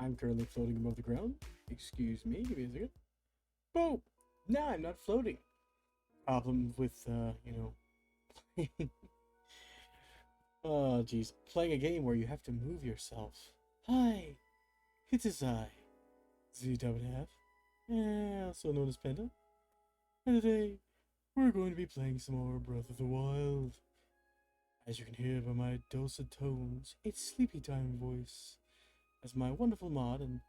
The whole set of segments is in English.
I'm currently floating above the ground. Excuse me, give me a second. Boom! Now I'm not floating. Problem with, oh, jeez. Playing a game where you have to move yourself. Hi! It is I, ZWF, also known as Panda. And today, we're going to be playing some more Breath of the Wild. As you can hear by my dulcet tones, it's sleepy time voice, as my wonderful mod and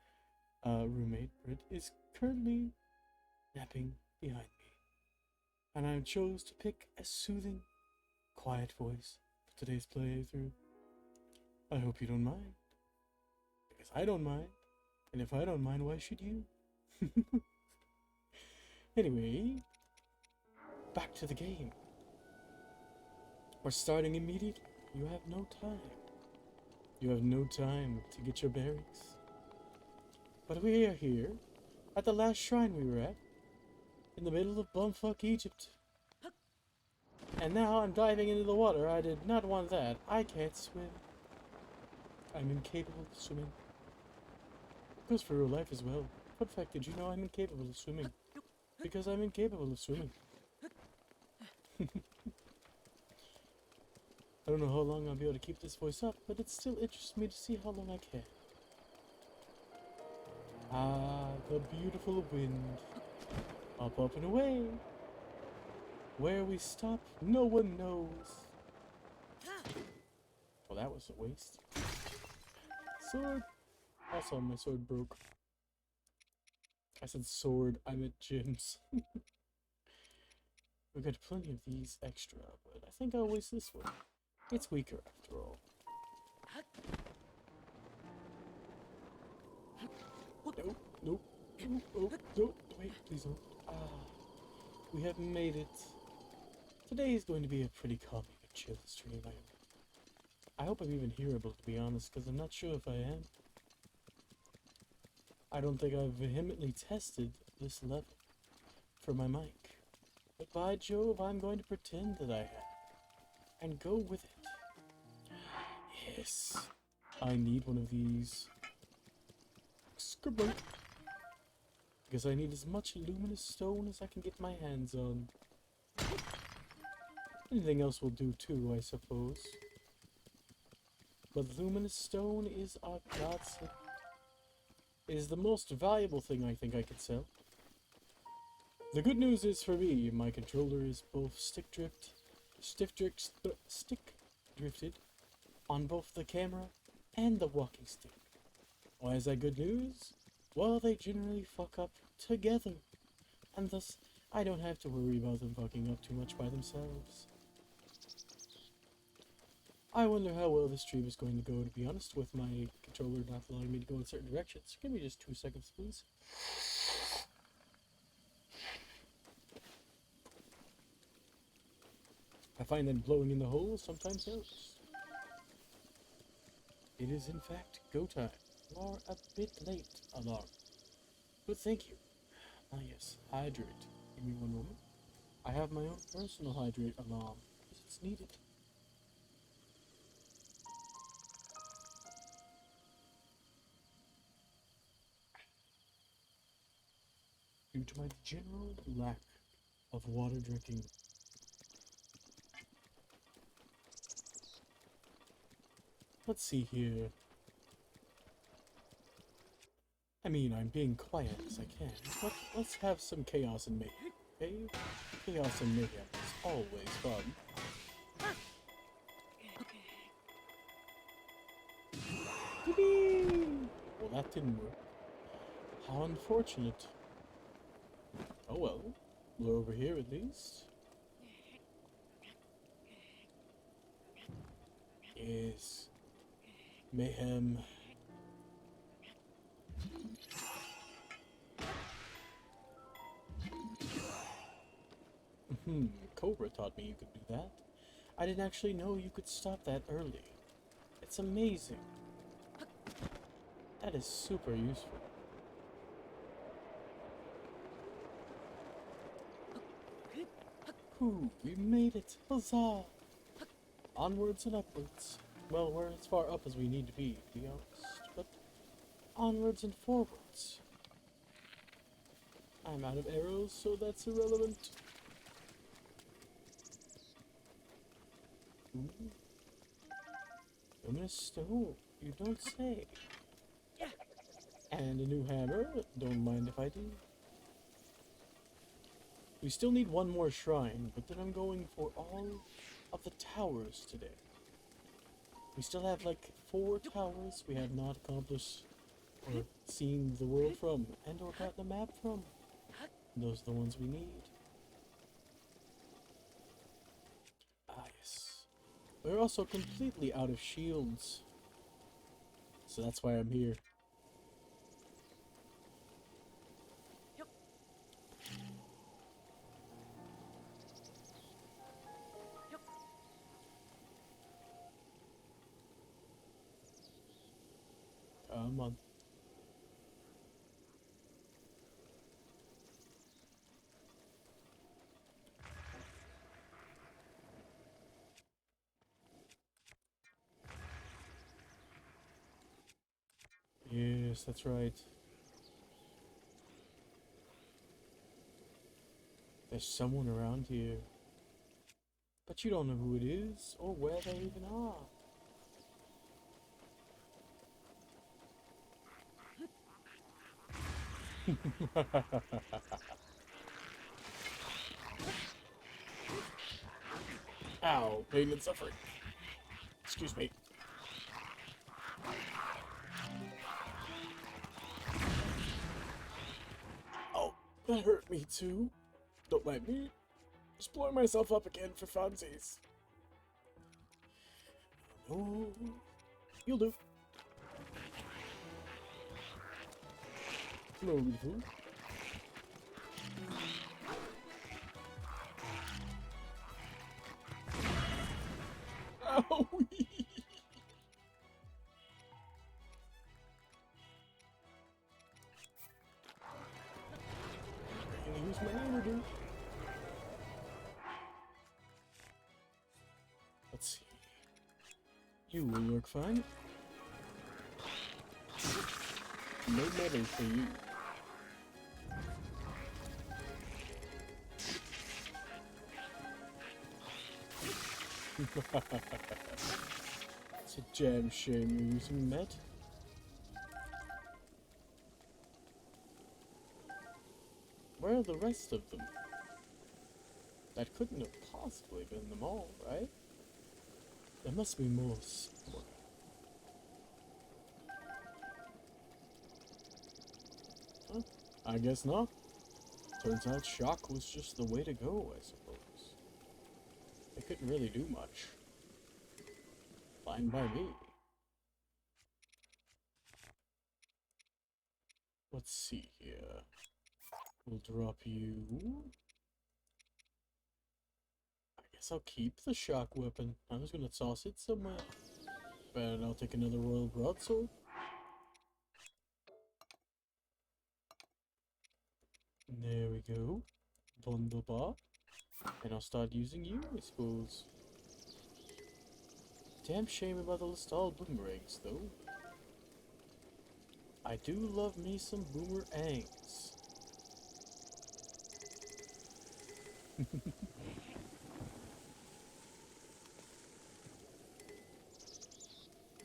roommate, Britt, is currently napping behind me. And I chose to pick a soothing, quiet voice for today's playthrough. I hope you don't mind, because I don't mind, and if I don't mind, why should you? Anyway, back to the game. We're starting immediately. You have no time. You have no time to get your bearings. But we are here, at the last shrine we were at, in the middle of bumfuck Egypt. And now I'm diving into the water. I did not want that. I can't swim. I'm incapable of swimming. Goes for real life as well. Fun fact, did you know I'm incapable of swimming? Because I'm incapable of swimming. I don't know how long I'll be able to keep this voice up, but it still interests me to see how long I can. Ah, the beautiful wind. Up, up, and away. Where we stop, no one knows. Well, that was a waste. Sword. Also, my sword broke. I said sword, I meant gems. We've got plenty of these extra, but I think I'll waste this one. It's weaker after all. Nope, nope, nope, nope, nope, wait, please don't. Ah, we have made it. Today is going to be a pretty calming and chill stream. I hope I'm even hearable, to be honest, because I'm not sure if I am. I don't think I've vehemently tested this level for my mic. But by Jove, I'm going to pretend that I have. And go with it. Yes. I need one of these. Scribble. Because I need as much luminous stone as I can get my hands on. Anything else will do too, I suppose. But luminous stone is our godsend. It is the most valuable thing I think I could sell. The good news is for me, my controller is both stick drifted on both the camera and the walking stick. Why is that good news? Well, they generally fuck up together, and thus I don't have to worry about them fucking up too much by themselves. I wonder how well this stream is going to go, to be honest, with my controller not allowing me to go in certain directions. Give me just 2 seconds, please. I find that blowing in the hole sometimes helps. It is in fact go time. You are a bit late, alarm. But thank you. Ah yes, hydrate. Give me 1 moment. I have my own personal hydrate alarm, because it's needed. Due to my general lack of water drinking. Let's see here. I mean, I'm being quiet as I can, but let's have some chaos and mayhem, okay? Chaos and mayhem is always fun. Yippee! Well, that didn't work. How unfortunate. Oh well, we're over here at least. Yes. Mayhem. Cobra taught me you could do that. I didn't actually know you could stop that early. It's amazing. That is super useful. Whew, we made it! Huzzah! Onwards and upwards. Well, we're as far up as we need to be honest, but onwards and forwards. I'm out of arrows, so that's irrelevant. Ooh. Luminous stone, you don't say. And a new hammer, don't mind if I do. We still need one more shrine, but then I'm going for all of the towers today. We still have like 4 towers we have not accomplished or seen the world from, and or got the map from. Those are the ones we need. Ah, yes. We're also completely out of shields. So that's why I'm here. Come on. Yes, that's right. There's someone around here. But you don't know who it is, or where they even are. Ow, pain and suffering. Excuse me. Oh, that hurt me too. Don't mind me. Just blowing myself up again for funsies. Oh, you'll do. Slowly food. Ow! Gonna use my antidote. Let's see. You will work fine. No medal for you. It's a damn shame you're using med. Where are the rest of them? That couldn't have possibly been them all, right? There must be more somewhere. Huh? I guess not. Turns out shock was just the way to go, I suppose. They couldn't really do much. Fine by me. Let's see here. We'll drop you. I guess I'll keep the shock weapon. I was gonna toss it somewhere. But I'll take another royal broadsword. There we go. Wunderbar. And I'll start using you, I suppose. Damn shame about the stall boomerangs, though. I do love me some boomerangs.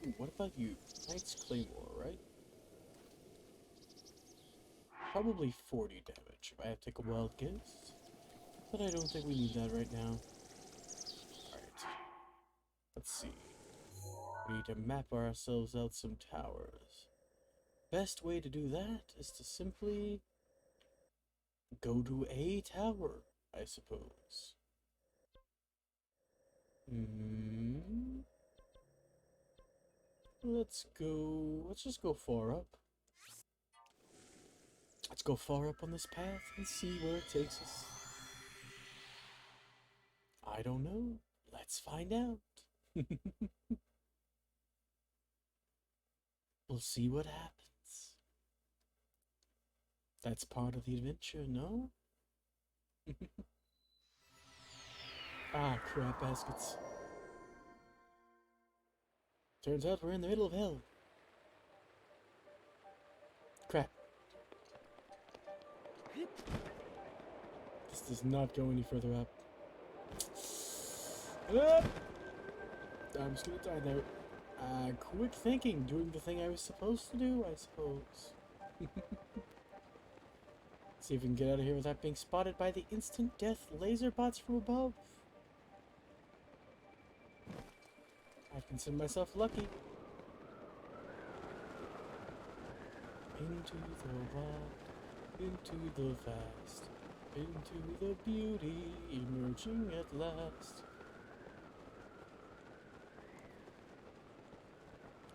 Ooh, what about you? Knight's Claymore, right? Probably 40 damage if I have to take a wild guess. But I don't think we need that right now. Alright. Let's see. We need to map ourselves out some towers. Best way to do that is to simply go to a tower, I suppose. Let's just go far up. Let's go far up on this path and see where it takes us. I don't know. Let's find out. We'll see what happens. That's part of the adventure, no? Ah, crap baskets. Turns out we're in the middle of hell. This does not go any further up. Up! I'm just gonna die there. Quick thinking, doing the thing I was supposed to do, I suppose. See if we can get out of here without being spotted by the instant death laser bots from above. I consider myself lucky. Into the wild, into the vast, into the beauty, emerging at last.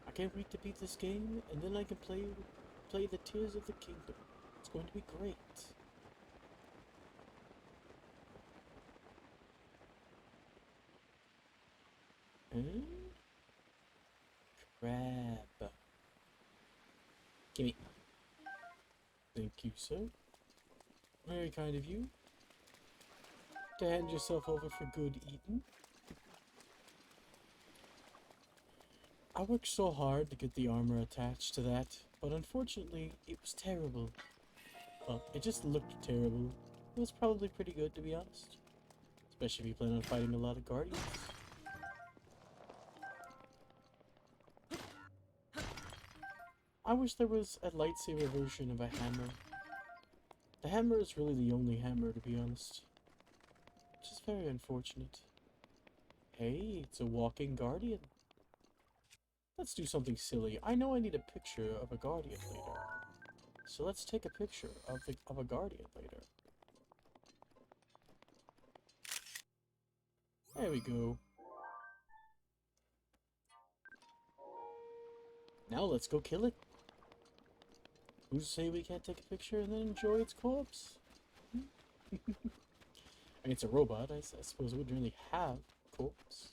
I can't wait to beat this game, and then I can play the Tears of the Kingdom. It's going to be great. Crab. Gimme. Thank you, sir. Very kind of you to hand yourself over for good eating. I worked so hard to get the armor attached to that, but unfortunately, it was terrible. Well, it just looked terrible. It was probably pretty good, to be honest. Especially if you plan on fighting a lot of guardians. I wish there was a lightsaber version of a hammer. The hammer is really the only hammer, to be honest. Which is very unfortunate. Hey, it's a walking guardian. Let's do something silly. I know I need a picture of a guardian later. So let's take a picture of a guardian later. There we go. Now let's go kill it. Who's to say we can't take a picture and then enjoy its corpse? I mean, it's a robot. I suppose it wouldn't really have a corpse.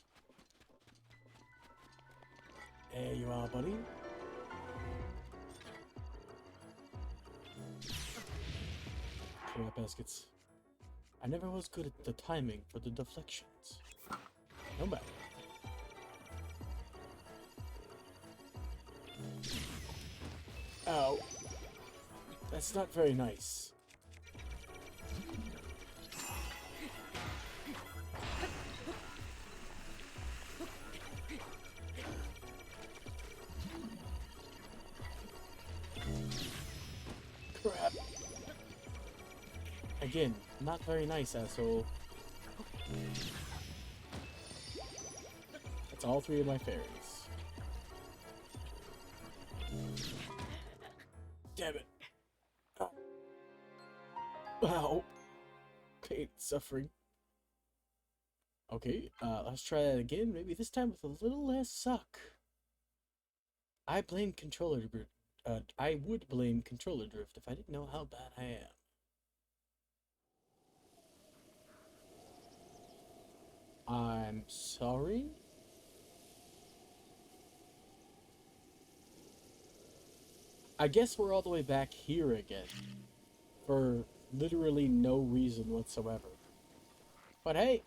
There you are, buddy. Crap baskets. I never was good at the timing for the deflections. No matter. Ow. That's not very nice. Crap. Again, not very nice, asshole. That's all three of my fairies. Damn it. Ow. Pain, suffering. Okay, let's try that again. Maybe this time with a little less suck. I blame controller drift. I would blame controller drift if I didn't know how bad I am. I'm sorry? I guess we're all the way back here again. For literally no reason whatsoever. But hey!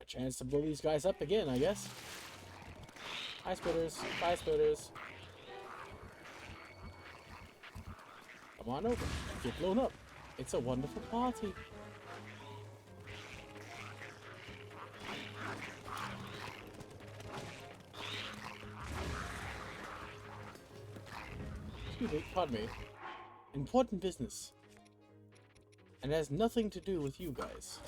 A chance to blow these guys up again, I guess. Hi, Spitters. Bye, Spitters. Come on over. Get blown up. It's a wonderful party. Excuse me, pardon me. Important business. And it has nothing to do with you guys.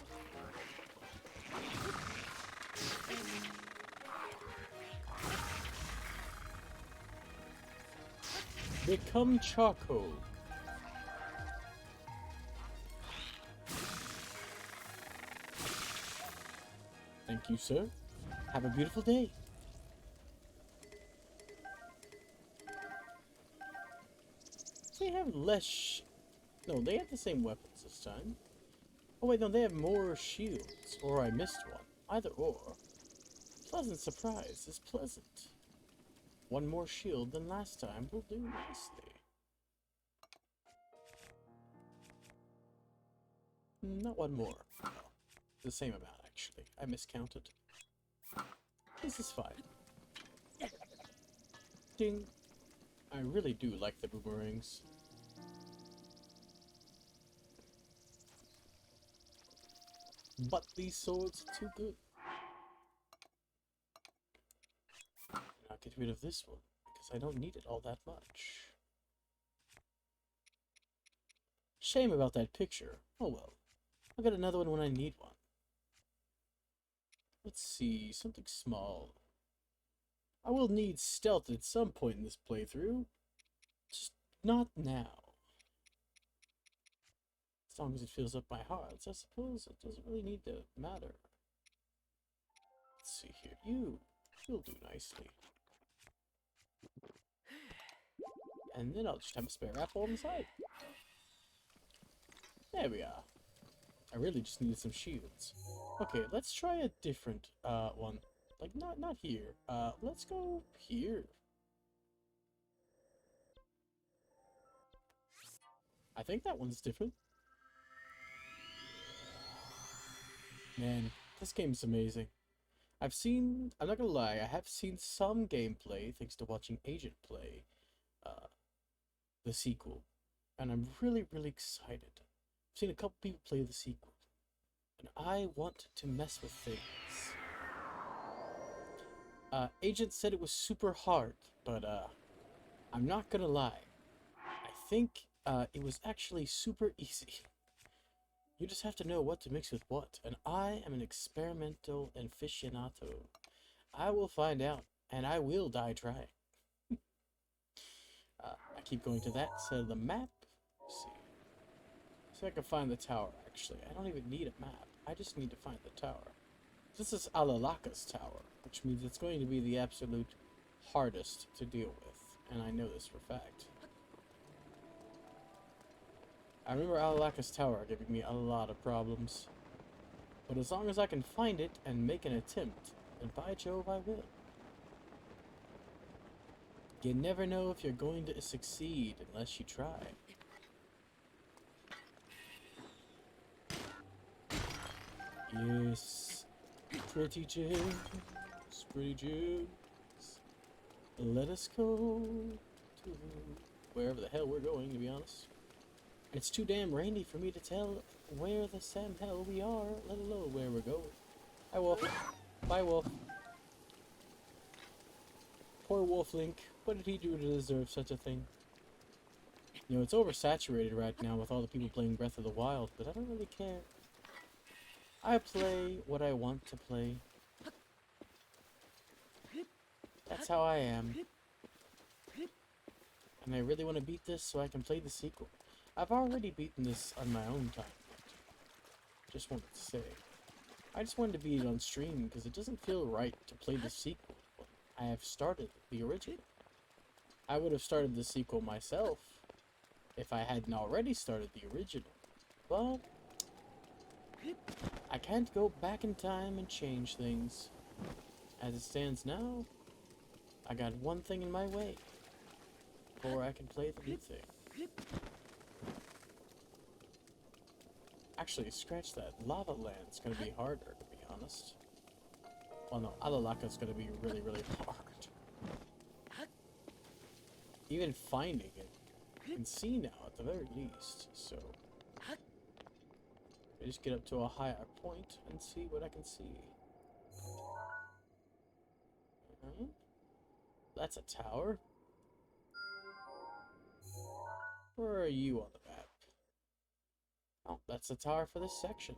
Become charcoal. Thank you, sir. Have a beautiful day. They have less... No, they have the same weapons this time. Oh wait, no, they have more shields. Or I missed one. Either or. Pleasant surprise is pleasant. One more shield than last time will do nicely. Not one more. No, the same amount, actually. I miscounted. This is fine. Ding. I really do like the boomerangs. But these swords are too good. And I'll get rid of this one, because I don't need it all that much. Shame about that picture. Oh well. I'll get another one when I need one. Let's see, something small. I will need stealth at some point in this playthrough. Just not now. As long as it fills up my hearts, I suppose it doesn't really need to matter. Let's see here. You'll do nicely. And then I'll just have a spare apple on the side. There we are. I really just needed some shields. Okay, let's try a different one. Like not here. Let's go here. I think that one's different. Man, this game's amazing. I'm not gonna lie, I have seen some gameplay thanks to watching Agent play the sequel. And I'm really, really excited. I've seen a couple people play the sequel. And I want to mess with things. Agent said it was super hard, but I'm not gonna lie. I think it was actually super easy. You just have to know what to mix with what, and I am an experimental aficionado. I will find out, and I will die trying. I keep going to that side of the map. Let's see. See if I can find the tower, actually. I don't even need a map. I just need to find the tower. This is Alalaka's tower, which means it's going to be the absolute hardest to deal with, and I know this for a fact. I remember Alalaka's tower giving me a lot of problems. But as long as I can find it and make an attempt, then by Jove I will. You never know if you're going to succeed unless you try. Yes, pretty James, pretty James. Let us go to wherever the hell we're going, to be honest. It's too damn rainy for me to tell where the Sam hell we are, let alone where we're going. Hi, Wolf. Bye, Wolf. Poor Wolf Link. What did he do to deserve such a thing? You know, it's oversaturated right now with all the people playing Breath of the Wild, but I don't really care. I play what I want to play. That's how I am. And I really want to beat this so I can play the sequel. I've already beaten this on my own time. Just wanted to say. I just wanted to beat it on stream because it doesn't feel right to play the sequel. I have started the original. I would have started the sequel myself if I hadn't already started the original. But I can't go back in time and change things. As it stands now, I got one thing in my way before I can play the new thing. Actually, scratch that. Lava Land's gonna be harder, to be honest. Well, no, Alalaka's gonna be really, really hard. Even finding it, you can see now at the very least, so... I just get up to a higher point and see what I can see. That's a tower. Where are you on the map? Oh, that's the tower for this section.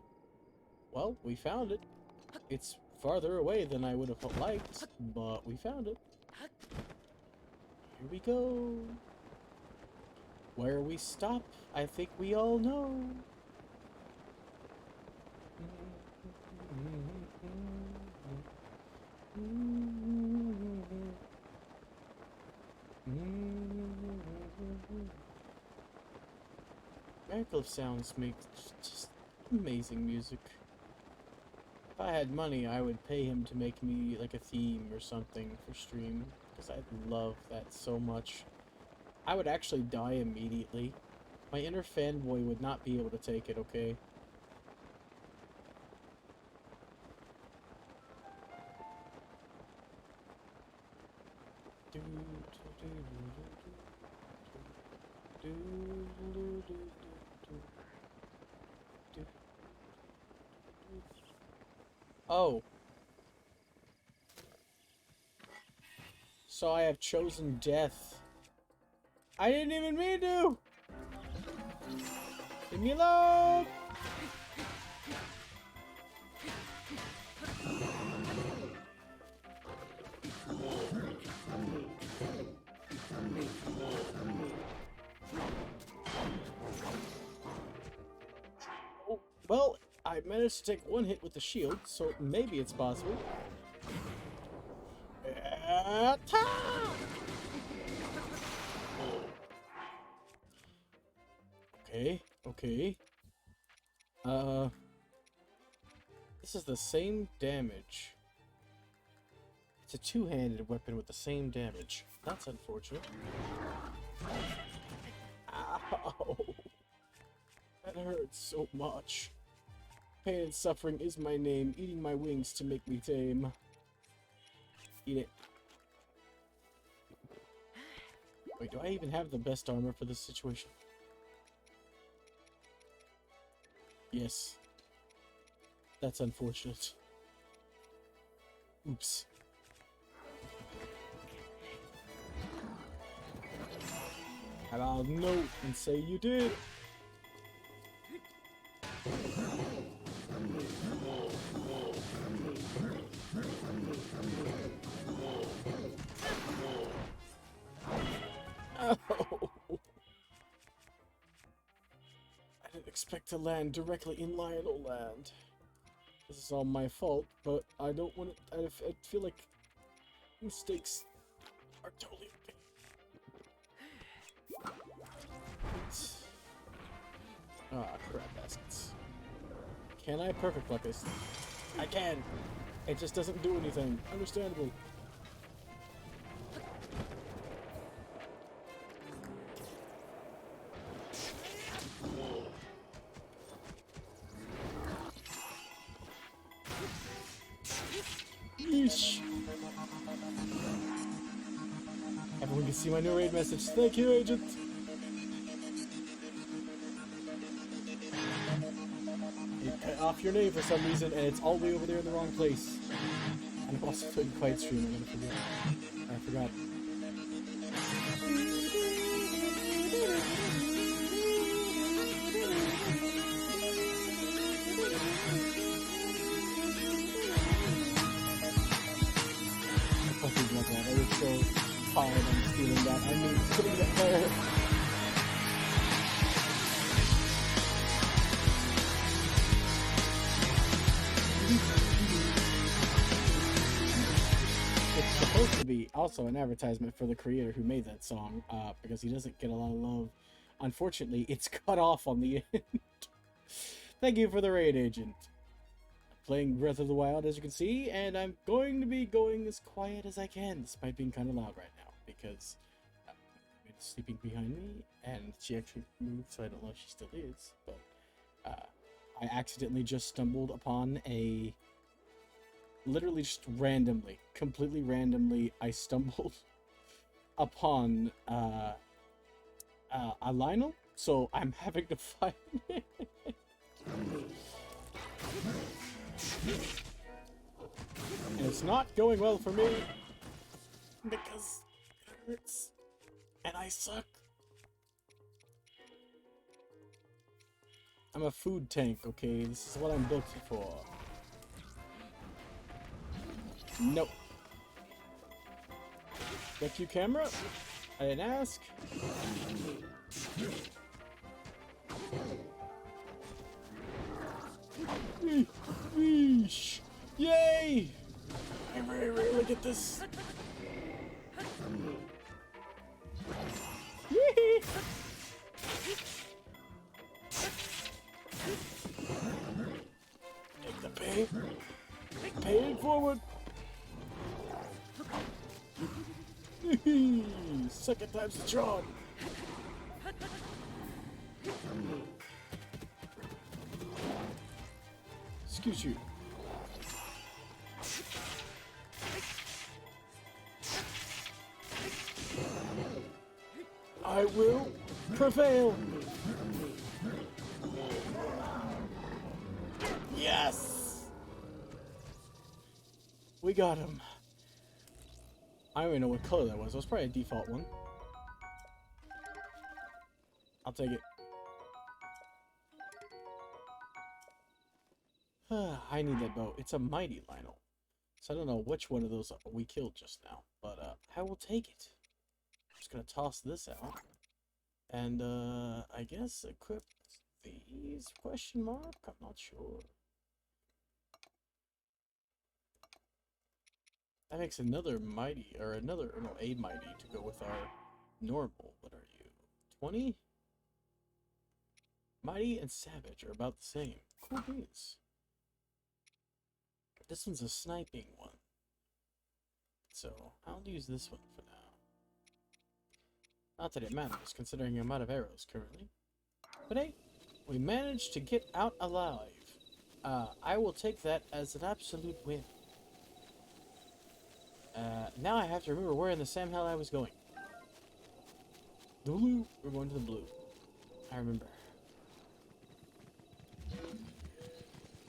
Well, we found it. It's farther away than I would have liked, but we found it. Here we go. Where we stop, I think we all know. Miracle Sounds make just amazing music. If I had money, I would pay him to make me like a theme or something for stream, because I love that so much. I would actually die immediately. My inner fanboy would not be able to take it, okay? Oh. So I have chosen death. I didn't even mean to! Leave me alone! Oh, well, I managed to take one hit with the shield, so maybe it's possible. Okay, okay. This is the same damage. It's a two-handed weapon with the same damage. That's unfortunate. Ow! That hurts so much. Pain and suffering is my name, eating my wings to make me tame. Eat it. Wait, do I even have the best armor for this situation? Yes. That's unfortunate. Oops. And I'll note and say you did. Oh. I didn't expect to land directly in Lionel Land. This is all my fault, but I don't want to. I feel like mistakes are totally okay. Ah, crap baskets. Can I perfect like this? I can! It just doesn't do anything. Understandable. Yeesh. Everyone can see my new raid message. Thank you, Agent! You cut off your name for some reason, and it's all the way over there in the wrong place. And I'm also playing Quiet Stream, I'm gonna forget. I forgot. I fucking love that. I was so hard on stealing that. I mean, putting that there. It's supposed to be also an advertisement for the creator who made that song, because he doesn't get a lot of love. Unfortunately, it's cut off on the end. Thank you for the raid, Agent. I'm playing Breath of the Wild, as you can see, and I'm going to be going as quiet as I can, despite being kind of loud right now, because Amy's sleeping behind me, and she actually moved, so I don't know if she still is, but I accidentally just stumbled upon a... Literally just randomly, completely randomly, I stumbled upon a Lionel, so I'm having to fight it. And it's not going well for me because it hurts and I suck. I'm a food tank, okay? This is what I'm built for. Nope. Thank you, camera. I didn't ask. Weesh. Yay! I very rarely get this. Yee! Take the pain. Pay it forward. Second time's the charm. Excuse you. I will prevail. Yes! We got him. I don't even know what color that was. It was probably a default one. I'll take it. I need that bow. It's a mighty Lynel. So I don't know which one of those we killed just now. But I will take it. I'm just gonna toss this out. And I guess equip these, question mark? I'm not sure. That makes another mighty, or another, no, a mighty to go with our normal. What are you? 20? Mighty and Savage are about the same. Cool beans. This one's a sniping one. So, I'll use this one for now. Not that it matters, considering I'm out of arrows currently. But hey, we managed to get out alive. I will take that as an absolute win. Now I have to remember where in the Sam hell I was going. The blue. We're going to the blue. I remember.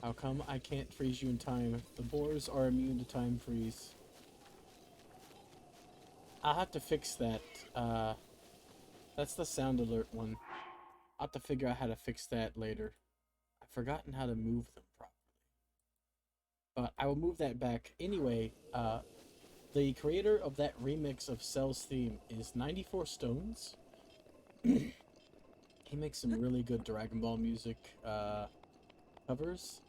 How come I can't freeze you in time? The boars are immune to time freeze. I'll have to fix that. That's the sound alert one. I'll have to figure out how to fix that later. I've forgotten how to move them properly. But I will move that back. Anyway, the creator of that remix of Cell's theme is 94 Stones. He makes some really good Dragon Ball music covers.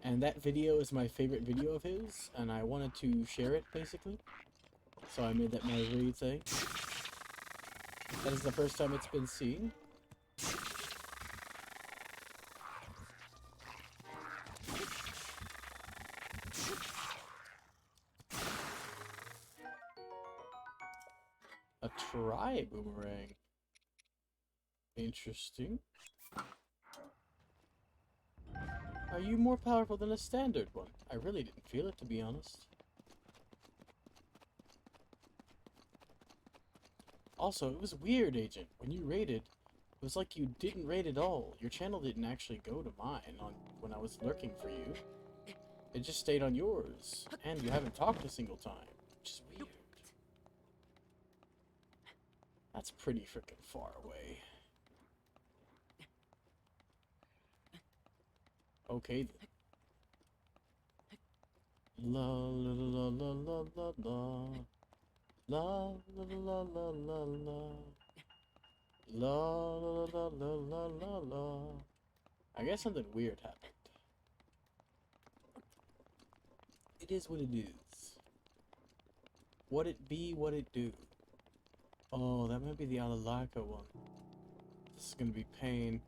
And that video is my favorite video of his, and I wanted to share it, basically. So I made that my re thing. That is the first time it's been seen. A tri-boomerang. Interesting. Are you more powerful than a standard one? I really didn't feel it, to be honest. Also, it was weird, Agent. When you raided, it was like you didn't raid at all. Your channel didn't actually go to mine when I was lurking for you. It just stayed on yours. And you haven't talked a single time, which is weird. That's pretty freaking far away. Okay then. La la la la la la la. La la la la la la. La la la la la la la. I guess something weird happened. It is what it is. What it be, what it do. Oh, that might be the Alalaka one. This is gonna be pain.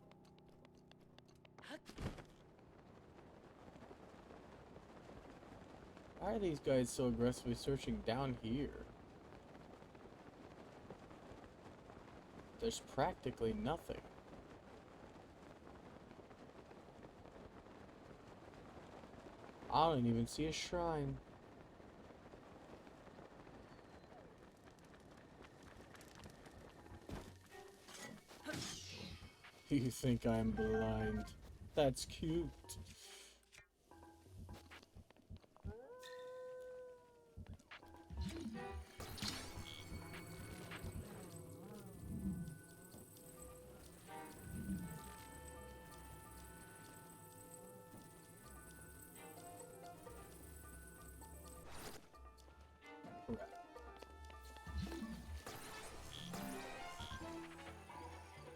Why are these guys so aggressively searching down here? There's practically nothing. I don't even see a shrine. You think I'm blind? That's cute.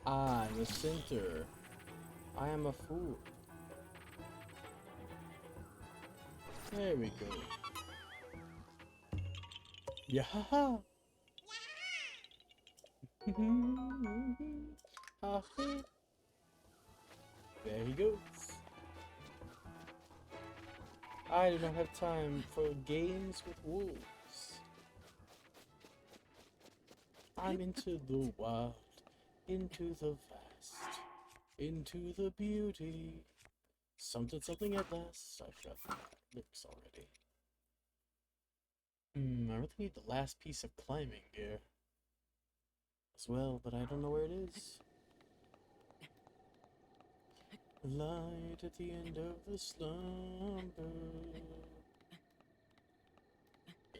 Ah, in the center. I am a fool. There we go. Yeah. There he goes. I do not have time for games with wolves. I'm into the wild, into the vast, into the beauty. Something, something at last. I forgot the lyrics already. I really need the last piece of climbing gear. as well, but I don't know where it is. Light at the end of the slumber.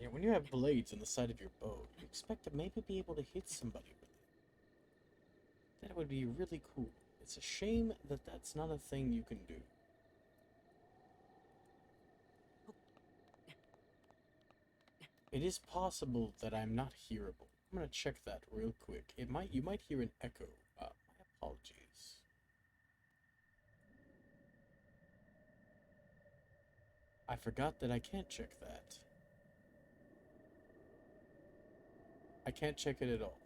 Yeah, when you have blades on the side of your bow, you expect to maybe be able to hit somebody with it. That would be really cool. It's a shame that that's not a thing you can do. It is possible that I'm not hearable. I'm gonna check that real quick. You might hear an echo. My apologies. I forgot that I can't check that. I can't check it at all.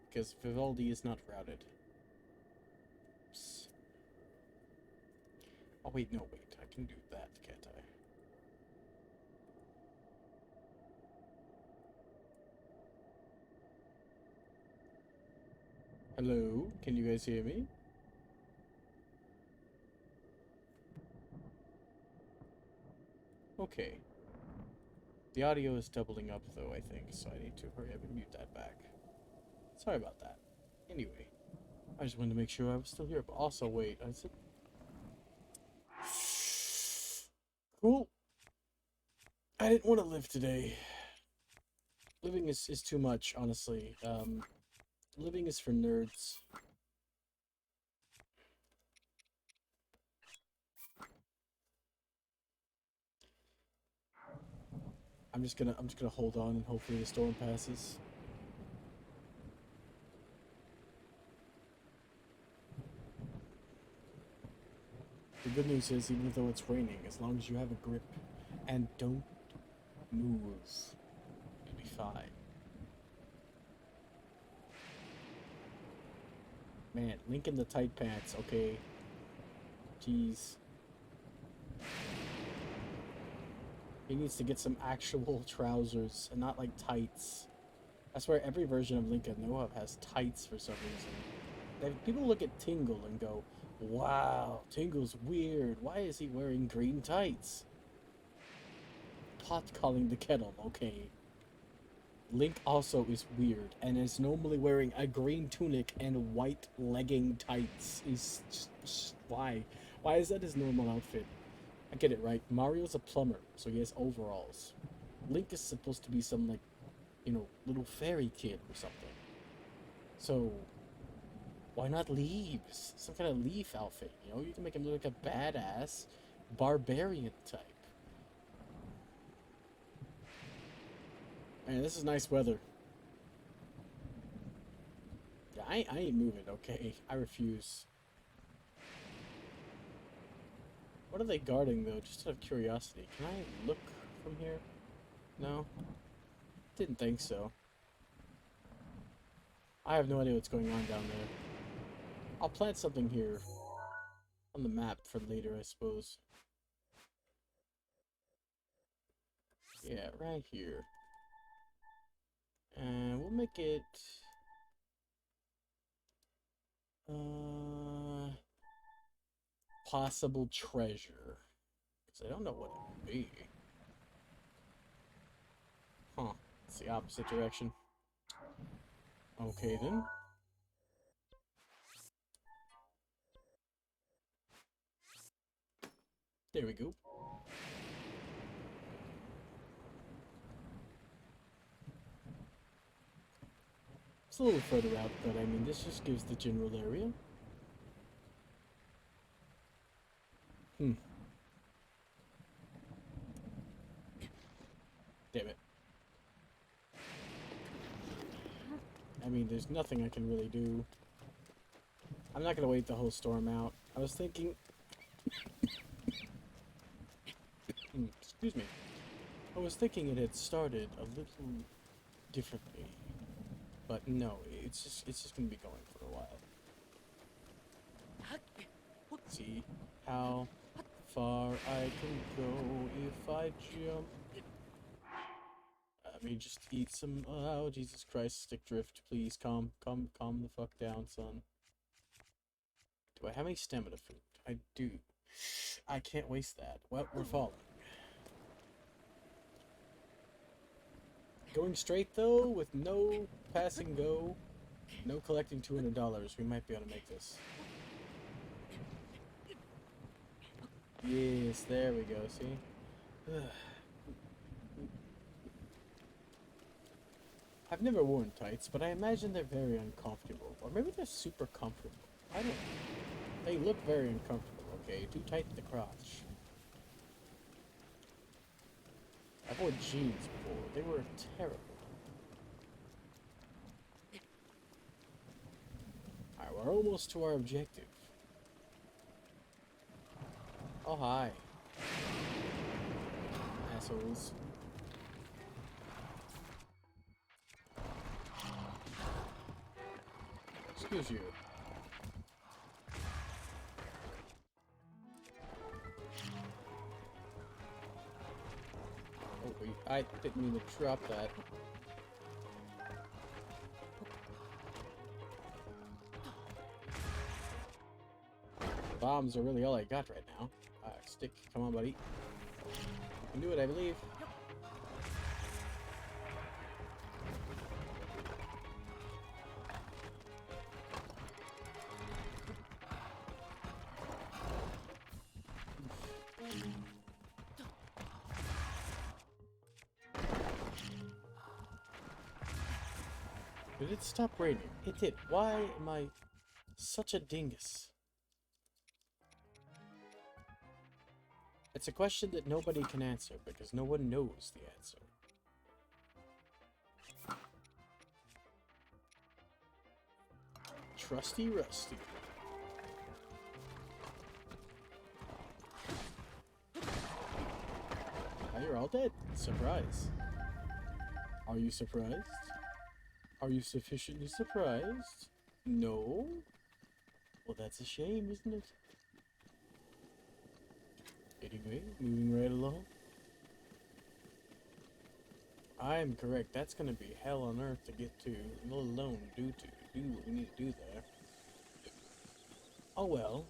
Because Vivaldi is not routed. Oops. Oh wait, no, wait. I can do that, can't I? Hello? Can you guys hear me? Okay. The audio is doubling up though, I think, so I need to hurry up and mute that back. Sorry about that. Anyway, I just wanted to make sure I was still here, but also, wait, I said... Cool. I didn't want to live today. Living is too much, honestly. Living is for nerds. I'm just gonna hold on and hopefully the storm passes. The good news is, even though it's raining, as long as you have a grip and don't move, you'll be fine. Man, Link in the tight pants, okay. Jeez. He needs to get some actual trousers and not like tights. I swear every version of Link I know of has tights for some reason. People look at Tingle and go, wow, Tingle's weird. Why is he wearing green tights? Pot calling the kettle, okay. Link also is weird and is normally wearing a green tunic and white legging tights. He's just why? Why is that his normal outfit? I get it, right? Mario's a plumber, so he has overalls. Link is supposed to be some, like, you know, little fairy kid or something. So, why not leaves? Some kind of leaf outfit, you know? You can make him look like a badass barbarian type. Man, this is nice weather. Yeah, I ain't moving, okay? I refuse. What are they guarding, though? Just out of curiosity. Can I look from here? No? Didn't think so. I have no idea what's going on down there. I'll plant something here on the map for later, I suppose. Yeah, right here. And we'll make it... possible treasure. Because I don't know what it would be. Huh. It's the opposite direction. Okay, then. There we go. It's a little further out, but I mean, this just gives the general area. Damn it. I mean, there's nothing I can really do. I'm not gonna wait the whole storm out. I was thinking... excuse me. I was thinking it had started a little differently. But no, it's just gonna be going for a while. See how far I can go if I jump. Let me just eat some... oh, Jesus Christ, stick drift. Please, calm the fuck down, son. Do I have any stamina food? I do. I can't waste that. Well, we're falling. Going straight, though, with no pass and go. No collecting $200. We might be able to make this. Yes, there we go, see? I've never worn tights, but I imagine they're very uncomfortable. Or maybe they're super comfortable. I don't know. They look very uncomfortable, okay? Too tight at the crotch. I've worn jeans before. They were terrible. Alright, we're almost to our objective. Oh, hi. Assholes. Excuse you. Oh, wait, I didn't mean to drop that. Bombs are really all I got right now. Stick, come on, buddy. You can do it, I believe. Did it stop raining? It did. Why am I such a dingus? It's a question that nobody can answer because no one knows the answer. Trusty Rusty. Now you're all dead. Surprise. Are you surprised? Are you sufficiently surprised? No? Well, that's a shame, isn't it? Anyway, moving right along. I am correct. That's gonna be hell on earth to get to, let alone do what we need to do there. Oh well.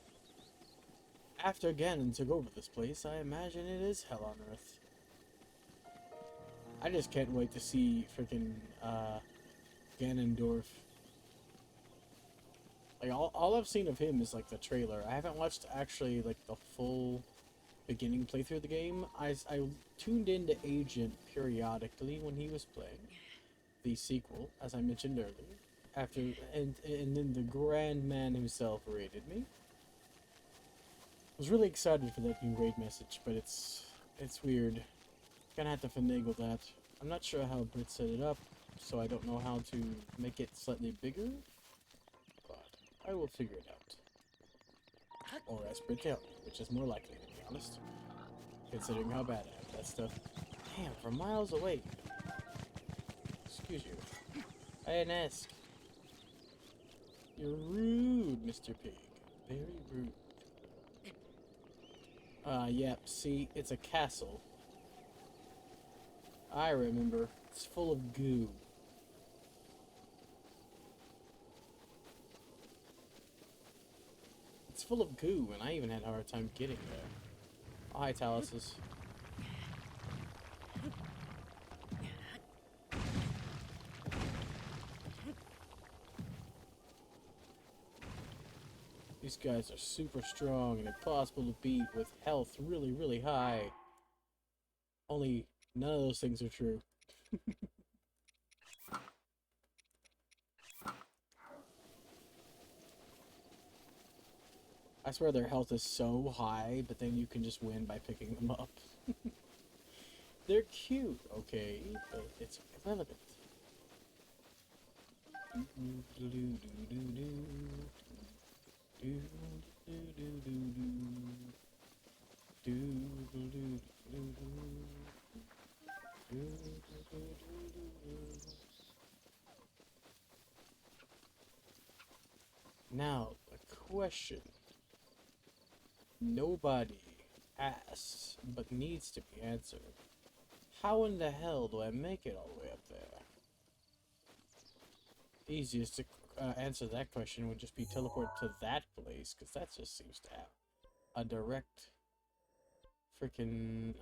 After Ganon took over this place, I imagine it is hell on earth. I just can't wait to see freaking Ganondorf. Like all I've seen of him is like the trailer. I haven't watched actually like the full beginning playthrough of the game. I tuned into Agent periodically when he was playing the sequel, as I mentioned earlier. After and then the Grand Man himself raided me. I was really excited for that new raid message, but it's weird. Gonna have to finagle that. I'm not sure how Brit set it up, so I don't know how to make it slightly bigger, but I will figure it out. Or ask Brit to help me, which is more likely, to be honest. Considering how bad I am at that stuff. Damn, from miles away. Excuse you. I didn't ask. You're rude, Mr. Pig. Very rude. Yep, see, it's a castle. I remember. It's full of goo. It's full of goo, and I even had a hard time getting there. Oh, hi, Taluses. These guys are super strong and impossible to beat with health really, really high. Only none of those things are true. I swear their health is so high, but then you can just win by picking them up. They're cute, okay, but it's irrelevant. Now, the question nobody asks, but needs to be answered. How in the hell do I make it all the way up there? Easiest to answer that question would just be teleport to that place, because that just seems to have a direct freaking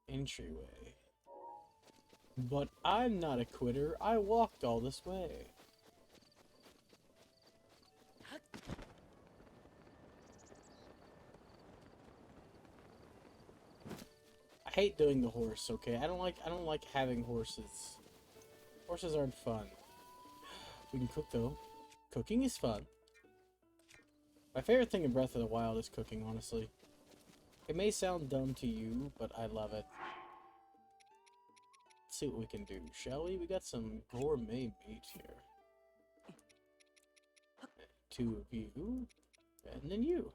entryway. But I'm not a quitter. I walked all this way. hate doing the horse, okay? I don't like having horses. Horses aren't fun. We can cook though. Cooking is fun. My favorite thing in Breath of the Wild is cooking, honestly. It may sound dumb to you, but I love it. Let's see what we can do, shall we? We got some gourmet meat here. 2 of you, and then you.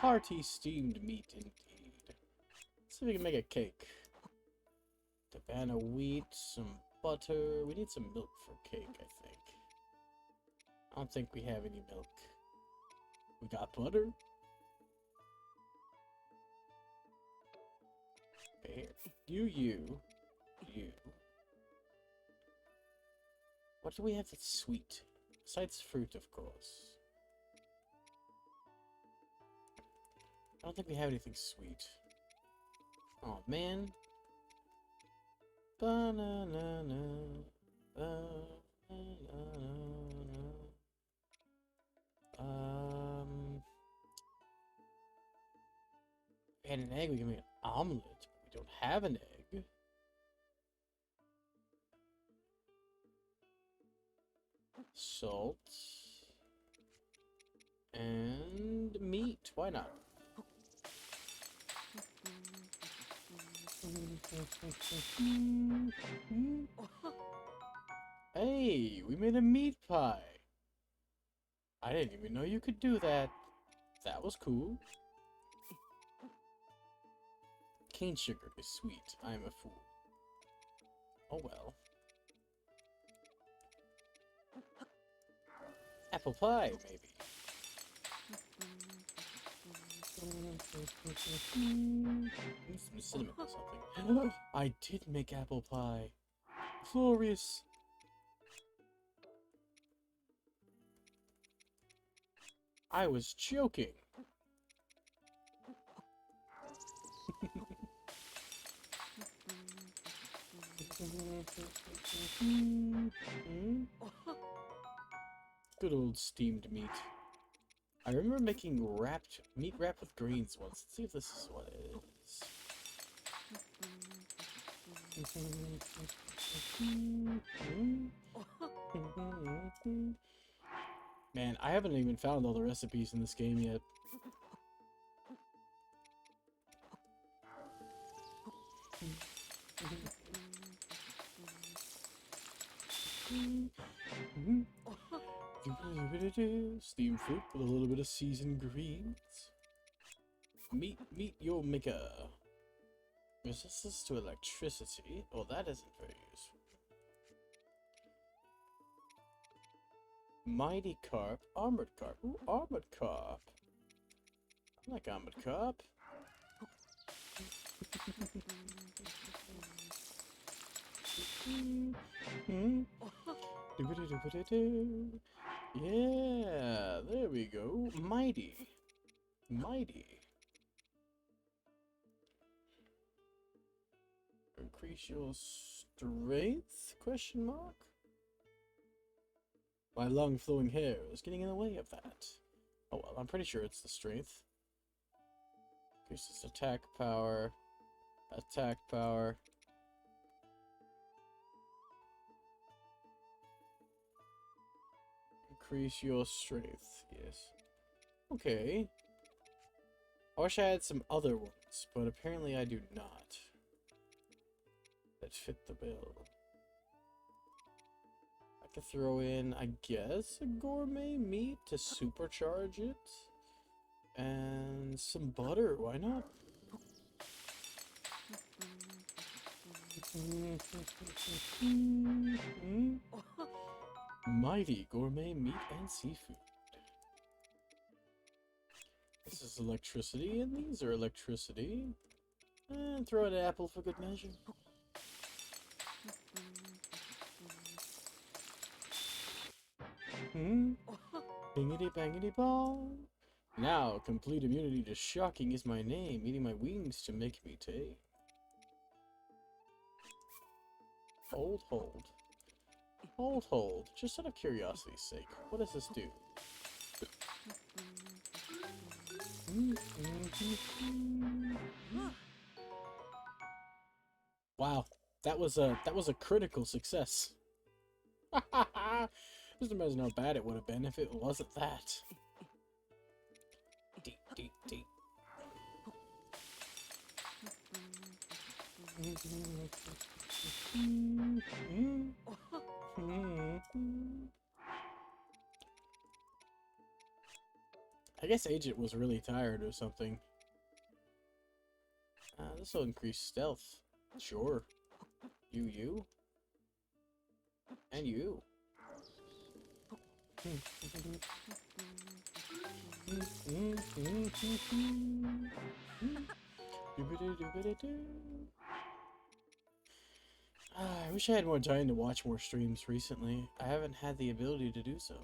Hearty steamed meat, indeed. Let's see if we can make a cake. Cabana wheat, some butter. We need some milk for cake, I think. I don't think we have any milk. We got butter. Here. You. What do we have that's sweet? Besides fruit, of course. I don't think we have anything sweet. Oh man. Banana. We had an egg, we can make an omelet, but we don't have an egg. Salt. And meat, why not? Hey, we made a meat pie. I didn't even know you could do that. That was cool. Cane sugar is sweet. I am a fool. Oh well. Apple pie, maybe. Some cinnamon or something. I did make apple pie. Glorious. I was joking. Good old steamed meat. I remember making meat wrapped with greens once. Let's see if this is what it is. Man, I haven't even found all the recipes in this game yet. Steamed fruit with a little bit of seasoned greens. Meat you'll make a resistance to electricity. Oh, that isn't very useful. Mighty carp, armored carp. Ooh, armored carp. I like armored carp. Yeah, there we go. Mighty. Increase your strength? Question mark? My long flowing hair is getting in the way of that. Oh well, I'm pretty sure it's the strength. Increases attack power. Increase your strength, yes. Okay. I wish I had some other ones, but apparently I do not. That fit the bill. I could throw in, I guess, a gourmet meat to supercharge it. And some butter, why not? Mighty gourmet meat and seafood. This is electricity, and these are electricity. And throw in an apple for good measure. Bingity bangity bong. Now, complete immunity to shocking is my name, eating my wings to make me tame. Hold. Hold. Just out of curiosity's sake, what does this do? Wow, that was a critical success. Just imagine how bad it would have been if it wasn't that. Deep. I guess Agent was really tired or something. This will increase stealth. Sure. You. And you. I wish I had more time to watch more streams recently. I haven't had the ability to do so.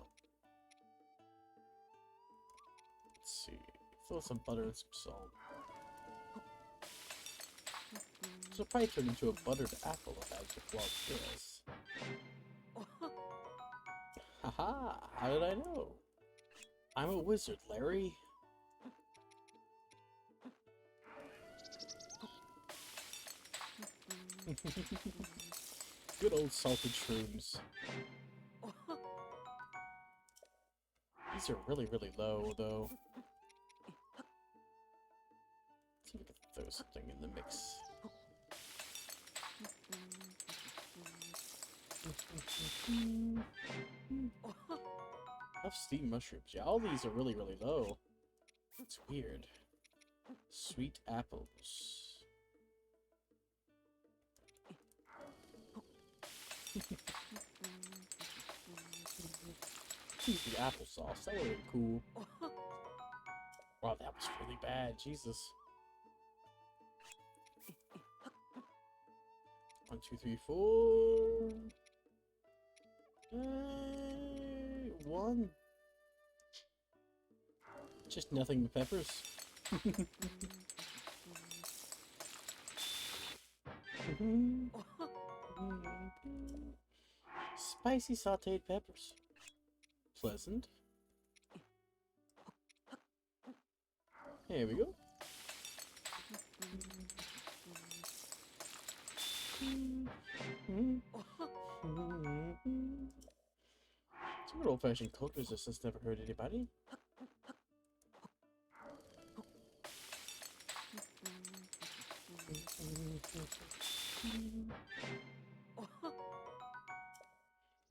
Let's see. Throw some butter and some salt. This will probably turn into a buttered apple if I just walk this. Haha! How did I know? I'm a wizard, Larry. Good old salted shrooms. These are really low, though. Let's see if we can throw something in the mix. Tough steamed mushrooms. Yeah, all these are really low. It's weird. Sweet apples. The applesauce. That would be cool. Wow, that was really bad. Jesus. 1, 2, 3, 4. 1. Just nothing but peppers. Spicy sauteed peppers. Pleasant. Here we go. Some good old-fashioned cold resistance never hurt anybody.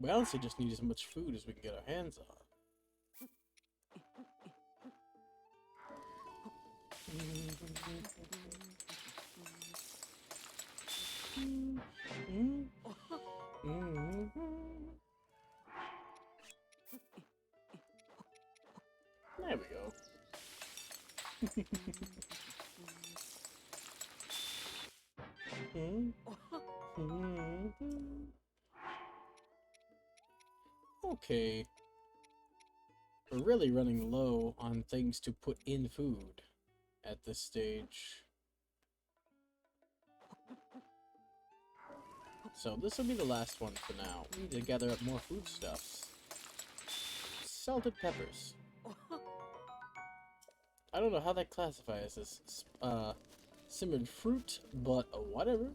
We honestly just need as much food as we can get our hands on. There we go. Okay. We're really running low on things to put in food at this stage. So this will be the last one for now. We need to gather up more foodstuffs. Salted peppers. I don't know how that classifies as simmered fruit, but whatever.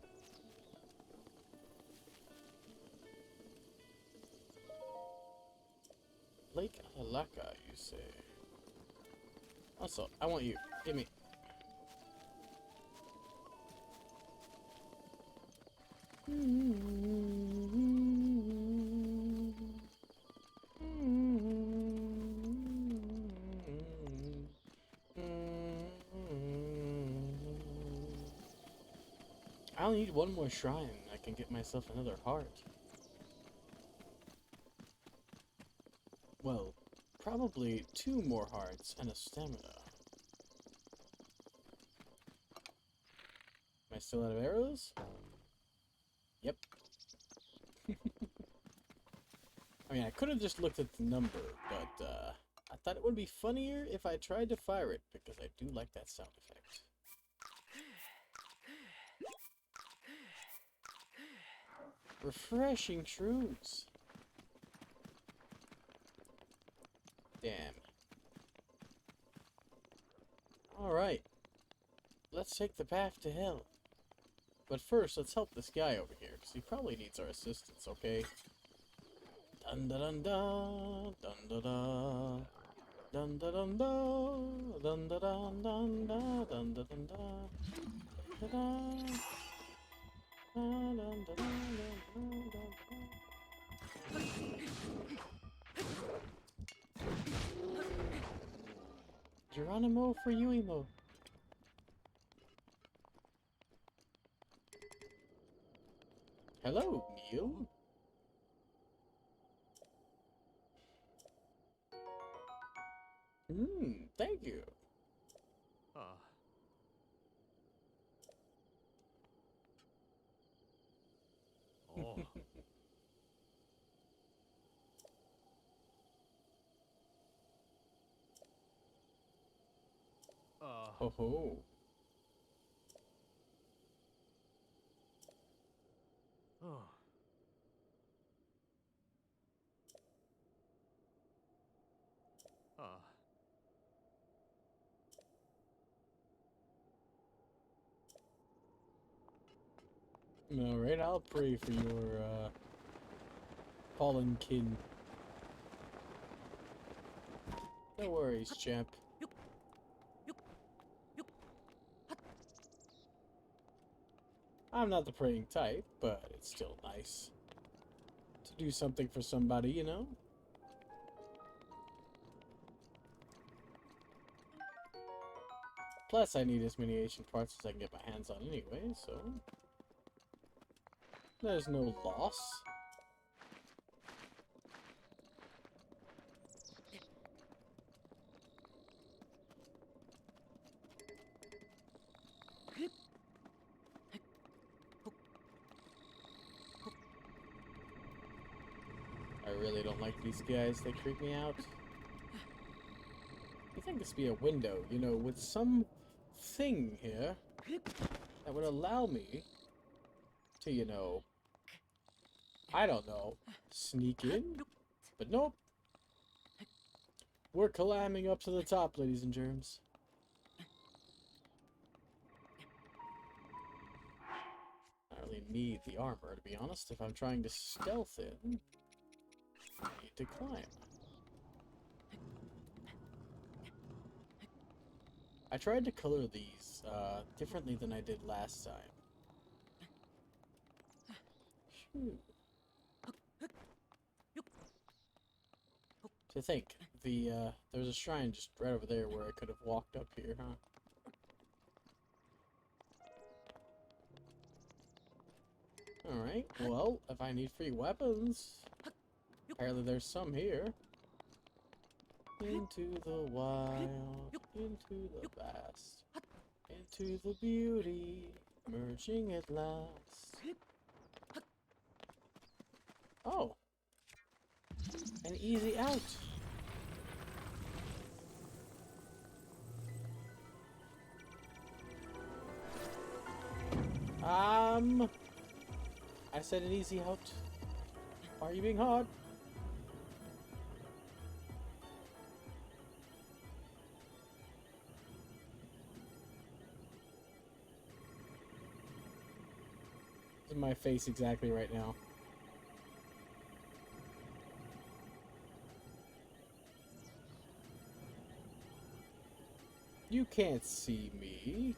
Lake Alaka, you say? Also, I want you. Give me. I only need one more shrine. I can get myself another heart. Well, probably 2 more hearts and a stamina. Am I still out of arrows? Yep. I mean, I could have just looked at the number, but I thought it would be funnier if I tried to fire it, because I do like that sound effect. Refreshing shrooms. Damn. Alright. Let's take the path to hell. But first, let's help this guy over here, because he probably needs our assistance, okay? Dun da dun da, dun da da. Dun da dun da, dun da dun dun da, dun da dun da. Da da. Dun dun da dun dun dun dun. Geronimo for Yuimo. Hello, Neil. Thank you. Oh. Ho ho. Oh. Alright, I'll pray for your, fallen kin. No worries, champ. I'm not the praying type, but it's still nice to do something for somebody, you know? Plus, I need as many ancient parts as I can get my hands on anyway, so... There's no loss. I really don't like these guys, they creep me out. You think this be a window, you know, with some thing here that would allow me to, you know, I don't know, sneak in? But nope. We're climbing up to the top, ladies and germs. I really need the armor, to be honest. If I'm trying to stealth in, I need to climb. I tried to color these differently than I did last time. Phew. To think, there's a shrine just right over there where I could have walked up here, huh? Alright, well, if I need free weapons, apparently there's some here. Into the wild, into the vast, into the beauty, merging at last. Oh, an easy out. I said an easy out. Why are you being hard? This is my face exactly right now. You can't see me.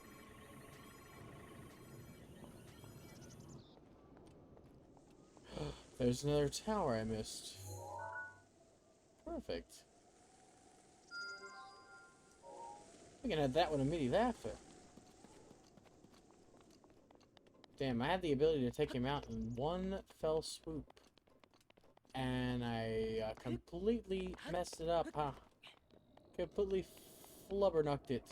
There's another tower I missed. Perfect. We can add that one immediately after. Damn, I had the ability to take him out in one fell swoop. And I completely messed it up, huh? Completely flubbernucked it.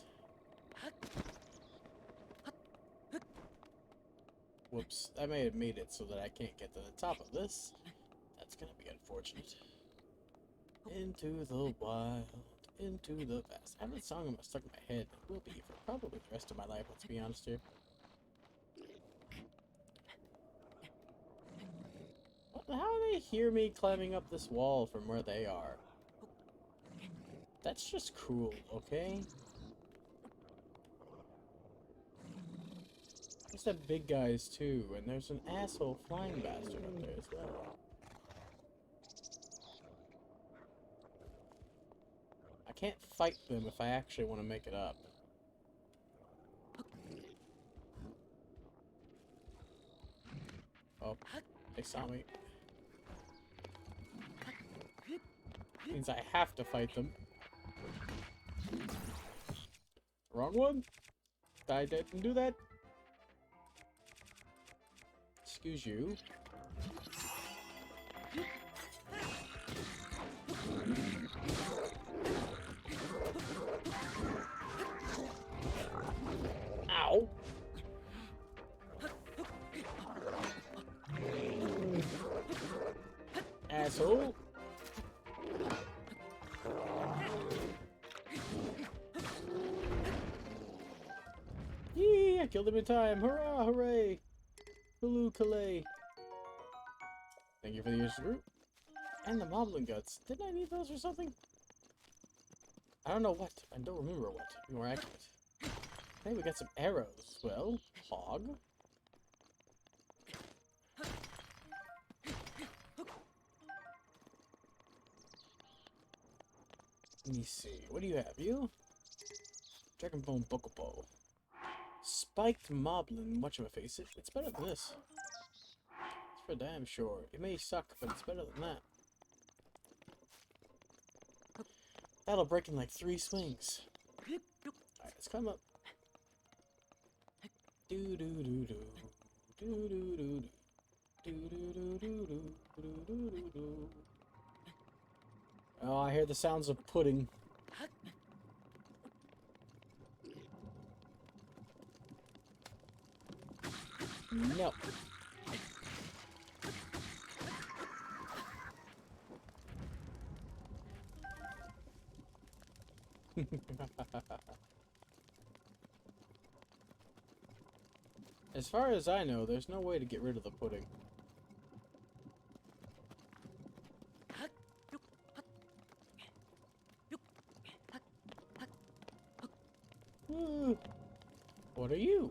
Whoops, I may have made it so that I can't get to the top of this. That's gonna be unfortunate. Into the wild, into the vast. I have that song stuck in my head. It will be for probably the rest of my life, let's be honest here. How do they hear me climbing up this wall from where they are? That's just cruel, okay? There's that big guys too, and there's an asshole flying bastard up there as well. I can't fight them if I actually want to make it up. Oh, they saw me. Means I have to fight them. Wrong one? I didn't do that. Excuse you. Ow! Asshole! Yee! I killed him in time! Hurrah! Hooray! Hulu Calais! Thank you for the use of root. And the moblin guts. Didn't I need those or something? I don't know what. I don't remember what. Be more accurate. Hey, we got some arrows. Well, hog. Let me see. What do you have? You? Dragonbone Bokobo. Spiked Moblin. Whatchamaface it. It's better than this. It's for damn sure. It may suck, but it's better than that. That'll break in like 3 swings. Alright, let's climb up. Do do do do. Do do do do. Do do do do do do do do. Oh, I hear the sounds of pudding. No. As far as I know, there's no way to get rid of the pudding. What are you?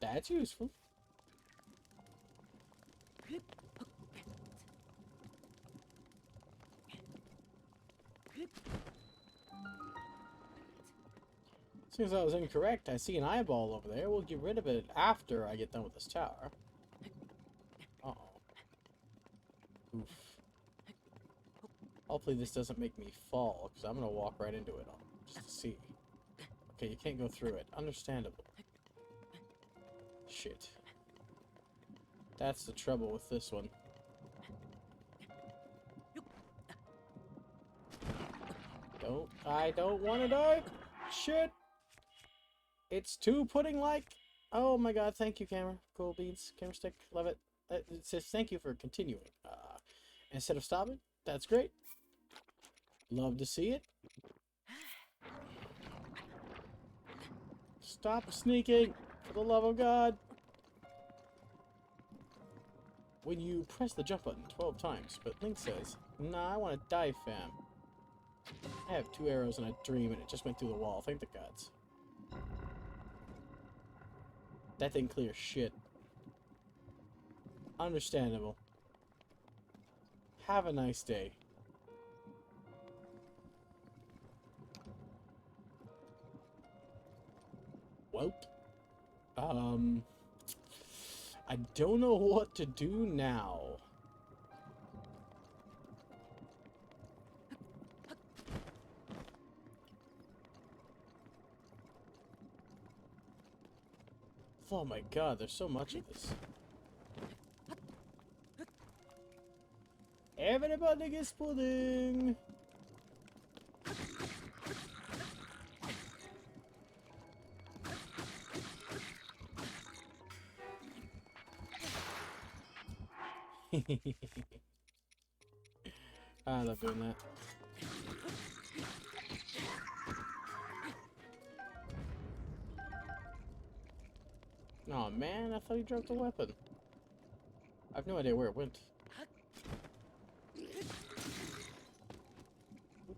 That's useful. Since I was incorrect, I see an eyeball over there. We'll get rid of it after I get done with this tower. Uh-oh. Oof. Hopefully this doesn't make me fall, because I'm going to walk right into it just to see. Okay, you can't go through it. Understandable. Shit. That's the trouble with this one. I don't want to die! Shit! It's too pudding-like! Oh my god, thank you, camera. Cool beans. Camera stick. Love it. It says thank you for continuing. Instead of stopping, that's great. Love to see it. Stop sneaking! For the love of God! When you press the jump button 12 times, but Link says, nah, I want to die, fam. I have 2 arrows and a dream, and it just went through the wall. Thank the gods. That thing clears shit. Understandable. Have a nice day. Welp. I don't know what to do now. Oh my god, there's so much of this. Everybody gets pudding! I love doing that. Oh man, I thought he dropped the weapon. I have no idea where it went.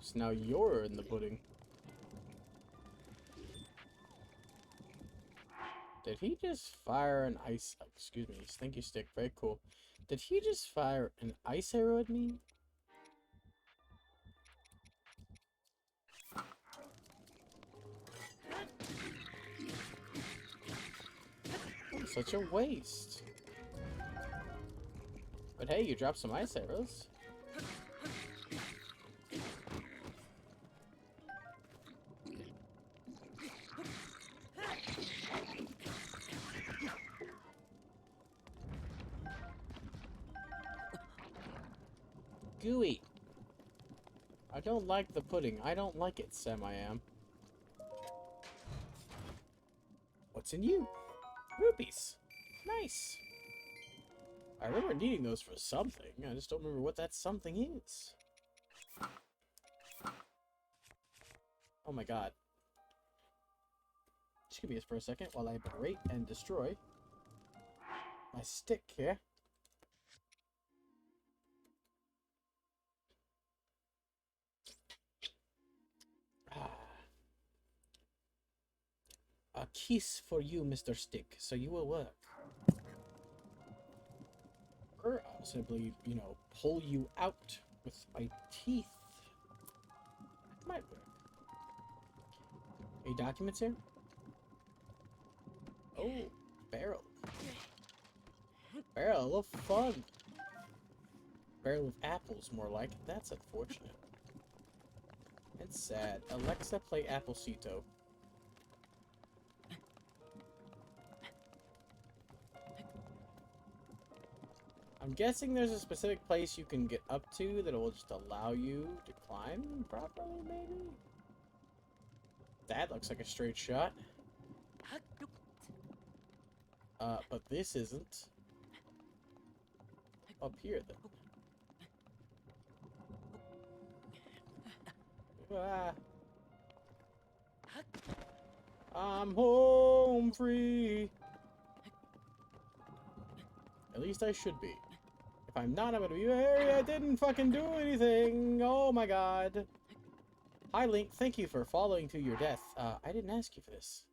So now you're in the pudding. Did he just fire an ice... Excuse me, stinky stick. Very cool. Did he just fire an ice arrow at me? Such a waste. But hey, you dropped some ice arrows. Gooey. I don't like the pudding. I don't like it, Sam I am. What's in you? Rupees. Nice. I remember needing those for something. I just don't remember what that something is. Oh my god. Just give me this for a second while I berate and destroy my stick here. A kiss for you, Mr. Stick, so you will work. Or I'll simply, you know, pull you out with my teeth. Might work. Any documents here? Oh, barrel. Barrel of fun. Barrel of apples, more like. That's unfortunate. It's sad. Alexa, play Applecito. I'm guessing there's a specific place you can get up to that will just allow you to climb properly, maybe? That looks like a straight shot. But this isn't. Up here, then. Ah. I'm home free. At least I should be. If I'm not, I'm gonna be very... I didn't fucking do anything. Oh my god. Hi, Link. Thank you for following to your death. I didn't ask you for this.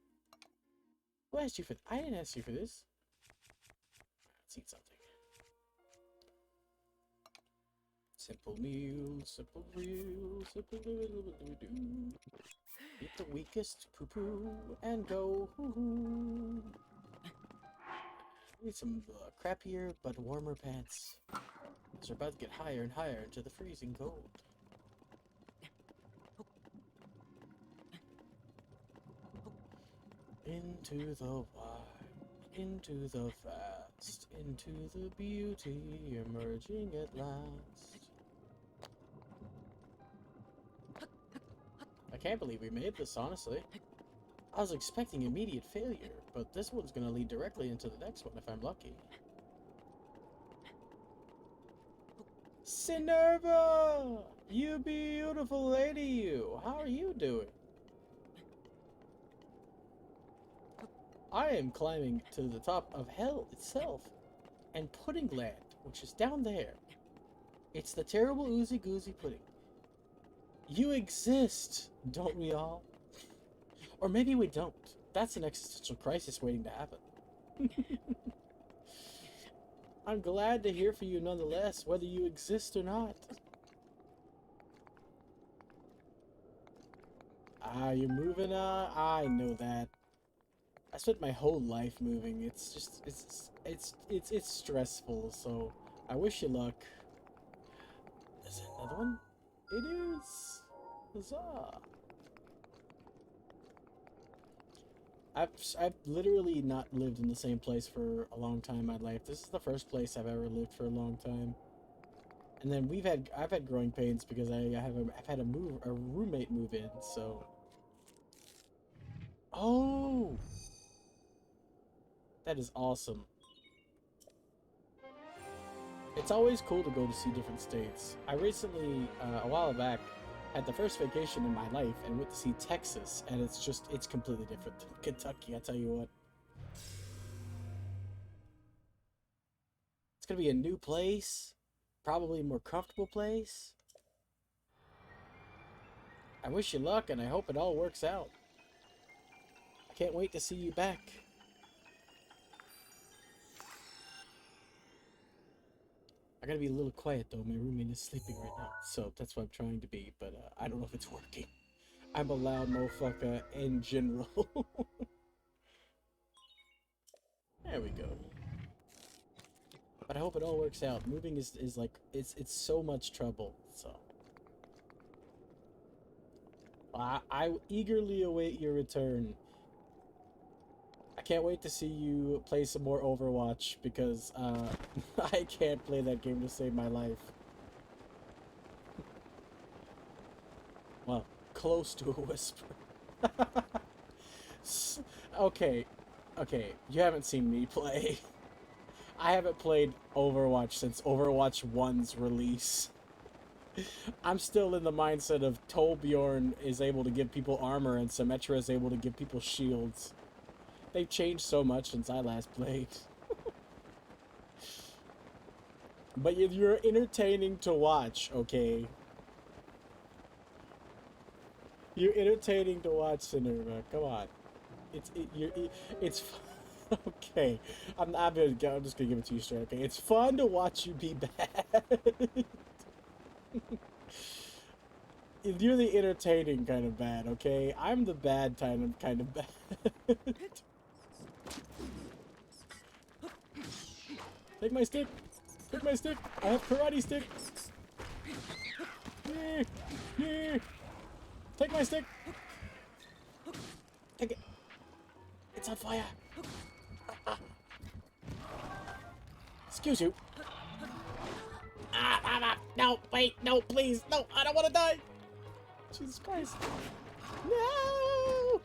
Who asked you for... I didn't ask you for this. Let's eat something. Simple meal, simple real, simple do-do-do-do-do. Eat the weakest poo-poo and go hoo-hoo. Need some crappier but warmer pants. As we're about to get higher and higher into the freezing cold. Into the wild, into the fast, into the beauty emerging at last. I can't believe we made this, honestly. I was expecting immediate failure, but this one's gonna lead directly into the next one if I'm lucky. Sinerva! You beautiful lady, you! How are you doing? I am climbing to the top of hell itself, and Pudding Land, which is down there. It's the terrible Oozy Goozy Pudding. You exist, don't we all? Or maybe we don't. That's an existential crisis waiting to happen. I'm glad to hear from you nonetheless, whether you exist or not. Ah, you're moving, I know that. I spent my whole life moving. It's just, it's stressful, so I wish you luck. Is it another one? It is! Huzzah! I've literally not lived in the same place for a long time in my life. This is the first place I've ever lived for a long time. And then I've had growing pains because I've had a roommate move in, so. Oh! That is awesome. It's always cool to go to see different states. I recently, a while back, had the first vacation in my life and went to see Texas, and it's completely different than Kentucky, I tell you what. It's gonna be a new place, probably a more comfortable place. I wish you luck, and I hope it all works out. I can't wait to see you back. I gotta be a little quiet, though. My roommate is sleeping right now, so that's what I'm trying to be, but I don't know if it's working. I'm a loud motherfucker in general. There we go. But I hope it all works out. Moving is like, it's so much trouble, so. I eagerly await your return. I can't wait to see you play some more Overwatch, because I can't play that game to save my life. Well, close to a whisper. Okay, you haven't seen me play. I haven't played Overwatch since Overwatch 1's release. I'm still in the mindset of Torbjorn is able to give people armor and Symmetra is able to give people shields. They've changed so much since I last played. But you're entertaining to watch, okay? You're entertaining to watch, Cinerva. Come on. It's okay. I'm just gonna give it to you straight. Okay, it's fun to watch you be bad. You're the entertaining kind of bad, okay? I'm the bad kind of bad. Take my stick. Take my stick. I have karate stick. Yeah, yeah. Take my stick. Take it. It's on fire. Excuse you. No, wait, no, please, no, I don't want to die. Jesus Christ. No.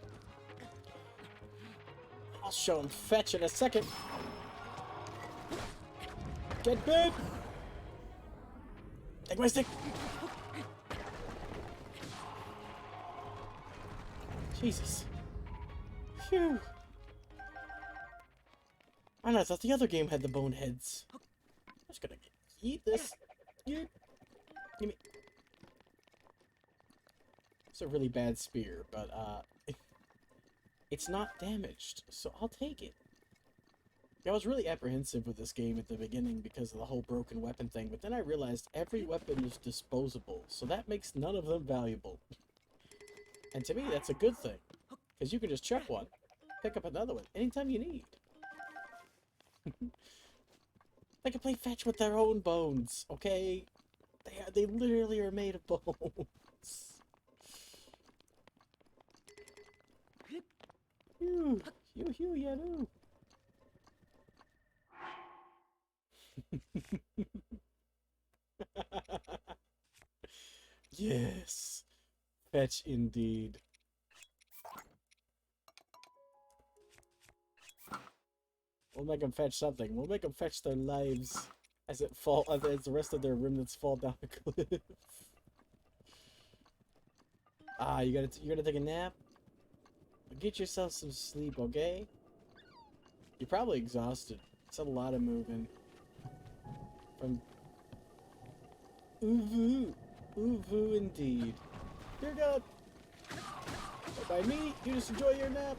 I'll show him fetch in a second. Get bit. Take my stick. Jesus. Phew. I thought the other game had the boneheads. I'm just gonna eat this. Give me. It's a really bad spear, but it's not damaged, so I'll take it. Yeah, I was really apprehensive with this game at the beginning because of the whole broken weapon thing, but then I realized every weapon is disposable, so that makes none of them valuable. And to me, that's a good thing, because you can just chuck one, pick up another one anytime you need. They can play fetch with their own bones, okay? They literally are made of bones. Phew, yeah, no. Yes, fetch indeed. We'll make them fetch something. We'll make them fetch their lives as the rest of their remnants fall down the cliff. Ah, you're gonna take a nap? Get yourself some sleep, okay? You're probably exhausted. It's a lot of moving. From Uvu. Uvu indeed. Dear God. But by me, you just enjoy your nap.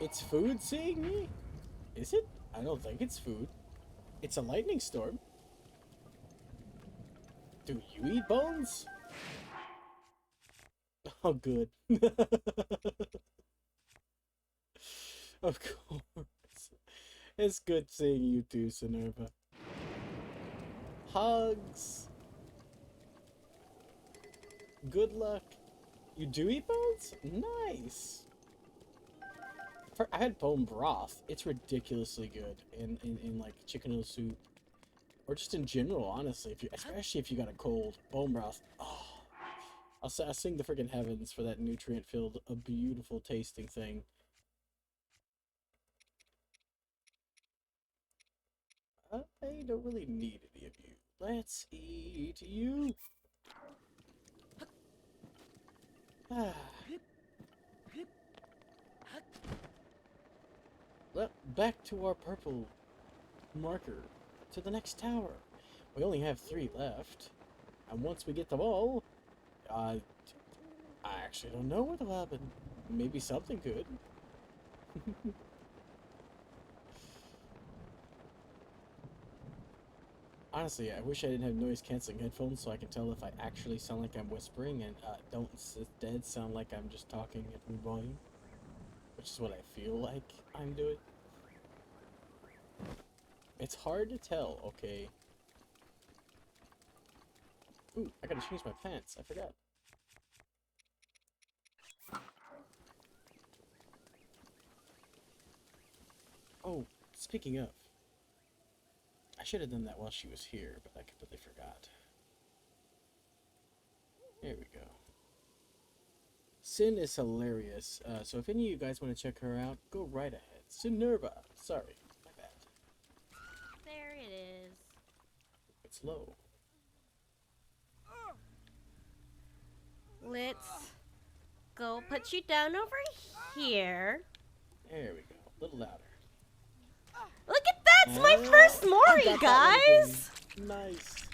It's food seeing me? Is it? I don't think it's food. It's a lightning storm. Do you eat bones? Oh, good. Of course. It's good seeing you too, Cinerva. Hugs. Good luck. You do eat bones? Nice. I had bone broth. It's ridiculously good in like chicken noodle soup. Or just in general, honestly. Especially if you got a cold. Bone broth. Oh. I'll sing the freaking heavens for that nutrient-filled, a beautiful tasting thing. I don't really need any of you. Let's eat you. Back to our purple marker. to the next tower. We only have 3 left. And once we get them all, I actually don't know what will happen. Maybe something good. Honestly, I wish I didn't have noise-canceling headphones so I can tell if I actually sound like I'm whispering and don't instead sound like I'm just talking at full volume. Which is what I feel like I'm doing. It's hard to tell, okay? Ooh, I gotta change my pants. I forgot. Oh, speaking of. I should have done that while she was here, but I completely forgot. There we go. Sin is hilarious, so if any of you guys want to check her out, go right ahead. Sinerva. Sorry, my bad. There it is. It's low. Let's go put you down over here. There we go. A little louder. Look at that! It's my first I Mori, got that guys! one again. Nice.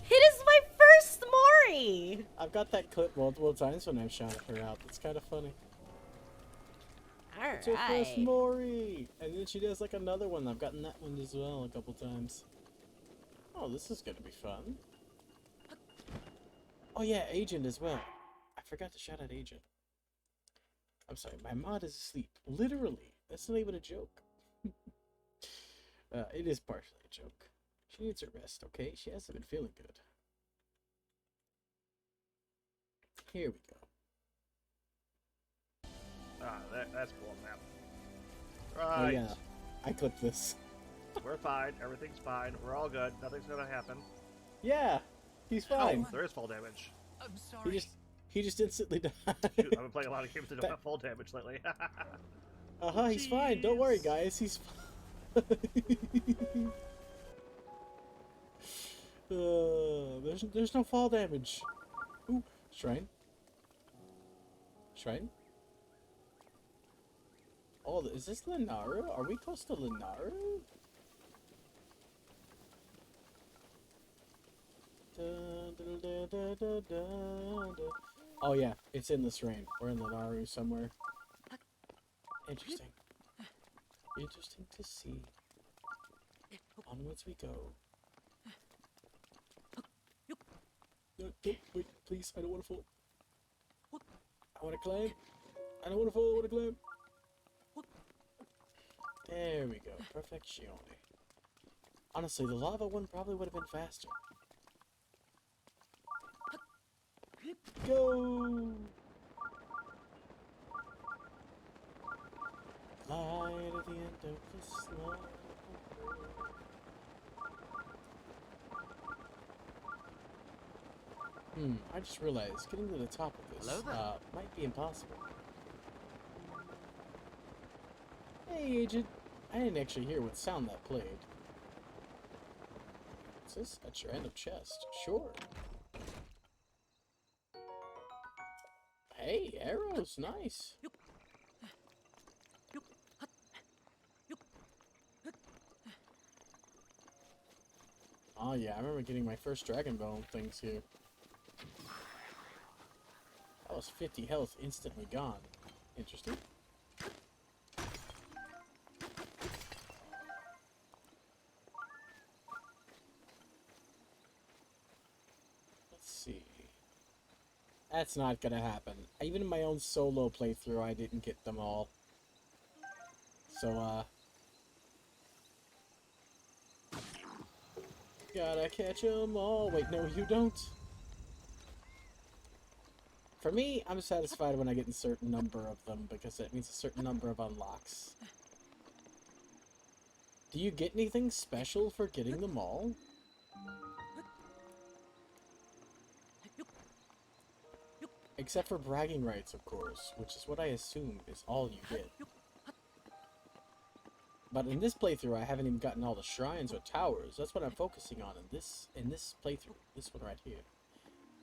It is my first Mori! I've got that clip multiple times when I've shouted her out. It's kind of funny. It's her first Alright. Mori! And then she does like another one. I've gotten that one as well a couple times. Oh, this is gonna be fun. Oh yeah, Agent as well. I forgot to shout out Agent. I'm sorry, my mod is asleep. Literally. That's not even a joke. It is partially a joke. She needs her rest, okay? She hasn't been feeling good. Here we go. Ah, that's cool, man. Oh Right. yeah, I clipped this. We're fine. Everything's fine. We're all good. Nothing's gonna happen. Yeah, he's fine. Oh, there is fall damage. I'm sorry. He just instantly died. Shoot, I've been playing a lot of games that don't have fall damage lately. He's fine. Don't worry, Jeez. guys. He's fine. There's no fall damage. Ooh, shrine. Shrine. Oh, is this Linaru? Are we close to Linaru? Oh yeah, it's in this rain. We're in Linaru somewhere. Interesting. Interesting to see. Onwards we go. No, don't, wait, please, I don't want to fall. I want to climb. I don't want to fall, I want to climb. There we go. Perfection. Honestly, the lava one probably would have been faster. Go! Light at the end of the slow. I just realized getting to the top of this Hello there. might be impossible. Hey, Agent. I didn't actually hear what sound that played. Is this a random chest? Sure. Hey, arrows, nice. Oh yeah, I remember getting my first Dragon Bone things here. That was 50 health instantly gone. Interesting. Let's see. That's not gonna happen. Even in my own solo playthrough, I didn't get them all. So, gotta catch 'em all. Wait, no, you don't. For me, I'm satisfied when I get a certain number of them, because that means a certain number of unlocks. Do you get anything special for getting them all? Except for bragging rights, of course, which is what I assume is all you get. But in this playthrough, I haven't even gotten all the shrines or towers. That's what I'm focusing on in this playthrough. This one right here.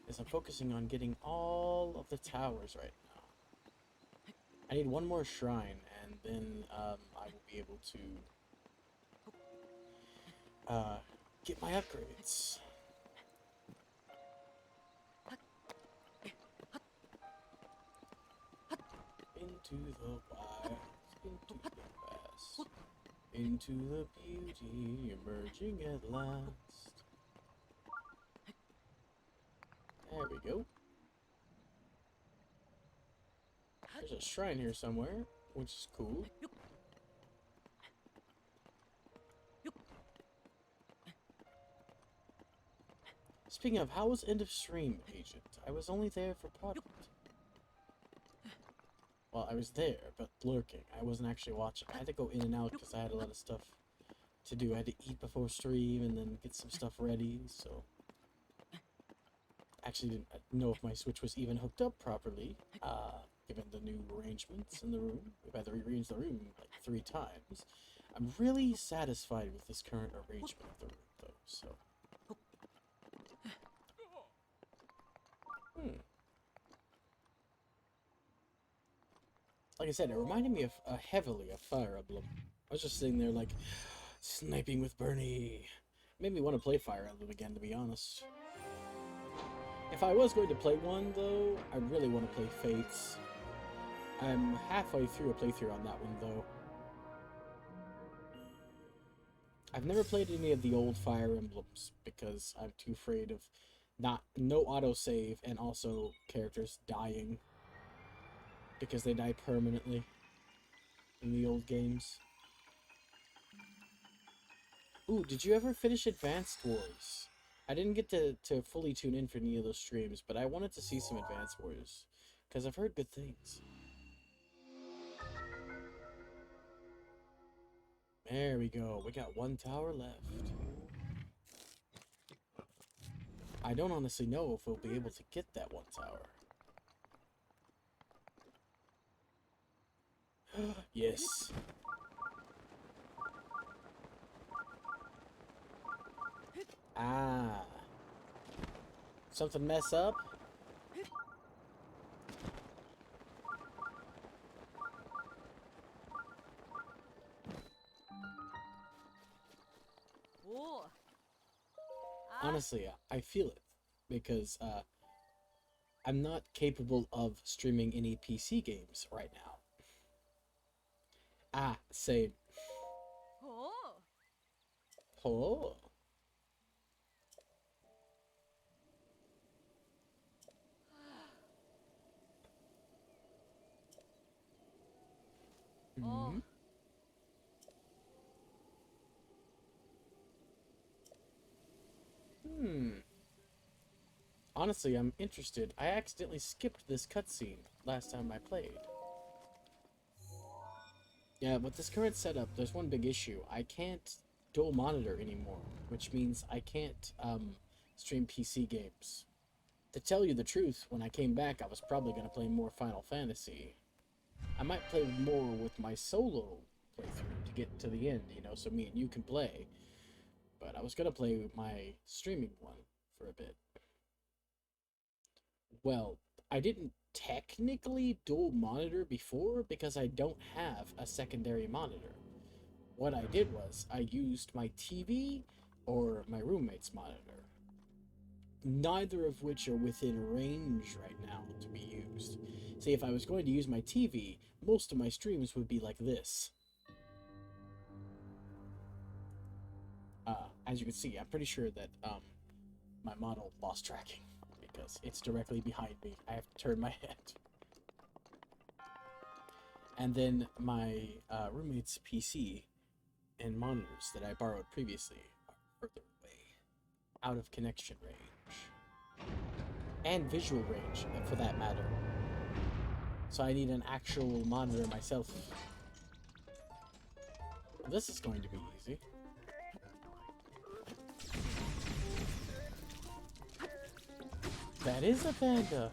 Is I'm focusing on getting all of the towers right now. I need one more shrine, and then I will be able to get my upgrades. Into the wild, into the west, into the beauty emerging at last. There we go. There's a shrine here somewhere, which is cool. Speaking of, how was end of stream, Agent? I was only there for product. Well, I was there, but lurking. I wasn't actually watching. I had to go in and out because I had a lot of stuff to do. I had to eat before stream and then get some stuff ready, so... Actually didn't know if my Switch was even hooked up properly, given the new arrangements in the room. We've had to rearrange the room like 3 times. I'm really satisfied with this current arrangement of the room, though, so... Like I said, it reminded me of heavily of Fire Emblem. I was just sitting there like, sniping with Bernie. Made me want to play Fire Emblem again, to be honest. If I was going to play one, though, I really want to play Fates. I'm halfway through a playthrough on that one, though. I've never played any of the old Fire Emblems because I'm too afraid of no autosave and also characters dying. Because they die permanently in the old games. Ooh, did you ever finish Advanced Wars? I didn't get to fully tune in for any of those streams, but I wanted to see some Advanced Wars. Because I've heard good things. There we go. We got 1 tower left. I don't honestly know if we'll be able to get that 1 tower. Yes. Ah. Something mess up? Ooh. Honestly, I feel it. Because, I'm not capable of streaming any PC games right now. Ah, same. Oh. Oh. Oh. Honestly, I'm interested. I accidentally skipped this cutscene last time I played. Yeah, with this current setup, there's one big issue. I can't dual monitor anymore, which means I can't stream PC games. To tell you the truth, when I came back, I was probably going to play more Final Fantasy. I might play more with my solo playthrough to get to the end, you know, so me and you can play. But I was going to play with my streaming one for a bit. Well, I didn't technically dual monitor before because I don't have a secondary monitor. What I did was I used my TV or my roommate's monitor. Neither of which are within range right now to be used. See, if I was going to use my TV, most of my streams would be like this. As you can see, I'm pretty sure that my model lost tracking because it's directly behind me. I have to turn my head. And then my roommate's PC and monitors that I borrowed previously are further away, out of connection range. And visual range, for that matter. So I need an actual monitor myself. Well, this is going to be easy. That is a panda.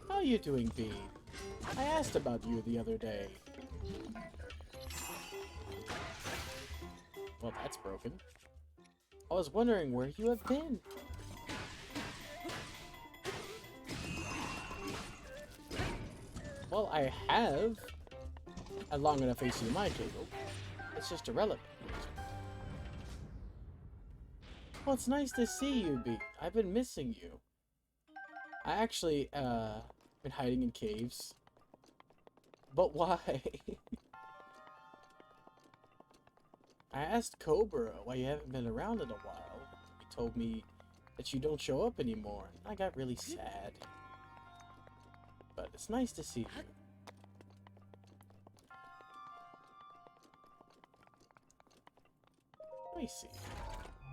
How you doing, Bee? I asked about you the other day. Well, that's broken. I was wondering where you have been. Well, I have a long enough HDMI cable. It's just irrelevant. Well, it's nice to see you, B. I've been missing you. I actually, been hiding in caves. But why? I asked Cobra why you haven't been around in a while. He told me that you don't show up anymore. I got really sad. But it's nice to see you. Let me see.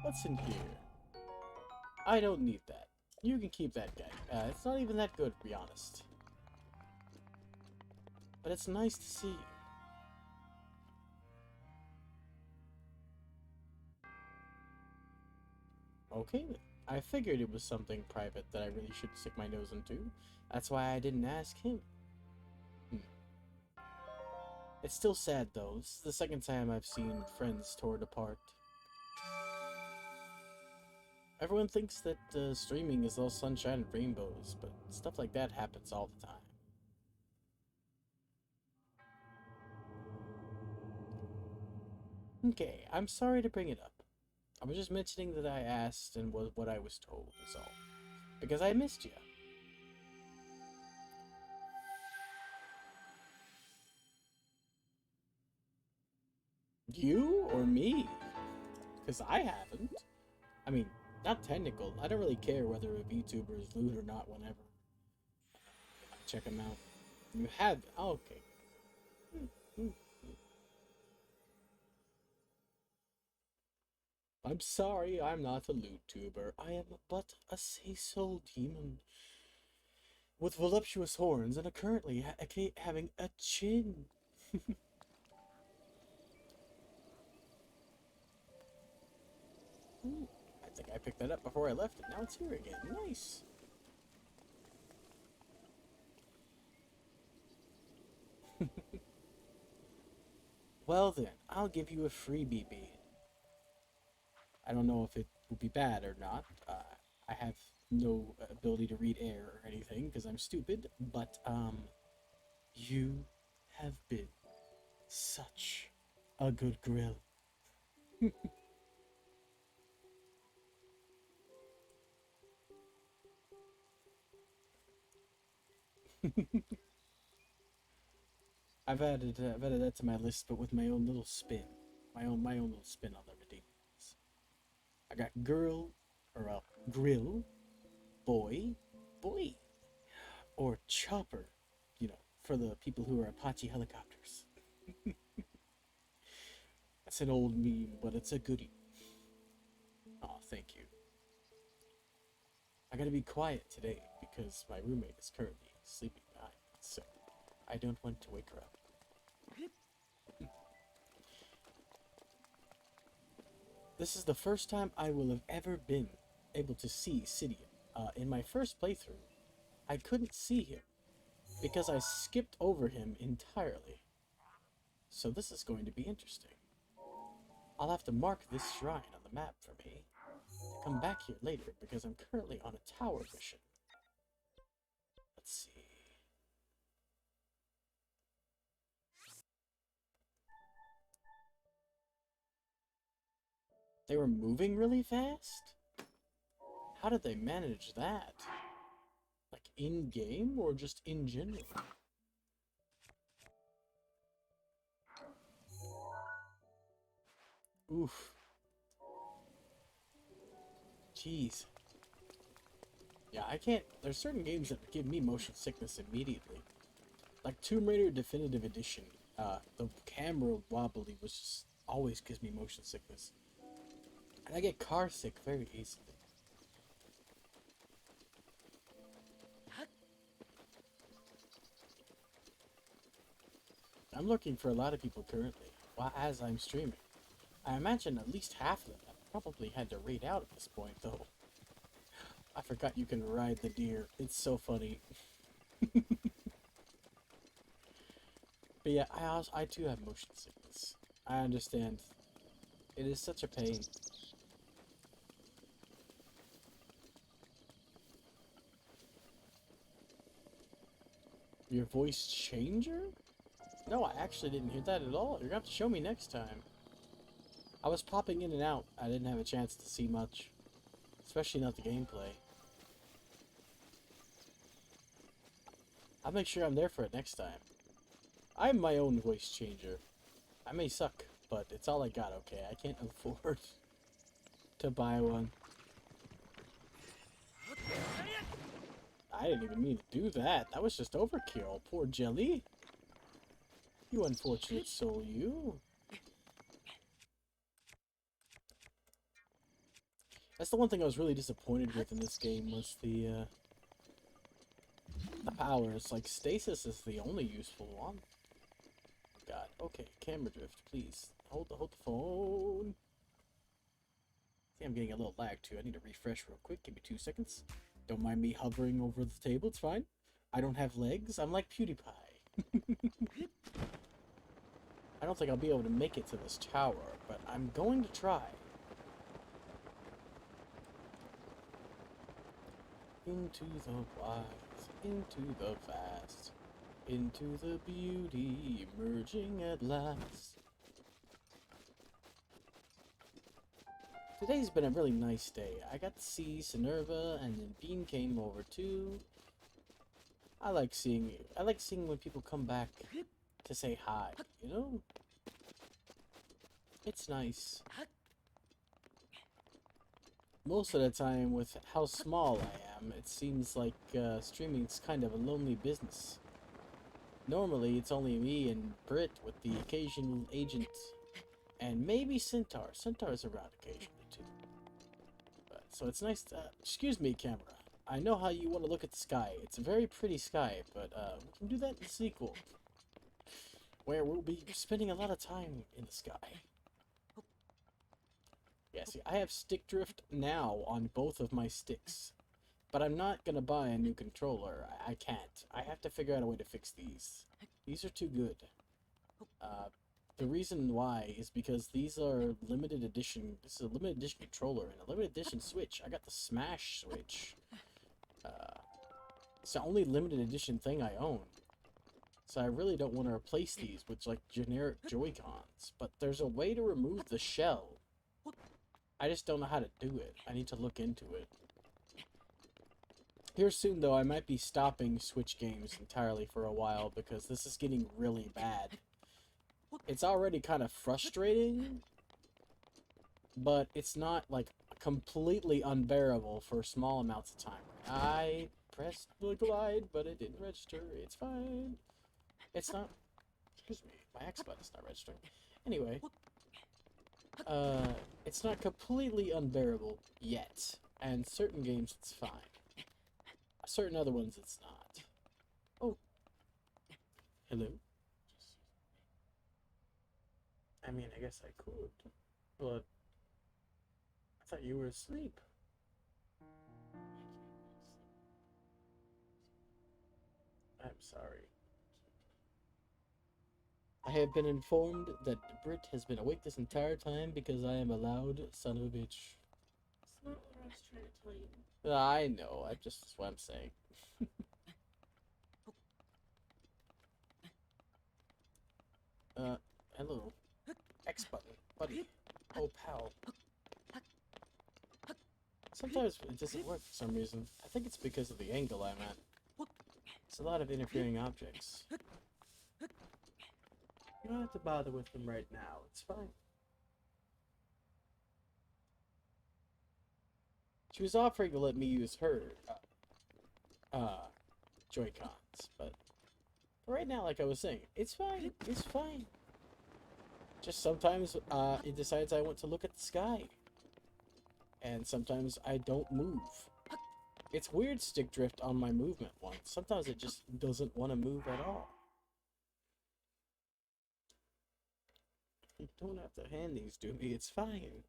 What's in here? I don't need that. You can keep that guy. It's not even that good, to be honest. But it's nice to see you. Okay then. I figured it was something private that I really should stick my nose into. That's why I didn't ask him. It's still sad though. This is the second time I've seen friends torn apart. Everyone thinks that streaming is all sunshine and rainbows, but stuff like that happens all the time. Okay, I'm sorry to bring it up. I was just mentioning that I asked and was what I was told is all. Because I missed you. You or me? Because I haven't. I mean, not technical. I don't really care whether a VTuber is lewd or not whenever. Check him out. You have... Oh, okay. I'm sorry, I'm not a lewd tuber. I am but a say-so demon. With voluptuous horns and currently having a chin. I think I picked that up before I left it. Now it's here again. Nice. Well then, I'll give you a free BB. I don't know if it will be bad or not. I have no ability to read air or anything because I'm stupid, but you have been such a good grill. I've added that to my list, but with my own little spin, my own little spin on the redeem. I got girl, or grill, boy, or chopper, you know, for the people who are Apache helicopters. That's an old meme, but it's a goodie. Oh, thank you. I gotta be quiet today because my roommate is currently sleeping behind me, so I don't want to wake her up. This is the first time I will have ever been able to see Sidian. In my first playthrough, I couldn't see him because I skipped over him entirely. So this is going to be interesting. I'll have to mark this shrine on the map for me to come back here later because I'm currently on a tower mission. Let's see. They were moving really fast? How did they manage that? Like in-game or just in general? Oof. Jeez. Yeah, I can't... There's certain games that give me motion sickness immediately. Like Tomb Raider Definitive Edition. The camera wobbly was just... always gives me motion sickness. And I get car sick very easily. I'm looking for a lot of people currently, as I'm streaming. I imagine at least half of them have probably had to raid out at this point, though. I forgot you can ride the deer. It's so funny. But yeah, I too have motion sickness. I understand. It is such a pain. Your voice changer? No, I actually didn't hear that at all. You're gonna have to show me next time. I was popping in and out. I didn't have a chance to see much. Especially not the gameplay. I'll make sure I'm there for it next time. I'm my own voice changer. I may suck, but it's all I got, okay? I can't afford to buy one. I didn't even mean to do that. That was just overkill. Poor Jelly. You unfortunate soul, you. That's the one thing I was really disappointed with in this game was the powers. Like, stasis is the only useful one. God. Okay, camera drift, please. Hold the phone. I think I'm getting a little lag too. I need to refresh real quick. Give me 2 seconds. Don't mind me hovering over the table. It's fine. I don't have legs. I'm like PewDiePie. I don't think I'll be able to make it to this tower, but I'm going to try. Into the wilds, into the vast, into the beauty, emerging at last. Today's been a really nice day. I got to see Sinerva, and then Bean came over too. I like seeing when people come back to say hi, you know? It's nice. Most of the time, with how small I am, it seems like streaming's kind of a lonely business. Normally, it's only me and Britt with the occasional agent, and maybe Centaur. Centaur's around occasionally too. But, so it's nice to... excuse me, camera. I know how you want to look at the sky. It's a very pretty sky, but we can do that in the sequel, where we'll be spending a lot of time in the sky. Yeah, see, I have stick drift now on both of my sticks, but I'm not gonna buy a new controller. I can't. I have to figure out a way to fix these. These are too good. The reason why is because these are limited edition. This is a limited edition controller and a limited edition Switch. I got the Smash Switch. It's the only limited edition thing I own. So I really don't want to replace these with like generic Joy-Cons. But there's a way to remove the shell. I just don't know how to do it. I need to look into it. Here soon, though, I might be stopping Switch games entirely for a while because this is getting really bad. It's already kind of frustrating, but it's not, like, completely unbearable for small amounts of time. I pressed the glide, but it didn't register. It's fine. It's not... excuse me. My X button's not registering. Anyway... it's not completely unbearable yet, and certain games it's fine. Certain other ones it's not. Oh. Hello? I mean, I guess I could, but I thought you were asleep. I'm sorry. I have been informed that Britt has been awake this entire time because I am a loud son of a bitch. That's not what I was trying to tell you. I know, that's what I'm saying. Hello. X button, buddy. Oh, pal. Sometimes it doesn't work for some reason. I think it's because of the angle I'm at. It's a lot of interfering objects. You don't have to bother with them right now. It's fine. She was offering to let me use her Joy-Cons, but right now, like I was saying, it's fine. It's fine. Just sometimes it decides I want to look at the sky, and sometimes I don't move. It's weird stick drift on my movement one. Sometimes it just doesn't want to move at all. You don't have to hand these to me, it's fine.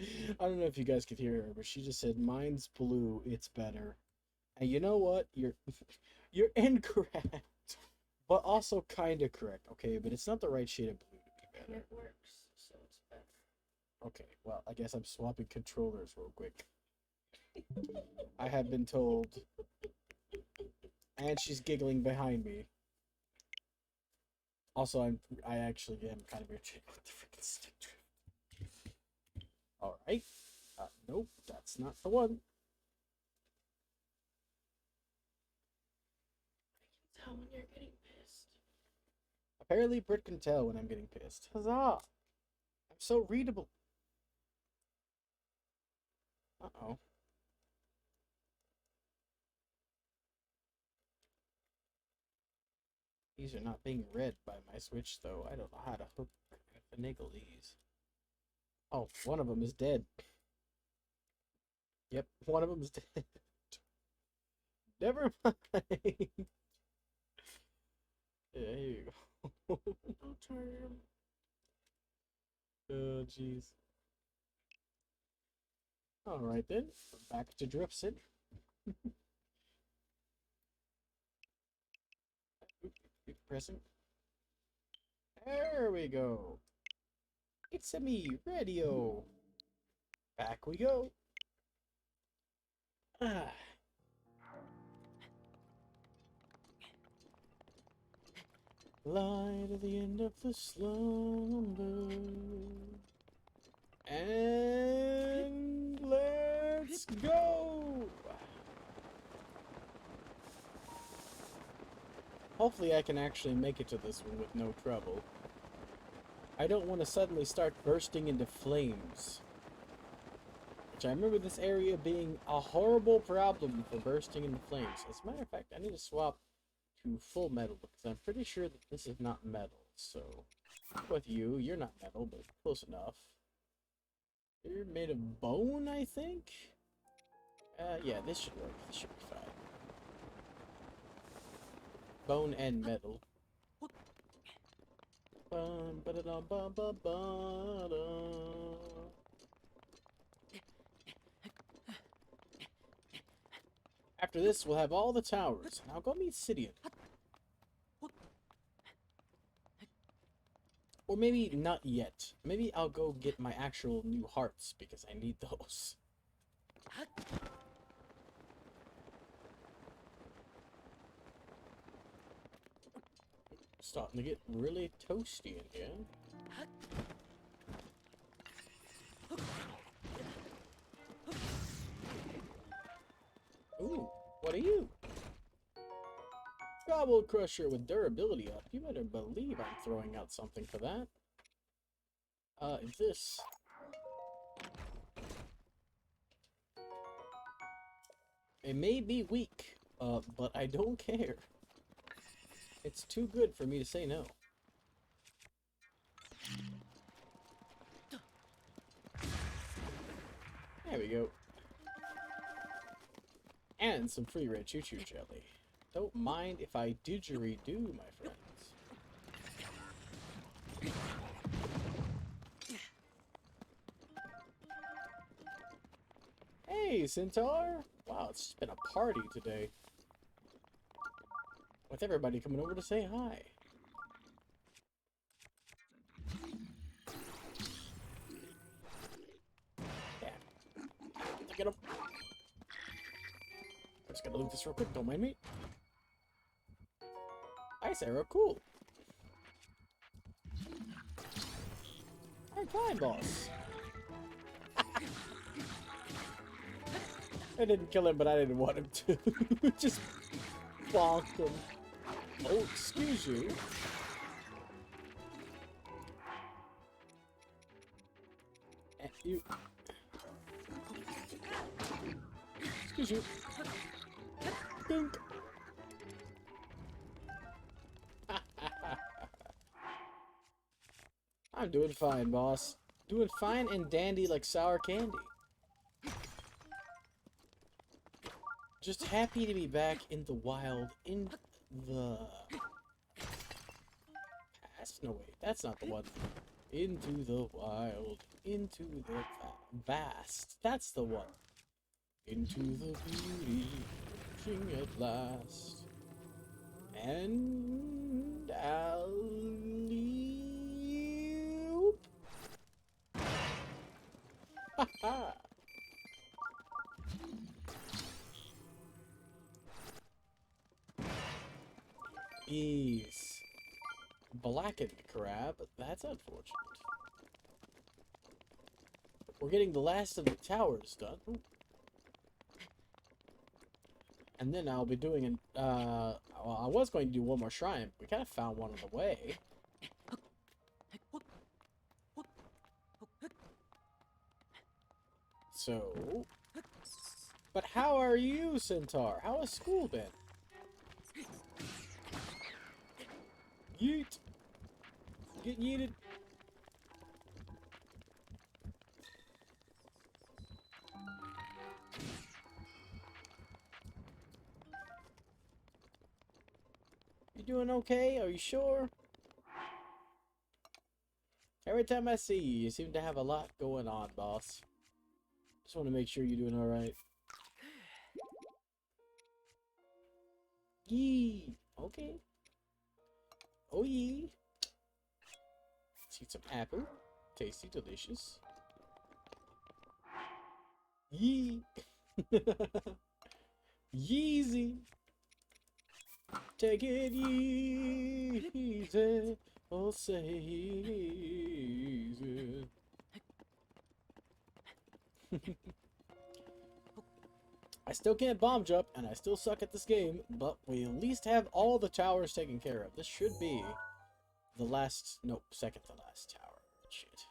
I don't know if you guys could hear her, but she just said, "Mine's blue, it's better." And you know what? You're incorrect, but also kind of correct, okay? But it's not the right shade of blue to be better. It works, so it's better. Okay, well, I guess I'm swapping controllers real quick. I have been told. And she's giggling behind me. Also, I actually am kind of irritated with the freaking stick drift. Alright. Nope, that's not the one. I can tell when you're getting pissed. Apparently, Brit can tell when I'm getting pissed. Huzzah! I'm so readable. Uh-oh. These are not being read by my Switch, though. I don't know how to hook and finagle these. Oh, one of them is dead. Yep, one of them is dead. Never mind. Yeah, here you go. Oh, jeez. Alright then, back to Drifson. Keep pressing. There we go. It's a me, radio. Back we go. Ah. Light at the end of the slumber. And let's go. Hopefully I can actually make it to this one with no trouble. I don't want to suddenly start bursting into flames. Which I remember this area being a horrible problem for bursting into flames. As a matter of fact, I need to swap to full metal because I'm pretty sure that this is not metal. So, with you, you're not metal, but close enough. You're made of bone, I think? Yeah, this should work. This should be fine. Bone and metal. Bum, ba-da-dum, bum, bum, ba-dum. After this, we'll have all the towers, and I'll go meet Sidian. Or maybe not yet. Maybe I'll go get my actual new hearts, because I need those. Starting to get really toasty in here. Ooh, what are you? Gobble Crusher with durability up. You better believe I'm throwing out something for that. This. It may be weak, but I don't care. It's too good for me to say no. There we go. And some free red choo-choo jelly. Don't mind if I didgeridoo, my friends. Hey, Centaur! Wow, it's just been a party today. With everybody coming over to say hi. Yeah. Get him. I'm just gonna loot this real quick, don't mind me. Ice arrow, cool. Alright, fine, boss. I didn't kill him, but I didn't want him to. Just bonked him. Oh, excuse you. And you. Excuse you. Dink. I'm doing fine, boss. Doing fine and dandy like sour candy. Just happy to be back in the wild, in the past. No, wait, that's not the one. Into the wild, into the vast. That's the one. Into the beauty, king at last. And alley-oop. Ha ha. Jeez. Blackened crab. That's unfortunate. we're getting the last of the towers done. Ooh. And then I'll be doing an, well, I was going to do one more shrine. We kind of found one on the way. So, but how are you, Centaur? How has school been? Yeet! Get yeeted! You doing okay? Are you sure? Every time I see you, you seem to have a lot going on, boss. Just want to make sure you're doing alright. Yee! Okay. Oh yee! Let's eat some apple. Tasty, delicious. Yee! Yeezy! Take it easy, oh say easy. I still can't bomb jump, and I still suck at this game, but we at least have all the towers taken care of. This should be the last, nope, second to last tower. Shit.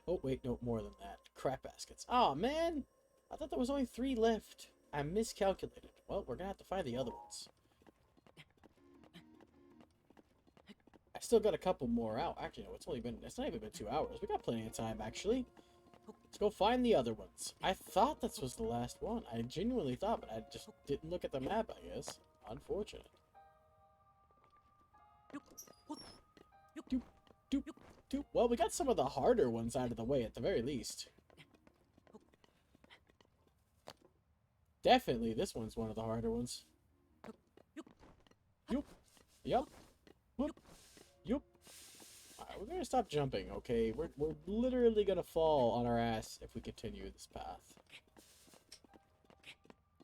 Oh, wait, no, more than that. Crap baskets. Oh man! I thought there was only 3 left. I miscalculated. Well, we're gonna have to find the other ones. I still got a couple more out. Actually, no, it's not even been 2 hours. We got plenty of time, actually. Let's go find the other ones. I thought this was the last one. I genuinely thought, but I just didn't look at the map, I guess. Unfortunate. Doop, doop, doop. Well, we got some of the harder ones out of the way, at the very least. Definitely, this one's one of the harder ones. Yup. Yup. Whoop. Yup. Alright, we're gonna stop jumping, okay? We're literally gonna fall on our ass if we continue this path.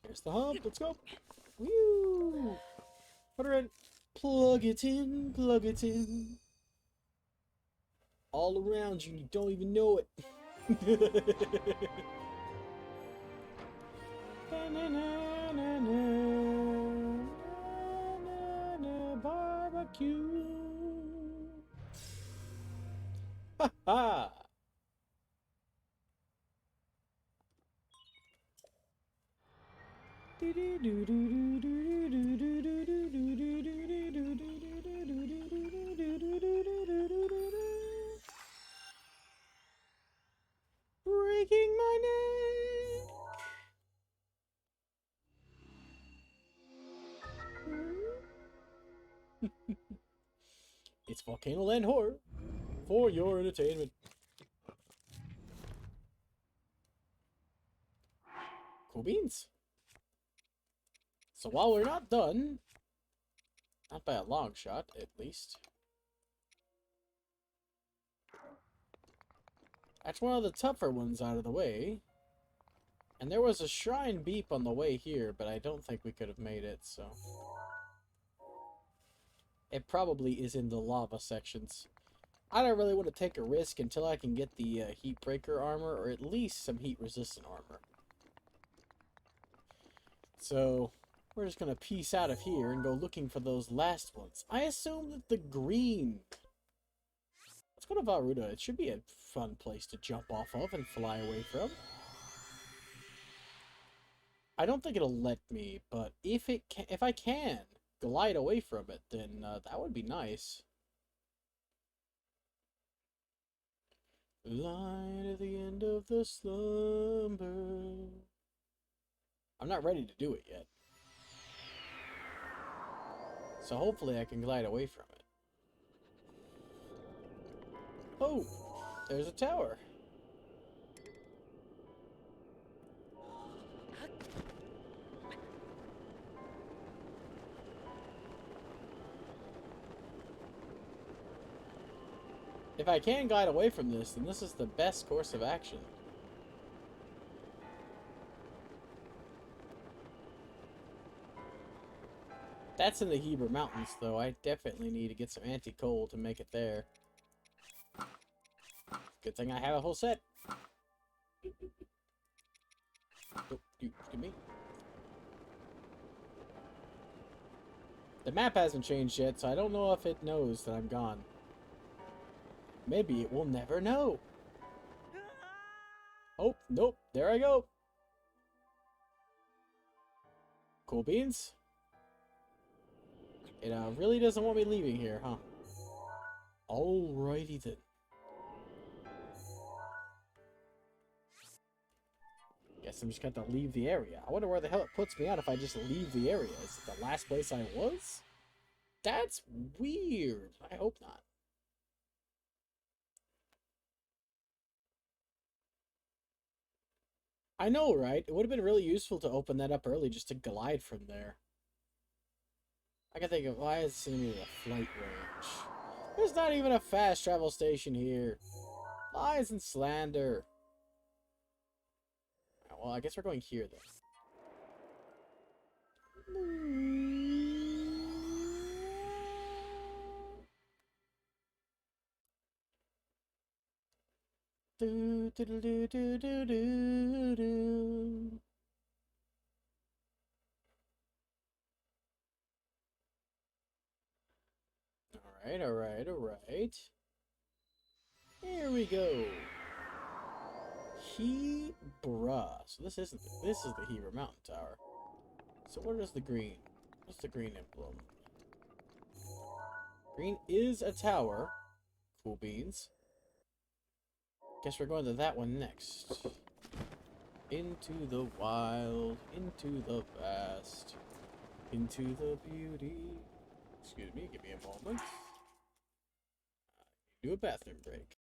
Here's the hump, let's go! Woo! Put her in. Plug it in, plug it in. All around you, you don't even know it. Barbecue. Ha ha! Breaking my neck. It's Volcano Land Horror for your entertainment. Cool beans. So while we're not done, not by a long shot, at least. That's one of the tougher ones out of the way. And there was a shrine beep on the way here, but I don't think we could have made it, so... It probably is in the lava sections. I don't really want to take a risk until I can get the heat breaker armor, or at least some heat resistant armor. So, we're just gonna peace out of here and go looking for those last ones. I assume that the green... Let's go to Vah Ruta. It should be a fun place to jump off of and fly away from. I don't think it'll let me, but if I can glide away from it, then that would be nice. Light at the end of the slumber. I'm not ready to do it yet. So hopefully I can glide away from it. Oh, there's a tower. If I can glide away from this, then this is the best course of action. That's in the Heber Mountains, though. I definitely need to get some anti-coal to make it there. Good thing I have a whole set. Oh, you me. The map hasn't changed yet, so I don't know if it knows that I'm gone. Maybe it will never know. Oh, nope. There I go. Cool beans. It really doesn't want me leaving here, huh? Alrighty then. Guess I'm just going to leave the area. I wonder where the hell it puts me out if I just leave the area. Is it the last place I was? That's weird. I hope not. I know, right? It would have been really useful to open that up early just to glide from there. I can think of why is this even a flight range? There's not even a fast travel station here. Lies and slander. Well, I guess we're going here then. Do do do do do do do do. Alright. Here we go. Hebra. So this is the Hebra Mountain Tower. So what is the green? What's the green emblem? Green is a tower. Cool beans. Guess we're going to that one next. Into the wild, into the vast, into the beauty. Excuse me, give me a moment. Do a bathroom break.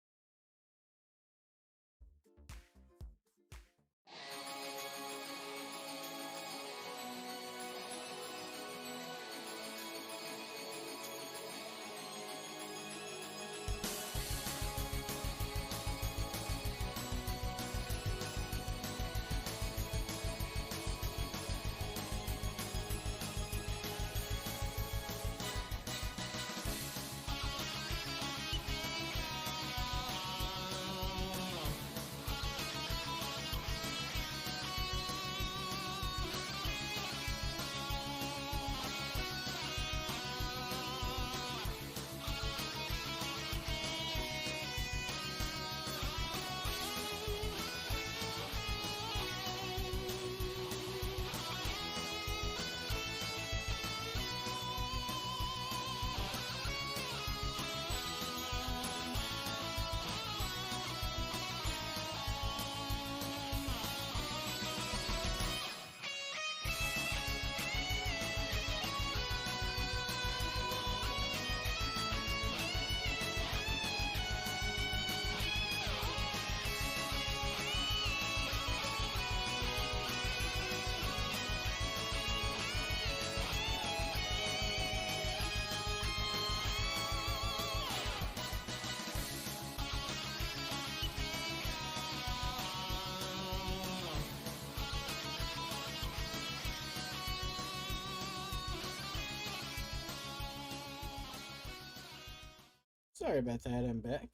Sorry about that, I'm back.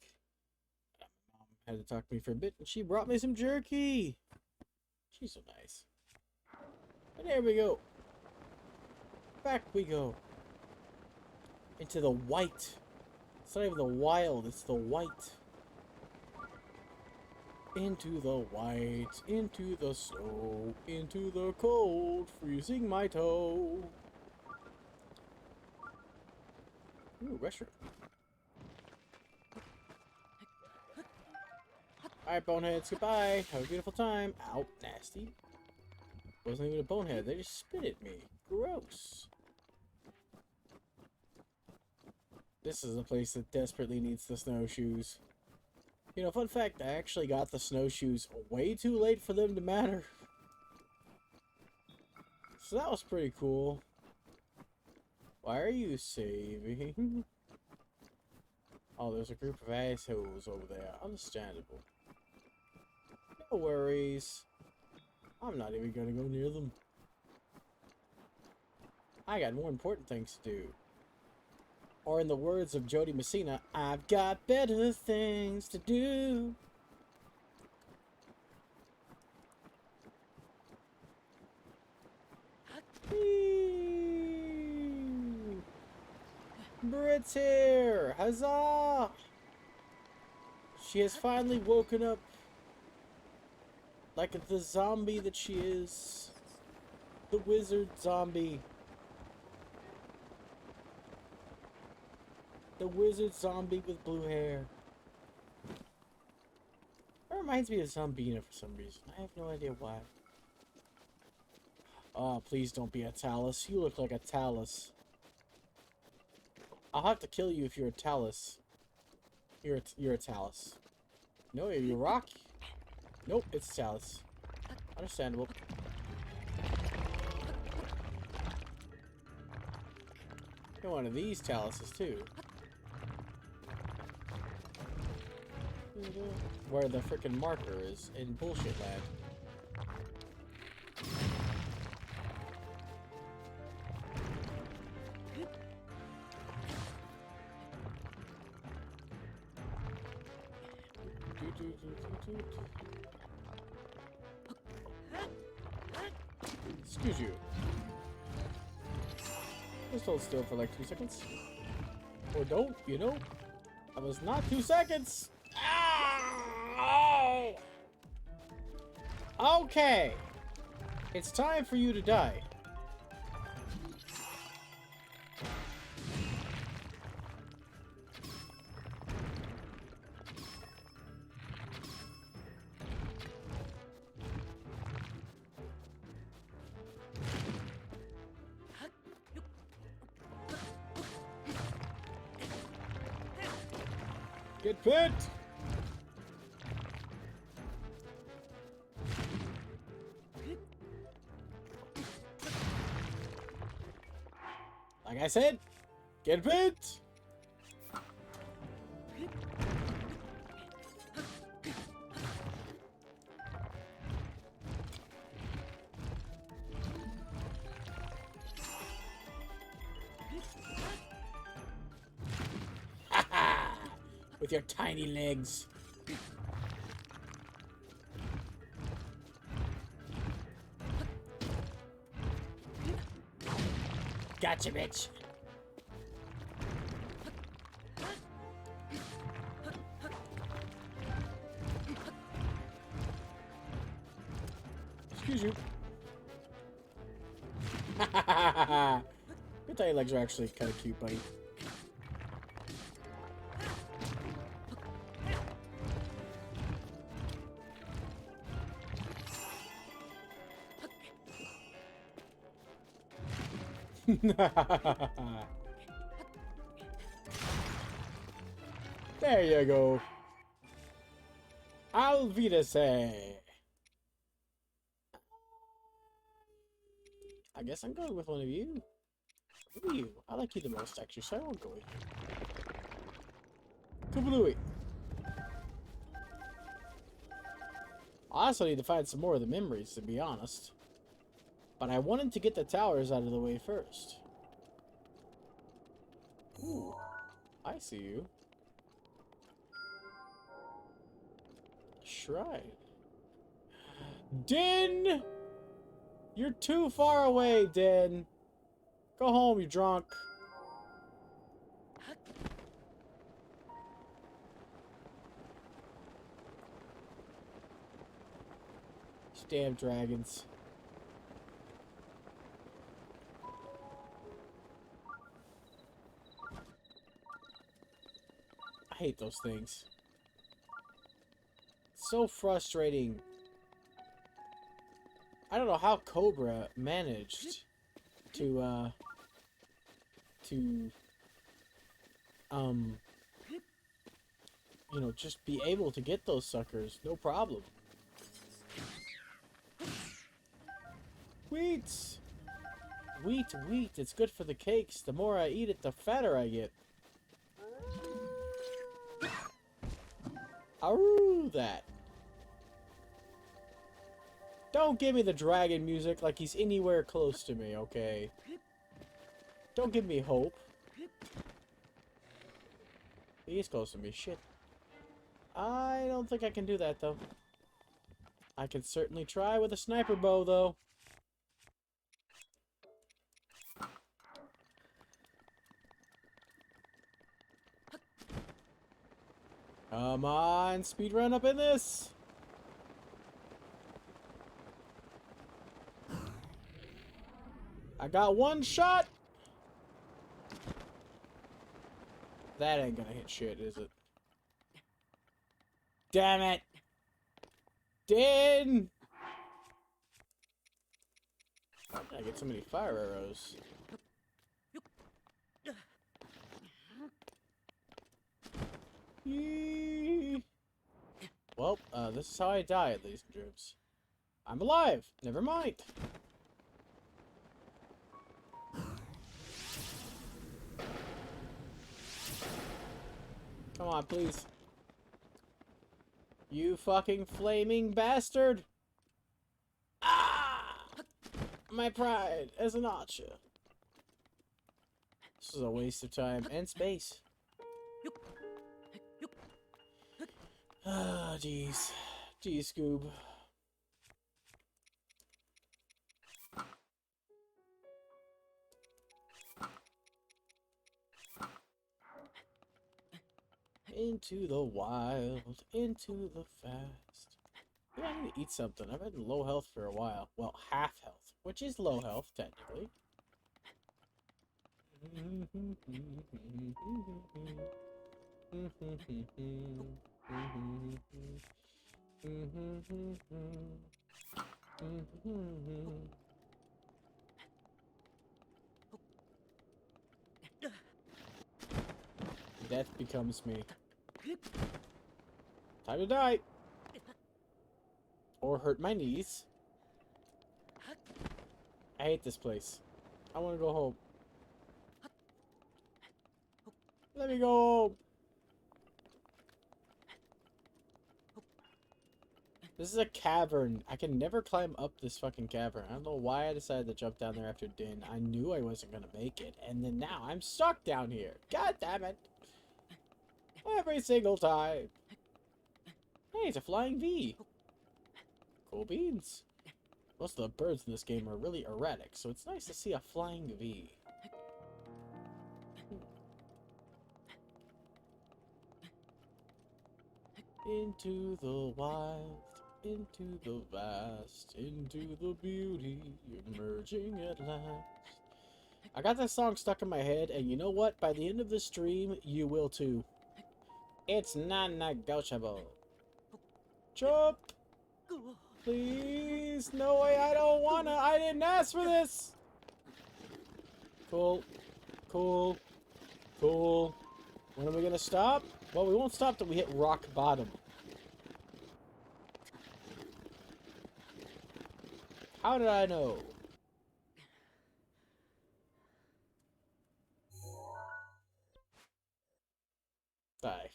Mom had to talk to me for a bit, and she brought me some jerky. She's so nice. And there we go. Back we go. Into the white. It's not even the wild, it's the white. Into the white, into the snow, into the cold, freezing my toe. Ooh, restroom. Alright, boneheads, goodbye. Have a beautiful time. Ow, nasty. Wasn't even a bonehead, they just spit at me. Gross. This is a place that desperately needs the snowshoes. You know, fun fact, I actually got the snowshoes way too late for them to matter. So that was pretty cool. Why are you saving? Oh, there's a group of assholes over there. Understandable. No worries. I'm not even gonna go near them. I got more important things to do. Or in the words of Jody Messina, I've got better things to do. Margaret's here! Huzzah! She has finally woken up like the zombie that she is. The wizard zombie. The wizard zombie with blue hair. That reminds me of Zombina for some reason. I have no idea why. Oh, please don't be a Talus. You look like a Talus. I'll have to kill you if you're a Talus. You're a Talus. No, you're Rock. Nope, it's Talus. Understandable. You're one of these Taluses too. Where the frickin' marker is in bullshit land. Excuse you. Just hold still for like 2 seconds. Or don't, you know? That was not 2 seconds! Ow! Okay. It's time for you to die. Get pit! Like I said, get pit! With your tiny legs. Gotcha, bitch. Excuse you. Your tiny legs are actually kind of cute, buddy. There you go. Auf Wiedersehen. I guess I'm going with one of you. Who are you? I like you the most, actually, so I won't go with you. Kablooey. I also need to find some more of the memories, to be honest. But I wanted to get the towers out of the way first. Ooh, I see you. Shrine. Din! You're too far away, Din. Go home, you drunk. These damn dragons. I hate those things. It's so frustrating. I don't know how Cobra managed to you know, just be able to get those suckers, no problem. Wheat! Wheat, wheat, it's good for the cakes. The more I eat it, the fatter I get. Aroo that. Don't give me the dragon music like he's anywhere close to me, okay? Don't give me hope. He is close to me, shit. I don't think I can do that, though. I can certainly try with a sniper bow, though. Come on, speed run up in this. I got one shot. That ain't gonna hit shit, is it? Damn it. Din! I get so many fire arrows. Yee. Well, this is how I die, ladies and gents. I'm alive. Never mind. Come on, please. You fucking flaming bastard! Ah! My pride as an archer. This is a waste of time and space. Ah, jeez. Jeez, Scoob. Into the wild, into the fast. Yeah, I need to eat something. I've been low health for a while. Well, half health, which is low health, technically. Death becomes me. Time to die. Or hurt my knees. I hate this place. I want to go home. Let me go home. This is a cavern. I can never climb up this fucking cavern. I don't know why I decided to jump down there after Din. I knew I wasn't going to make it. And then now I'm stuck down here. God damn it. Every single time. Hey, it's a flying V. Cool beans. Most of the birds in this game are really erratic, so it's nice to see a flying V. Into the wild, into the vast, into the beauty, emerging at last. I got that song stuck in my head, and you know what? By the end of the stream, you will too. It's non-negotiable. Jump! Please! No way, I don't wanna! I didn't ask for this! Cool. Cool. Cool. When are we gonna stop? Well, we won't stop till we hit rock bottom. How did I know? I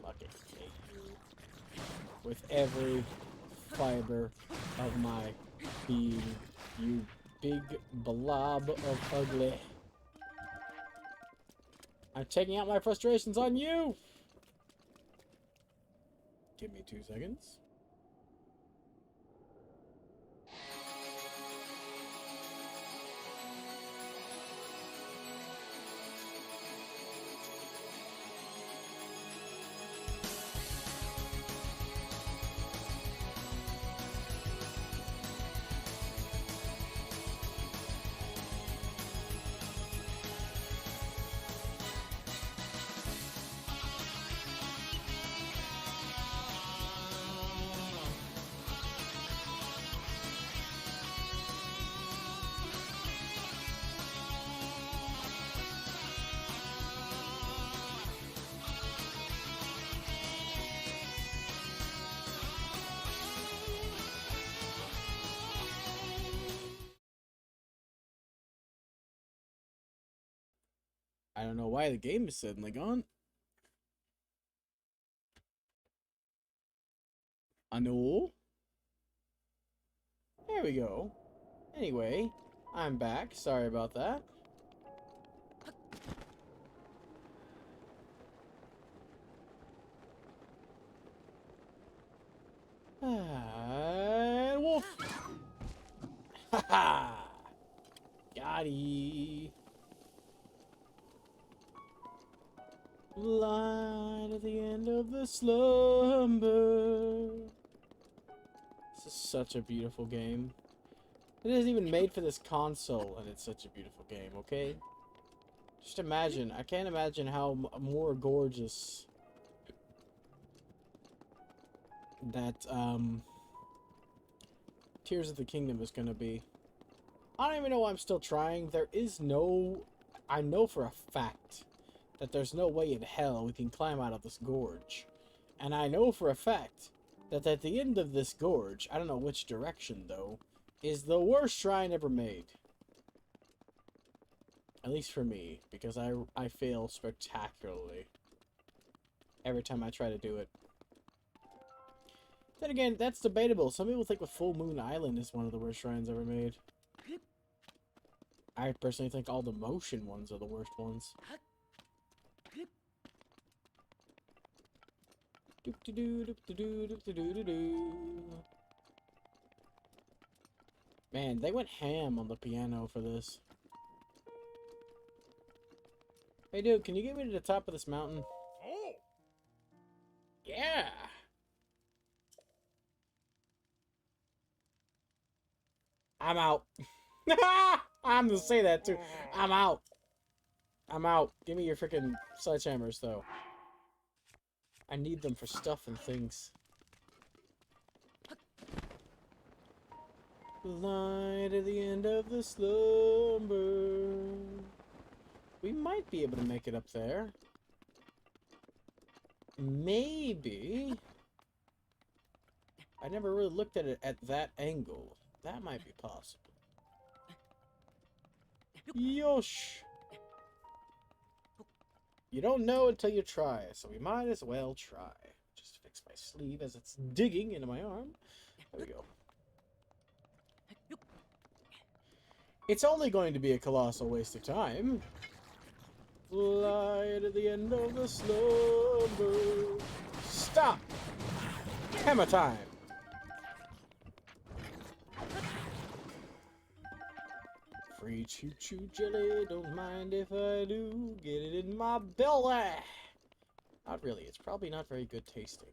fucking hate you with every fiber of my being, you big blob of ugly. I'm taking out my frustrations on you! Give me 2 seconds. I don't know why the game is suddenly gone. I know. There we go. Anyway, I'm back. Sorry about that. Wolf! Haha! Got-y. Light at the end of the slumber. This is such a beautiful game. It isn't even made for this console, and it's such a beautiful game, okay? Just imagine. I can't imagine how more gorgeous that, Tears of the Kingdom is gonna be. I don't even know why I'm still trying. There is no... I know for a fact that there's no way in hell we can climb out of this gorge. And I know for a fact that at the end of this gorge, I don't know which direction though, is the worst shrine ever made. At least for me, because I fail spectacularly every time I try to do it. Then again, that's debatable. Some people think the Full Moon Island is one of the worst shrines ever made. I personally think all the motion ones are the worst ones. Man, they went ham on the piano for this. Hey dude, can you get me to the top of this mountain? Oh! Yeah! I'm out. I'm gonna say that too. I'm out. I'm out. Give me your freaking sledgehammers though. I need them for stuff and things. Light at the end of the slumber. We might be able to make it up there. Maybe. I never really looked at it at that angle. That might be possible. Yosh! You don't know until you try, so we might as well try. Just fix my sleeve as it's digging into my arm. There we go. It's only going to be a colossal waste of time. Light at the end of the slumber. Stop! Hammer time! Free choo-choo jelly, don't mind if I do. Get it in my belly! Not really, it's probably not very good tasting.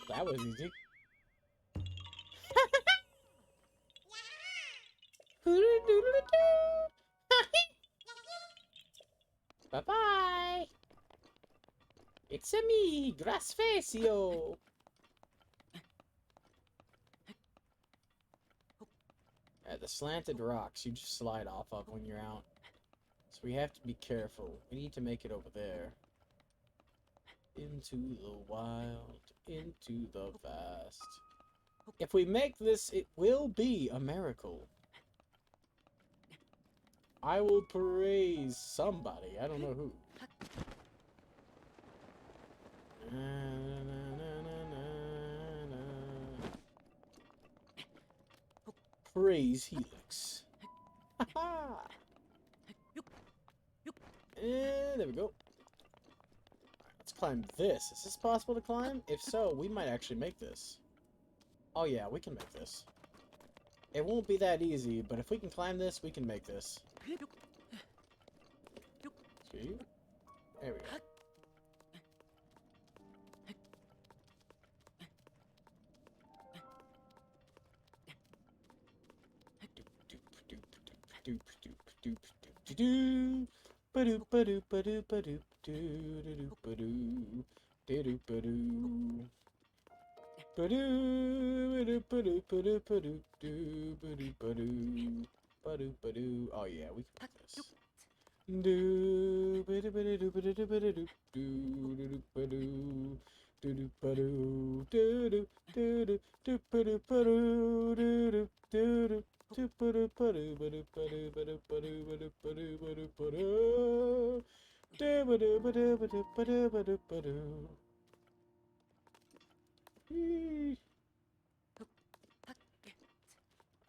That was easy. Bye-bye! It's a me, Grassfacio! The slanted rocks you just slide off of when you're out. So we have to be careful. We need to make it over there. Into the wild, into the vast. If we make this, it will be a miracle. I will praise somebody. I don't know who. Praise Helix. Haha! And there we go. Let's climb this. Is this possible to climb? If so, we might actually make this. Oh yeah, we can make this. It won't be that easy, but if we can climb this, we can make this. See? There we go. Oh yeah, we can do this.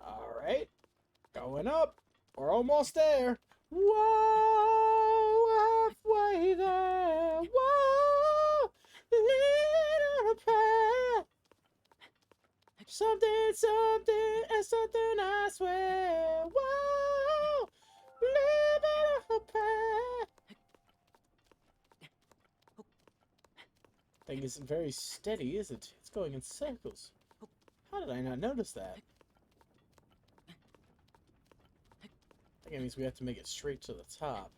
Alright, going up. We're almost there. Whoa, halfway there. Whoa, little prayer. Something, something, and something I swear. Whoa! Living a prayer. Thing isn't very steady, is it? It's going in circles. How did I not notice that? I think it means we have to make it straight to the top.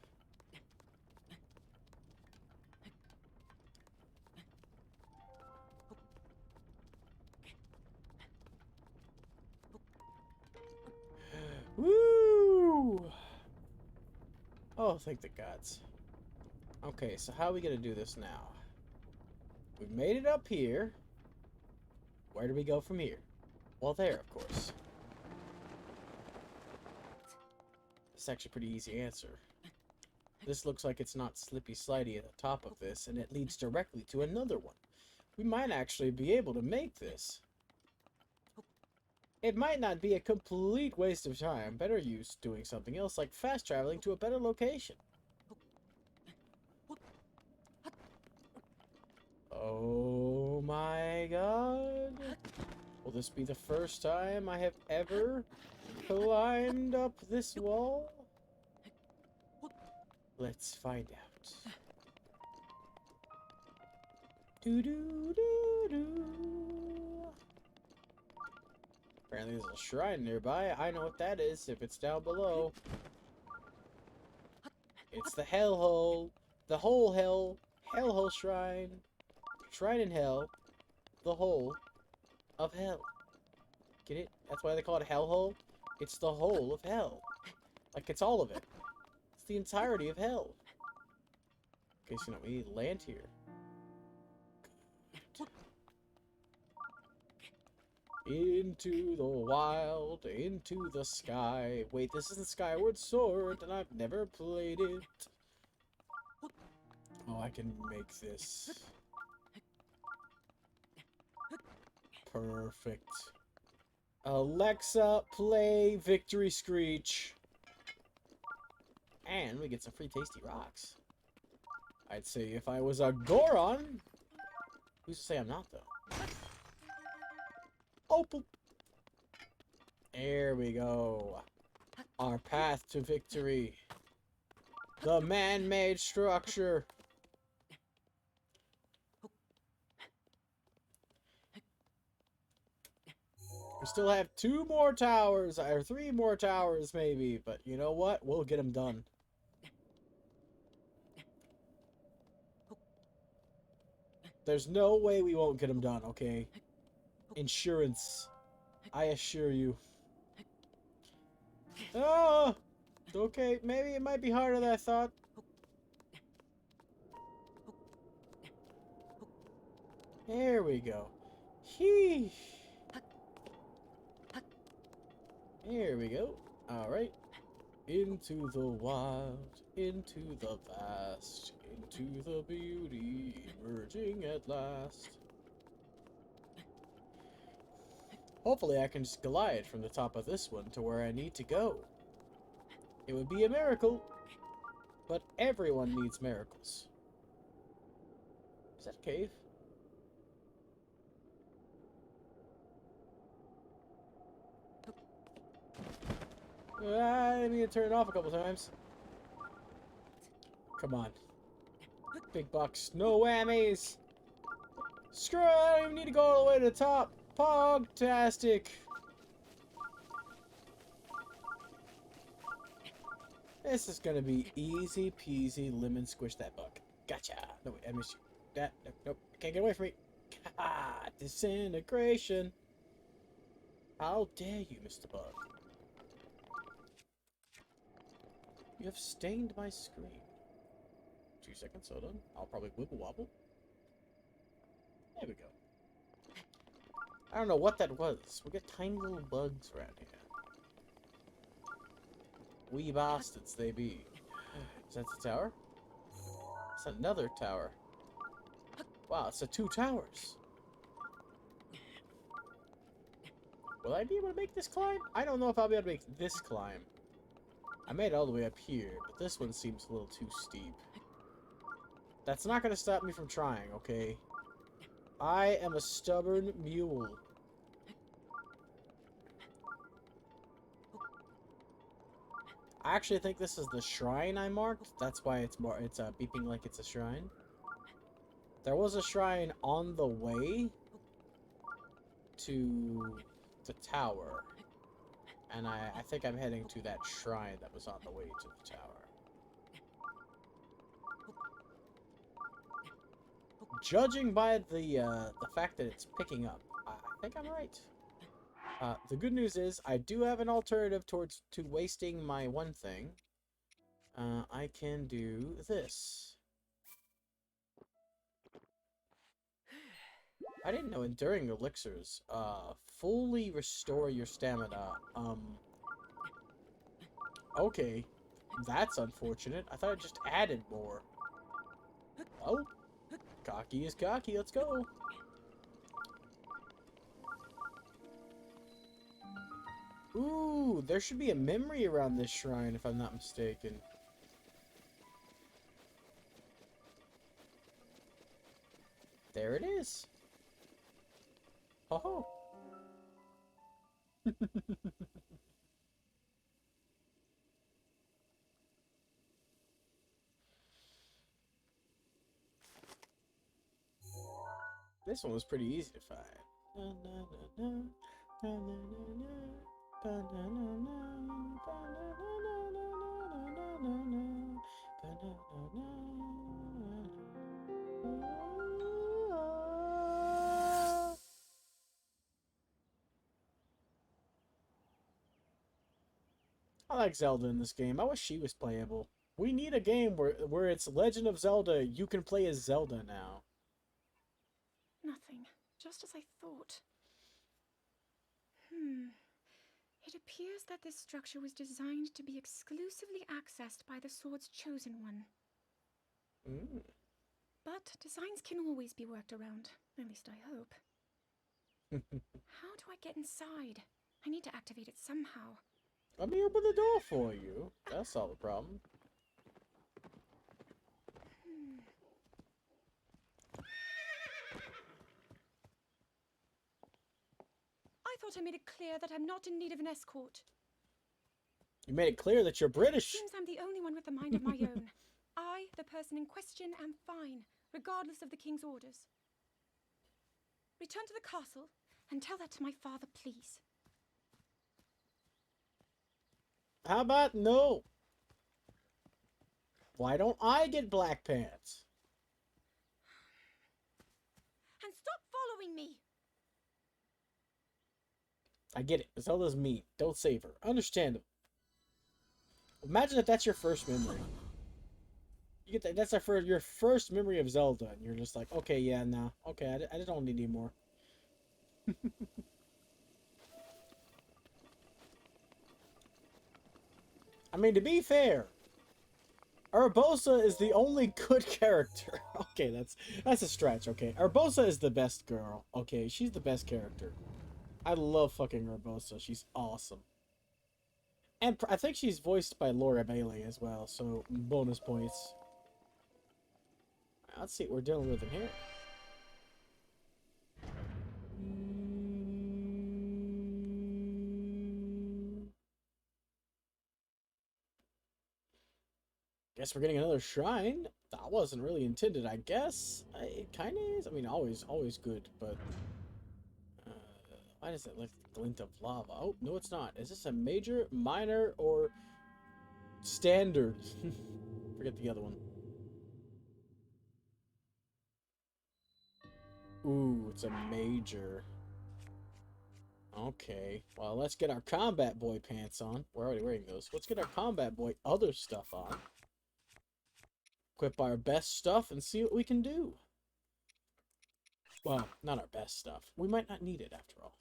Woo! Oh, thank the gods. Okay, so how are we gonna do this now? We've made it up here. Where do we go from here? Well, there, of course. It's actually a pretty easy answer. This looks like it's not slippy slidey at the top of this, and it leads directly to another one. We might actually be able to make this. It might not be a complete waste of time. Better use doing something else, like fast traveling to a better location. Oh my god. Will this be the first time I have ever climbed up this wall? Let's find out. Do. Apparently there's a shrine nearby. I know what that is if it's down below. It's the hellhole. The whole hell. Hellhole shrine. Shrine in hell. The hole of hell. Get it? That's why they call it hellhole. It's the whole of hell. Like it's all of it. It's the entirety of hell. Okay, so now we need land here. Into the wild, into the sky. Wait, this isn't Skyward Sword, and I've never played it. Oh, I can make this. Perfect. Alexa, play Victory Screech. And we get some free tasty rocks. I'd say if I was a Goron. Who's to say I'm not, though? Opal. There we go. Our path to victory. The man-made structure. We still have 2 more towers, or 3 more towers maybe, but you know what? We'll get them done. There's no way we won't get them done, okay? Insurance. I assure you. Oh! Okay, maybe it might be harder than I thought. There we go. Sheesh. There we go. Alright. Into the wild, into the vast, into the beauty, emerging at last. Hopefully I can just glide from the top of this one to where I need to go. It would be a miracle, but everyone needs miracles. Is that a cave? I need to turn it off a couple times. Come on. Big bucks. No whammies. Screw it, I don't even need to go all the way to the top. Pogtastic. This is gonna be easy peasy lemon squish that bug. Gotcha. No, wait, I missed you. That, nope, can't get away from me. Ah, disintegration. How dare you, Mr. Bug? You have stained my screen. 2 seconds, hold on. I'll probably wiggle wobble. There we go. I don't know what that was. We get tiny little bugs around here. Wee bastards they be. Is that the tower? It's another tower. Wow, it's 2 towers. Will I be able to make this climb? I don't know if I'll be able to make this climb. I made it all the way up here, but this one seems a little too steep. That's not going to stop me from trying, okay? I am a stubborn mule. I actually think this is the shrine I marked. That's why it's beeping like it's a shrine. There was a shrine on the way to the tower. And I think I'm heading to that shrine that was on the way to the tower. Judging by the fact that it's picking up, I think I'm right. The good news is I do have an alternative to wasting my one thing. I can do this. I didn't know enduring elixirs fully restore your stamina. Okay, that's unfortunate. I thought it just added more. Oh, cocky is cocky. Let's go. Ooh, there should be a memory around this shrine if I'm not mistaken. There it is. Oh. This one was pretty easy to find. I like Zelda in this game. I wish she was playable. We need a game where it's Legend of Zelda, you can play as Zelda now. Nothing. Just as I thought. It appears that this structure was designed to be exclusively accessed by the sword's chosen one. But designs can always be worked around. At least I hope. How do I get inside? I need to activate it somehow. Let me open the door for you. That'll solve the problem. I thought I made it clear that I'm not in need of an escort. You made it clear that you're British. Seems I'm the only one with a mind of my own. I, the person in question, am fine, regardless of the king's orders. Return to the castle and tell that to my father, please. How about no? Why don't I get black pants? And stop following me! I get it. Zelda's mean. Don't save her. Understandable. Imagine if that's your first memory. You get that. That's your first memory of Zelda, and you're just like, okay, yeah, no, okay, I don't need any more. I mean, to be fair, Urbosa is the only good character. Okay, that's a stretch. Okay, Urbosa is the best girl. Okay, she's the best character. I love fucking Urbosa. She's awesome. And I think she's voiced by Laura Bailey as well, so bonus points. Let's see what we're dealing with in here. Guess we're getting another shrine. That wasn't really intended, I guess. It kind of is. I mean, always good, but... why does it look like a glint of lava? Oh, no it's not. Is this a major, minor, or standard? Forget the other one. Ooh, it's a major. Okay, well, let's get our Combat Boy pants on. We're already wearing those. Let's get our Combat Boy other stuff on. Equip our best stuff and see what we can do. Well, not our best stuff. We might not need it after all.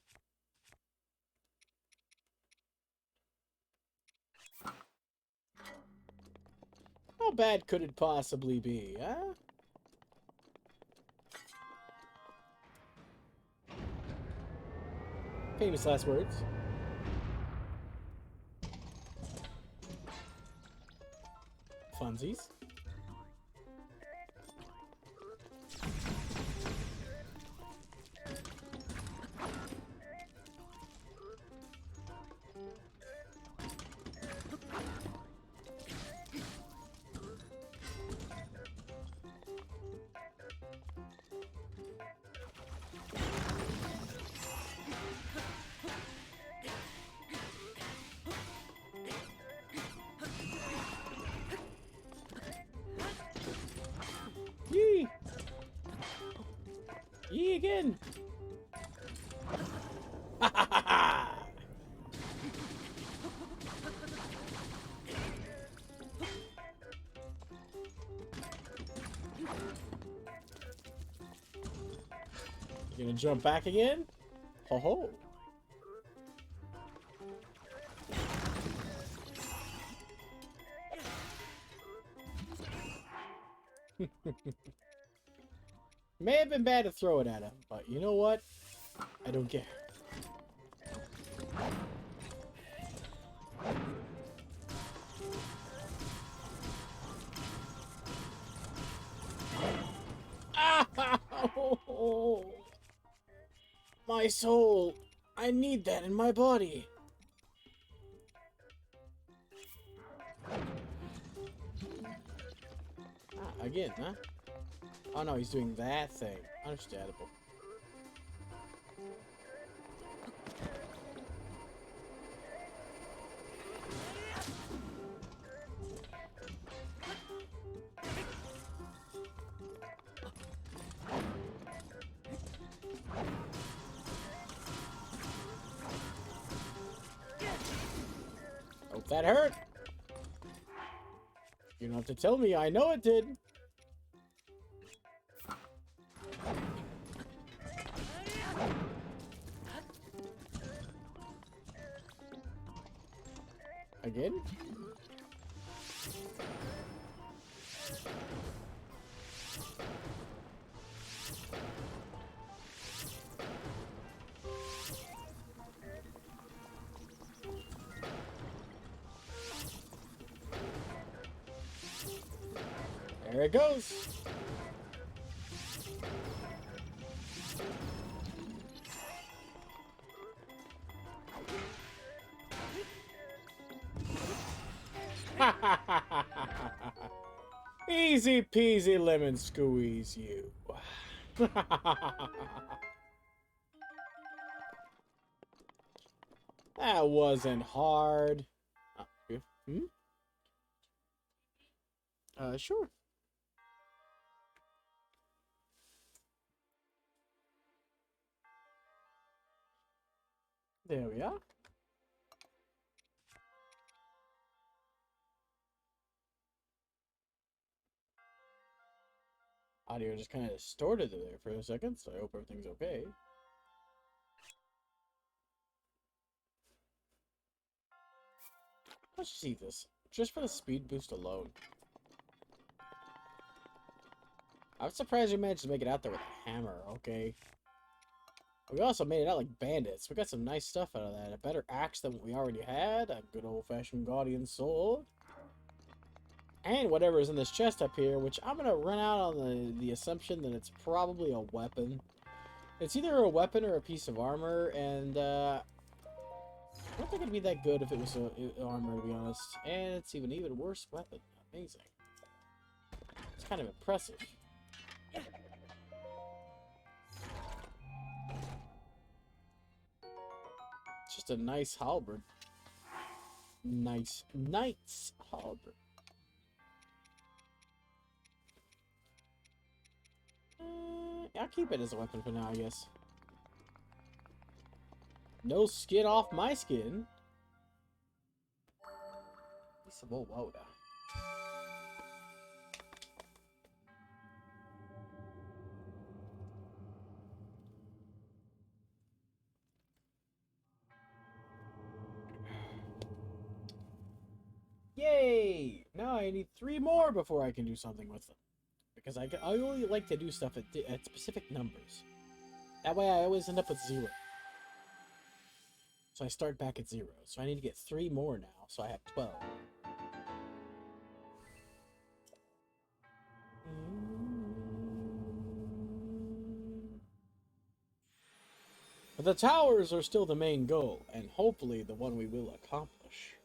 How bad could it possibly be, huh? Famous last words. Funsies. You gonna jump back again? Ho ho. May have been bad to throw it at him, but you know what? I don't care. Ow! My soul! I need that in my body! Again, huh? Oh no, he's doing that thing. Understandable. Hope that hurt. You don't have to tell me, I know it did. Again? There it goes. Easy peasy lemon squeeze you. That wasn't hard. Sure. There we are. Audio just kind of distorted there for a second, so I hope everything's okay. Let's see this. Just for the speed boost alone. I'm surprised we managed to make it out there with a hammer, okay? We also made it out like bandits. We got some nice stuff out of that. A better axe than what we already had. A good old-fashioned Guardian sword. And whatever is in this chest up here, which I'm going to run out on the assumption that it's probably a weapon. It's either a weapon or a piece of armor, and I don't think it'd be that good if it was armor, to be honest. And it's even worse weapon. Amazing. It's kind of impressive. It's just a nice halberd. Nice halberd. I'll keep it as a weapon for now, I guess. No skin off my skin. Some old water. Yay! Now I need 3 more before I can do something with them. Because I only like to do stuff at specific numbers. That way I always end up with 0. So I start back at 0. So I need to get 3 more now, so I have 12. But the towers are still the main goal, and hopefully the one we will accomplish.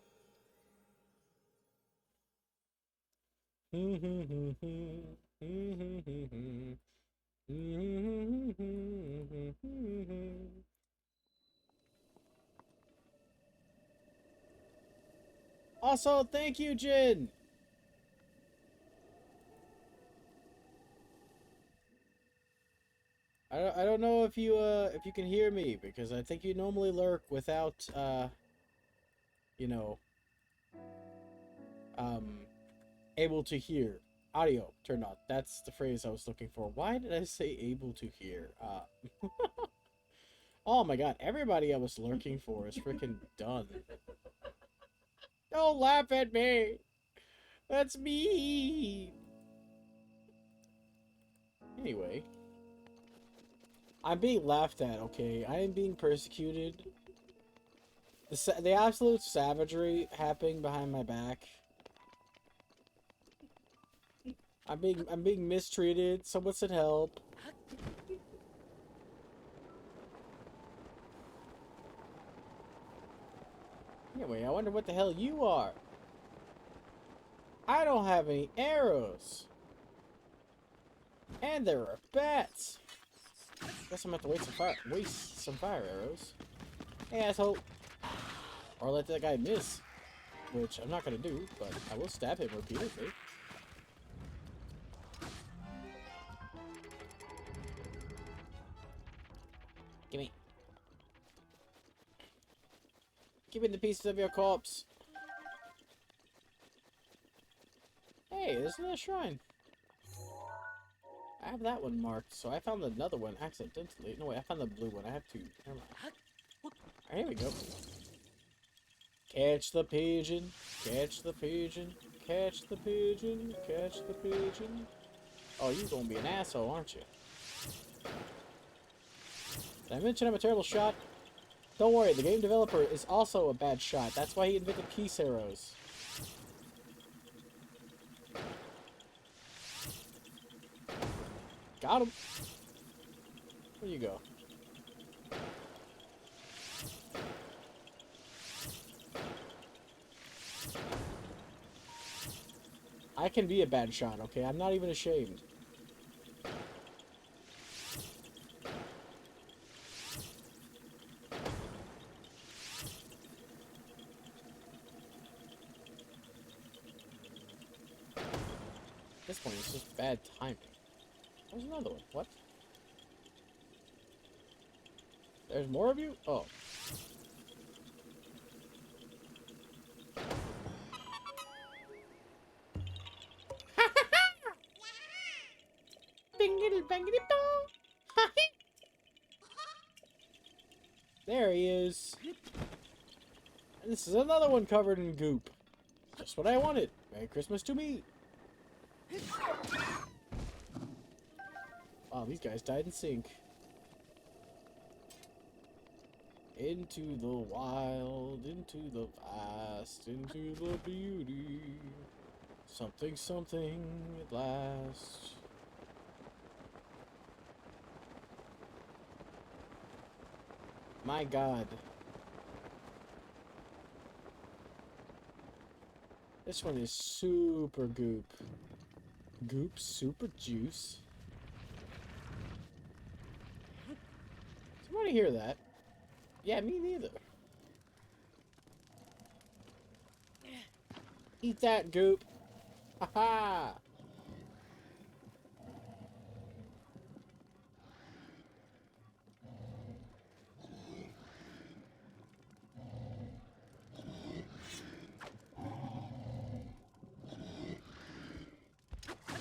Also, thank you, Jin. I don't know if you can hear me, because I think you normally lurk without you know, able to hear Audio turned on. That's the phrase I was looking for. Why did I say able to hear? Oh my god, everybody I was lurking for is freaking done. Don't laugh at me! That's me! Anyway. I'm being laughed at, okay? I am being persecuted. The absolute savagery happening behind my back. I'm being mistreated. Someone said help. Anyway, I wonder what the hell you are. I don't have any arrows. And there are bats. Guess I'm gonna have to waste some fire arrows. Hey, asshole. Or let that guy miss. Which I'm not gonna do, but I will stab him repeatedly. Gimme. Give me the pieces of your corpse. Hey, there's another shrine. I have that one marked, so I found another one accidentally. No, wait, I found the blue one. I have two. Never mind. Alright, here we go. Catch the pigeon. Catch the pigeon. Catch the pigeon. Catch the pigeon. Oh, you're gonna be an asshole, aren't you? Did I mention I'm a terrible shot? Don't worry, the game developer is also a bad shot. That's why he invented peace arrows. Got him. Where you go? I can be a bad shot, okay? I'm not even ashamed. At this point, it's just bad timing. There's another one. What? There's more of you? Oh. Bingity bangity bong. There he is. And this is another one covered in goop. Just what I wanted. Merry Christmas to me. Oh, these guys died in sync. Into the wild, into the vast, into the beauty. Something, something at last. My God. This one is super goop. Goop, super juice. Somebody hear that? Yeah, me neither. Eat that, goop. Haha.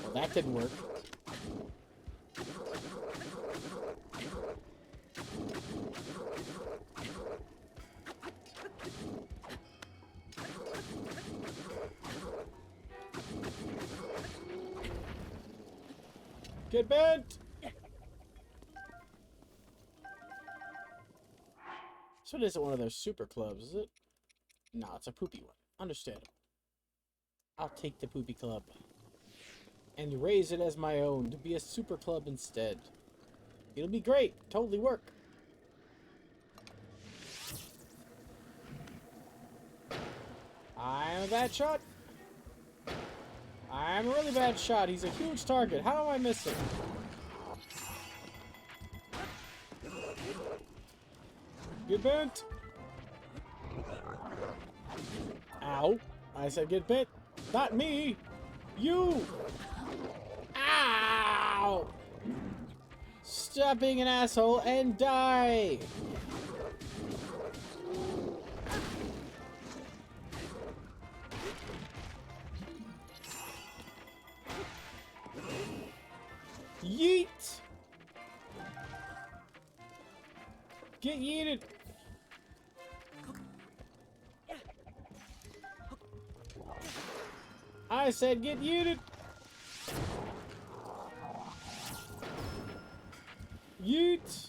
Well, that didn't work. Get bent! So it isn't one of those super clubs, is it? No, it's a poopy one. Understandable. I'll take the poopy club. And raise it as my own to be a super club instead. It'll be great. Totally work. I'm a bad shot. I'm a really bad shot. He's a huge target. How am I missing? Get bent. Ow. I said get bent. Not me. You. Ow. Stop being an asshole and die. Get yeeted! I said get yeeted! Yeet!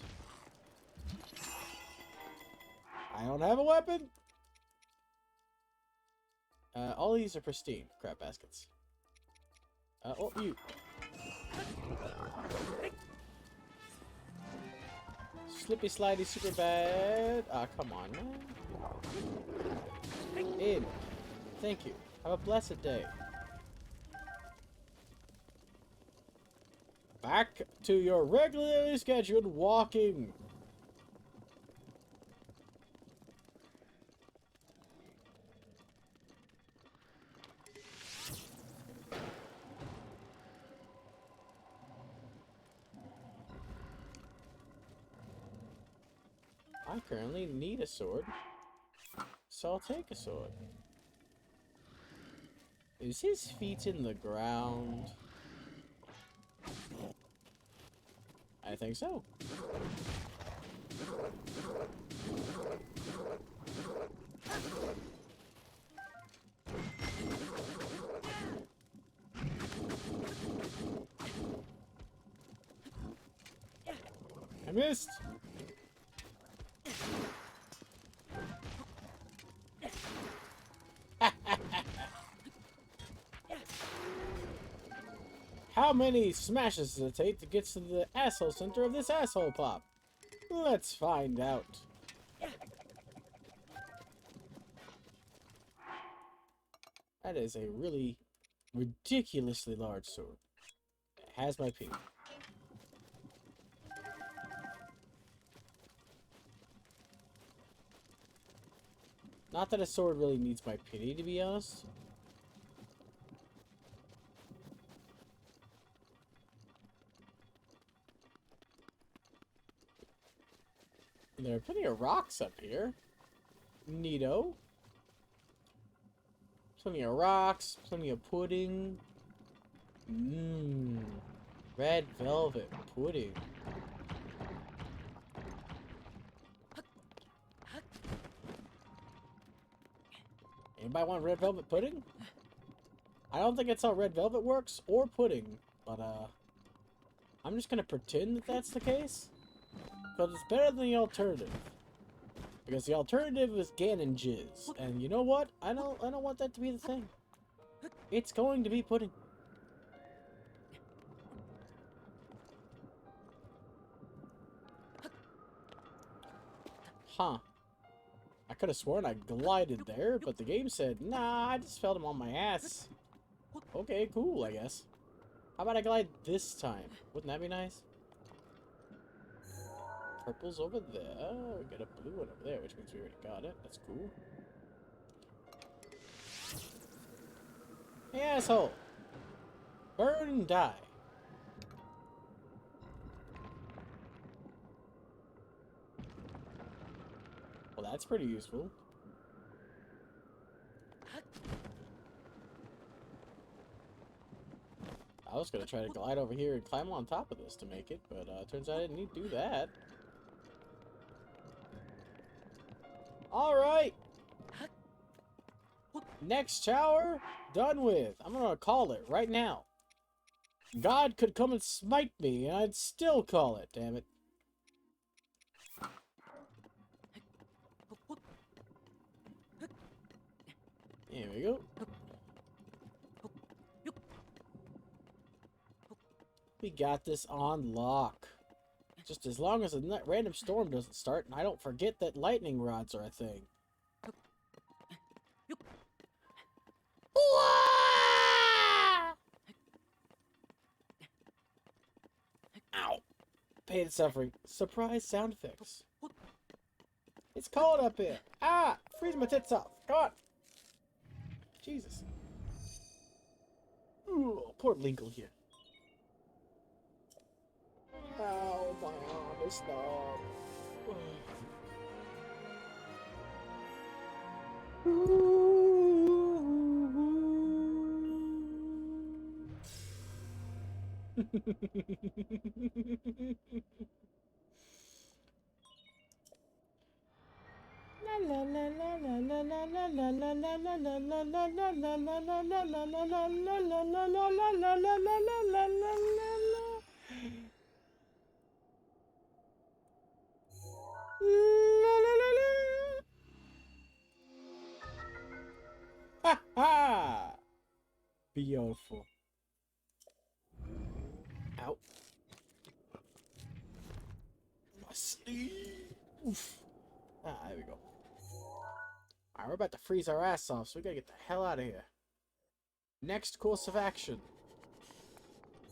I don't have a weapon! All these are pristine. Crap baskets. Oh, you. Slippy slidey super bad. Ah, come on, man. In. Thank you. Have a blessed day. Back to your regularly scheduled walking. I currently need a sword, so I'll take a sword. Is his feet in the ground? I think so. I missed! How many smashes does it take to get to the asshole center of this asshole pop? Let's find out. That is a really ridiculously large sword. It has my ping. Not that a sword really needs my pity, to be honest. There are plenty of rocks up here. Neato. Plenty of rocks, plenty of pudding. Mmm. Red velvet pudding. Anybody want red velvet pudding? I don't think it's how red velvet works, or pudding, but I'm just gonna pretend that that's the case, because it's better than the alternative. Because the alternative is Ganon jizz, and you know what? I don't want that to be the thing. It's going to be pudding. Huh. I could have sworn I glided there, but the game said, nah, I just felt him on my ass. Okay, cool, I guess. How about I glide this time? Wouldn't that be nice? Purple's over there. We got a blue one over there, which means we already got it. That's cool. Hey, asshole! Burn and die. Well, that's pretty useful. I was gonna try to glide over here and climb on top of this to make it, but turns out I didn't need to do that. Alright! Next shower, done with. I'm gonna call it right now. God could come and smite me, and I'd still call it, damn it. There we go. We got this on lock. Just as long as a random storm doesn't start and I don't forget that lightning rods are a thing. Ow. Pain and suffering. Surprise sound effects. It's cold up here. Ah! Freeze my tits off. Come on. Jesus. Ooh, poor Linkle here. Oh, my arm is numb. Ha ha! Beautiful. Ow. My sleeve. Oof. Ah, there we go. Alright, we're about to freeze our ass off, so we gotta get the hell out of here. Next course of action.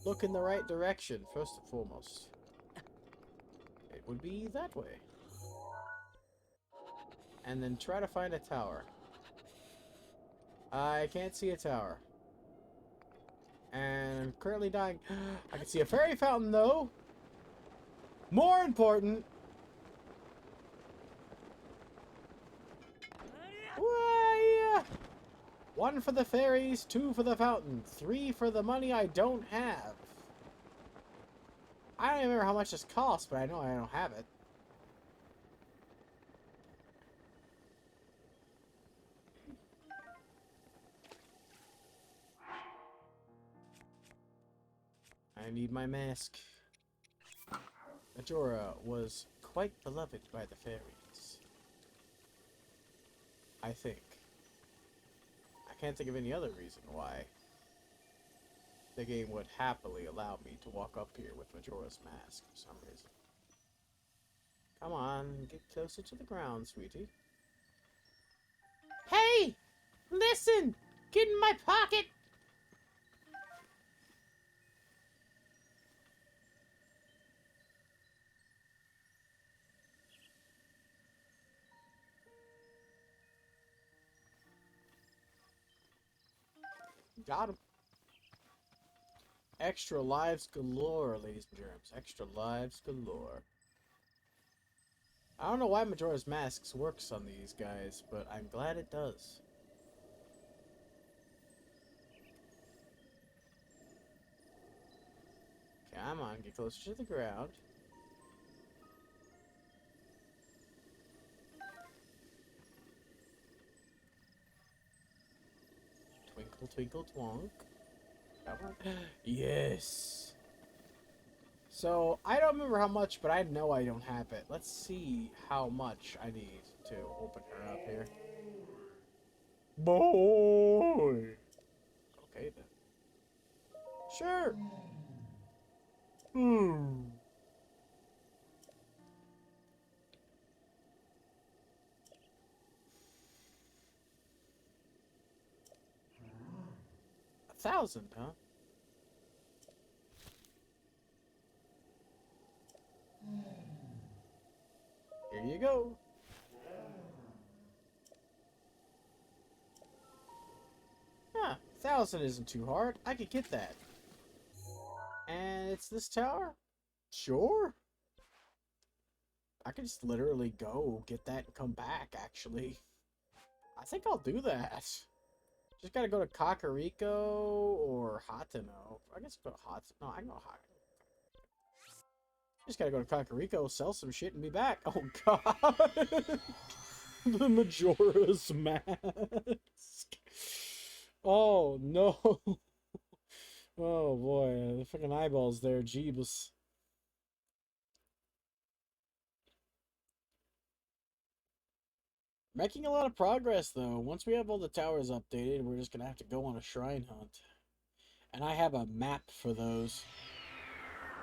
Look in the right direction, first and foremost. It would be that way. And then try to find a tower. I can't see a tower. And I'm currently dying. I can see a fairy fountain, though. More important. Why? 1 for the fairies, 2 for the fountain, 3 for the money I don't have. I don't even remember how much this costs, but I know I don't have it. I need my mask. Majora was quite beloved by the fairies. I think. I can't think of any other reason why the game would happily allow me to walk up here with Majora's Mask for some reason. Come on, get closer to the ground, sweetie. Hey! Listen! Get in my pocket! Got him. Extra lives galore, ladies and germs. Extra lives galore. I don't know why Majora's Masks works on these guys, but I'm glad it does. Come on, get closer to the ground. Twinkle, twinkle, twonk. That one? Yes! So, I don't remember how much, but I know I don't have it. Let's see how much I need to open her up here. Boy! Okay, then. Sure! Hmm. $1,000, huh? Here you go. Huh, 1,000 isn't too hard. I could get that. And it's this tower? Sure. I could just literally go get that and come back, actually. I think I'll do that. Just gotta go to Kakariko or Hateno. I guess go to Hateno. No, I can go to Hateno. Just gotta go to Kakariko, sell some shit, and be back. Oh, God. The Majora's Mask. Oh, no. Oh, boy. The fucking eyeballs there. Jeebus. Making a lot of progress, though. Once we have all the towers updated, we're just gonna have to go on a shrine hunt. And I have a map for those.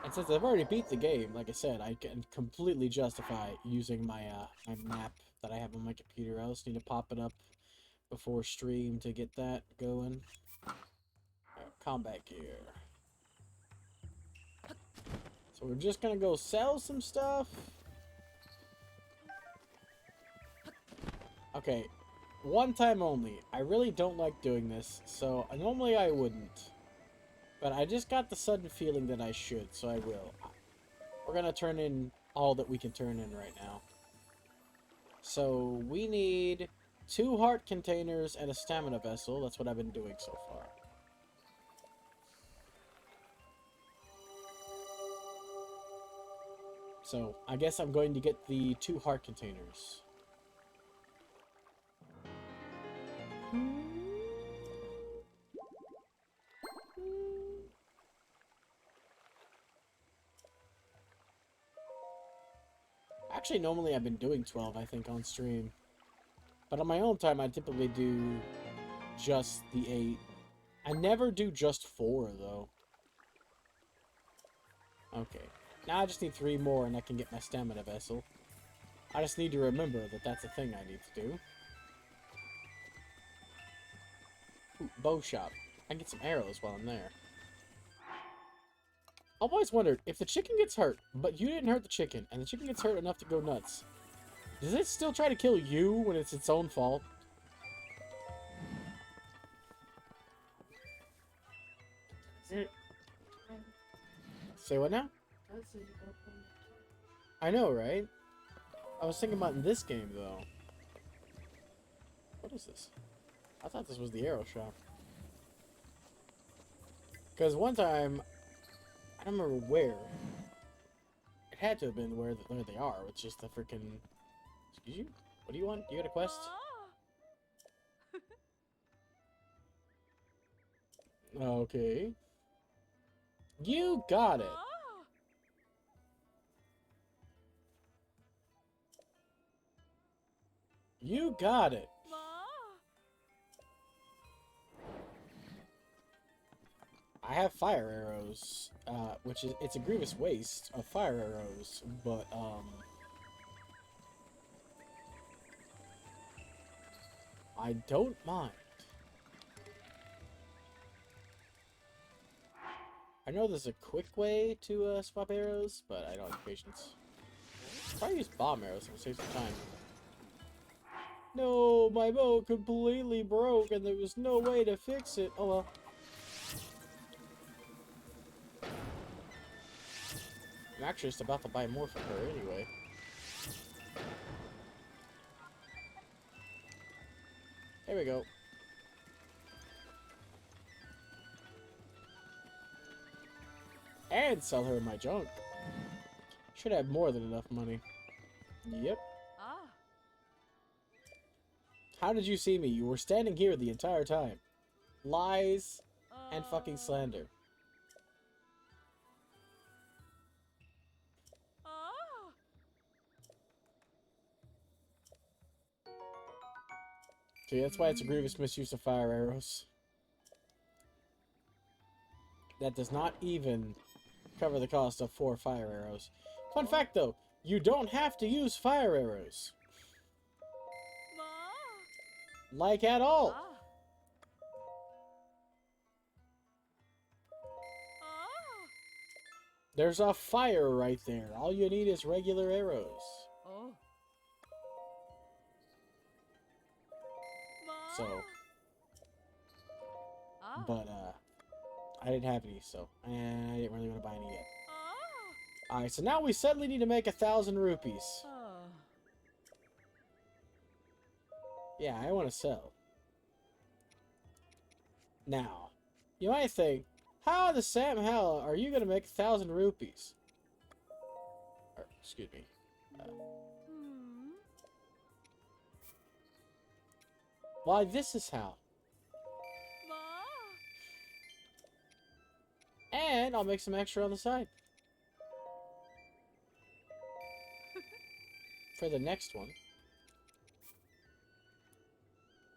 And since I've already beat the game, like I said, I can completely justify using my my map that I have on my computer. I just need to pop it up before stream to get that going. Combat gear. So we're just gonna go sell some stuff. Okay, one time only. I really don't like doing this, so normally I wouldn't. But I just got the sudden feeling that I should, so I will. We're gonna turn in all that we can turn in right now. So we need 2 heart containers and a stamina vessel. That's what I've been doing so far. So I guess I'm going to get the 2 heart containers. Actually, normally I've been doing 12, I think, on stream. But on my own time, I typically do just the 8. I never do just 4, though. Okay. Now I just need 3 more and I can get my stamina vessel. I just need to remember that that's a thing I need to do. Ooh, bow shop. I can get some arrows while I'm there. I've always wondered, if the chicken gets hurt, but you didn't hurt the chicken, and the chicken gets hurt enough to go nuts, does it still try to kill you when it's its own fault? Say what now? I know, right? I was thinking about in this game, though. What is this? I thought this was the arrow shop. Because one time, I don't remember where. It had to have been where they are. It's just the freaking... Excuse you? What do you want? You got a quest? Okay. You got it. You got it. I have fire arrows, which is, it's a grievous waste of fire arrows, but, I don't mind. I know there's a quick way to, swap arrows, but I don't have patience. Probably use bomb arrows to save some time. No, my bow completely broke and there was no way to fix it. Oh well. I'm actually just about to buy more for her anyway. There we go. And sell her my junk. Should have more than enough money. Yep. How did you see me? You were standing here the entire time. Lies and fucking slander. See, that's why it's a grievous misuse of fire arrows. That does not even cover the cost of 4 fire arrows. Fun fact though, you don't have to use fire arrows. Like at all. There's a fire right there. All you need is regular arrows. So, but I didn't have any, so I didn't really want to buy any yet. Alright, so now we suddenly need to make 1,000 rupees. Yeah, I want to sell. Now, you might think, how the Sam hell are you going to make 1,000 rupees? Or, excuse me. Why, this is how. And I'll make some extra on the side. For the next one.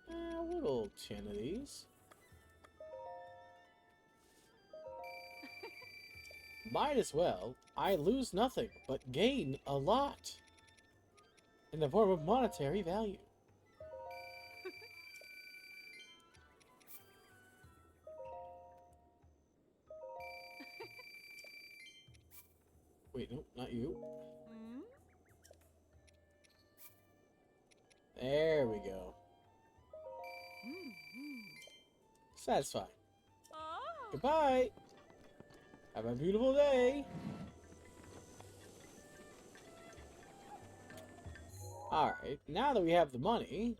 A little 10 of these. Might as well. I lose nothing, but gain a lot. In the form of monetary value. Wait, no, not you. There we go. Satisfied. Goodbye. Have a beautiful day. Alright, now that we have the money,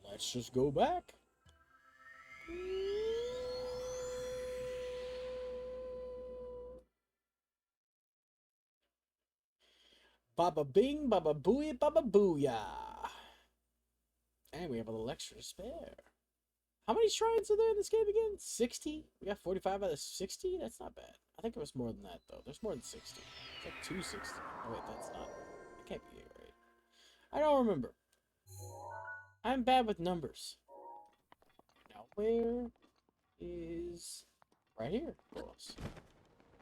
let's just go back. Baba bing, baba booey, baba booyah. And we have a little extra to spare. How many shrines are there in this game again? 60? We got 45 out of 60? That's not bad. I think it was more than that, though. There's more than 60. It's like 260. Oh, wait, that's not. That can't be it, right? I don't remember. I'm bad with numbers. Now, where is... Right here, of course.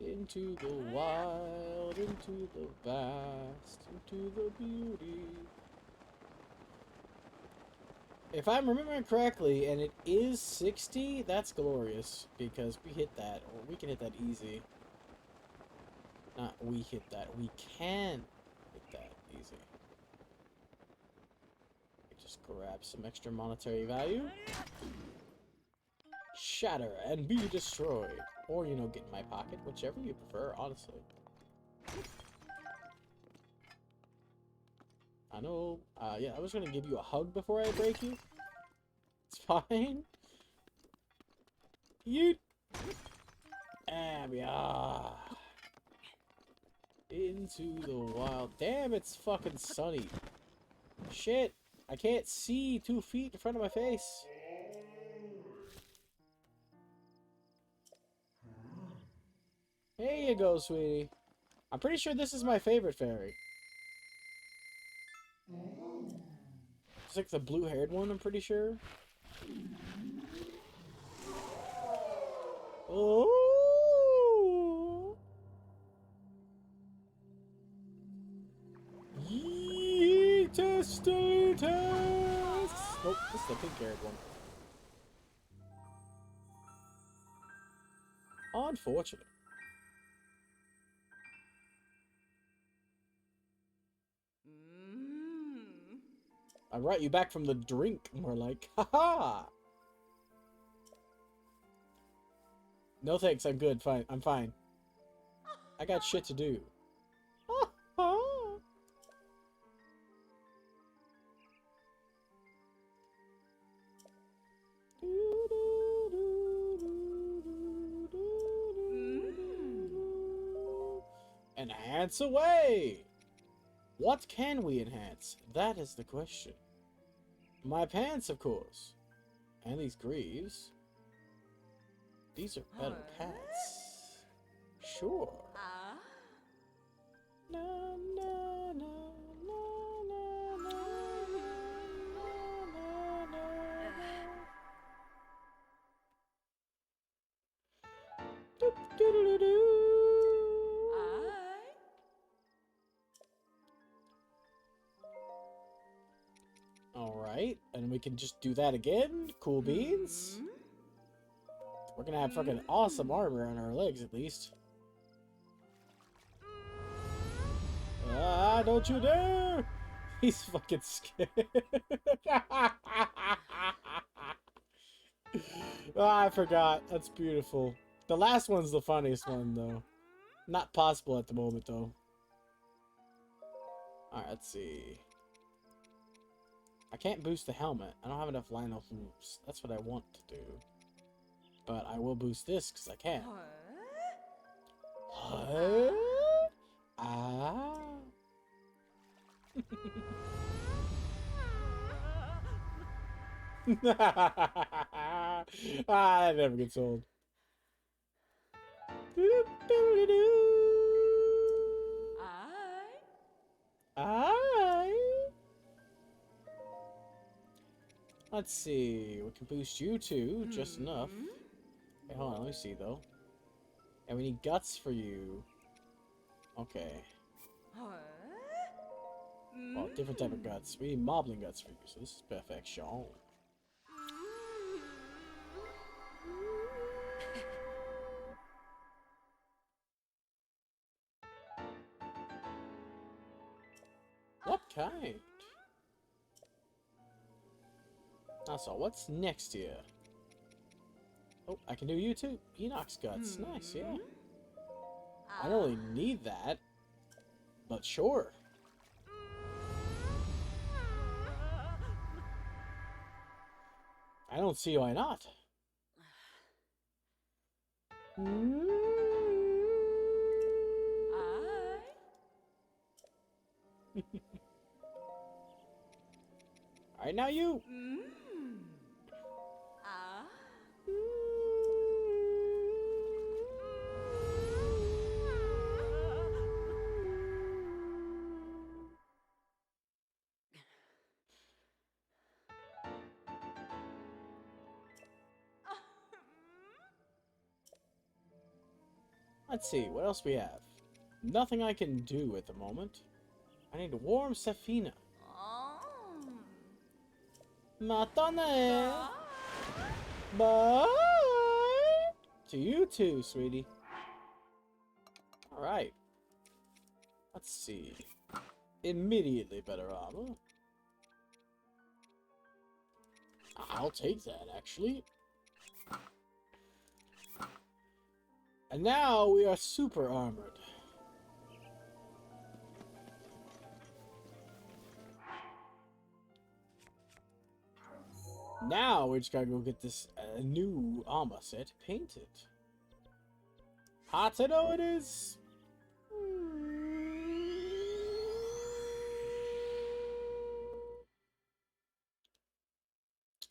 Into the wild, into the vast, into the beauty. If I'm remembering correctly, and it is 60, that's glorious, because we hit that, or we can hit that easy. Not we hit that, we can hit that easy. Just grab some extra monetary value. Shatter and be destroyed. Or, you know, get in my pocket, whichever you prefer, honestly. I know, yeah, I was gonna give you a hug before I break you. It's fine. You... yeah. Into the wild. Damn, it's fucking sunny. Shit, I can't see 2 feet in front of my face. There you go, sweetie. I'm pretty sure this is my favorite fairy. It's like the blue-haired one, I'm pretty sure. Oh! Yeetus! Nope, this is the pink-haired one. Unfortunate. I brought you back from the drink, more like. Haha! No thanks, I'm good. Fine. I'm fine. I got shit to do. Enhance away! What can we enhance? That is the question. My pants, of course. And these greaves. These are better pants. Sure. Na, na, na, na, na, na, na, na, na, na. Alright, and we can just do that again. Cool beans. We're gonna have fucking awesome armor on our legs, at least. Ah, don't you dare! He's fucking scared. I forgot. That's beautiful. The last one's the funniest one, though. Not possible at the moment, though. Alright, let's see. I can't boost the helmet. I don't have enough Lionel moves. That's what I want to do. But I will boost this because I can. Huh? Ah. That never gets old. Let's see. We can boost you too, just enough. Hey, hold on. Let me see though. And we need guts for you. Okay. Well, different type of guts. We need moblin guts for you, so this is perfection. What kind? Also, what's next here? Oh, I can do you too. Enoch's guts. Nice, yeah. I don't really need that, but sure. I don't see why not. Alright, now you! Ah. Let's see, what else we have? Nothing I can do at the moment. I need to warm Safina. Matane! Bye! To you too, sweetie. Alright. Let's see. Immediately better armor. I'll take that, actually. And now we are super armored. Now we just gotta go get this new armor set painted. Hot to know it is.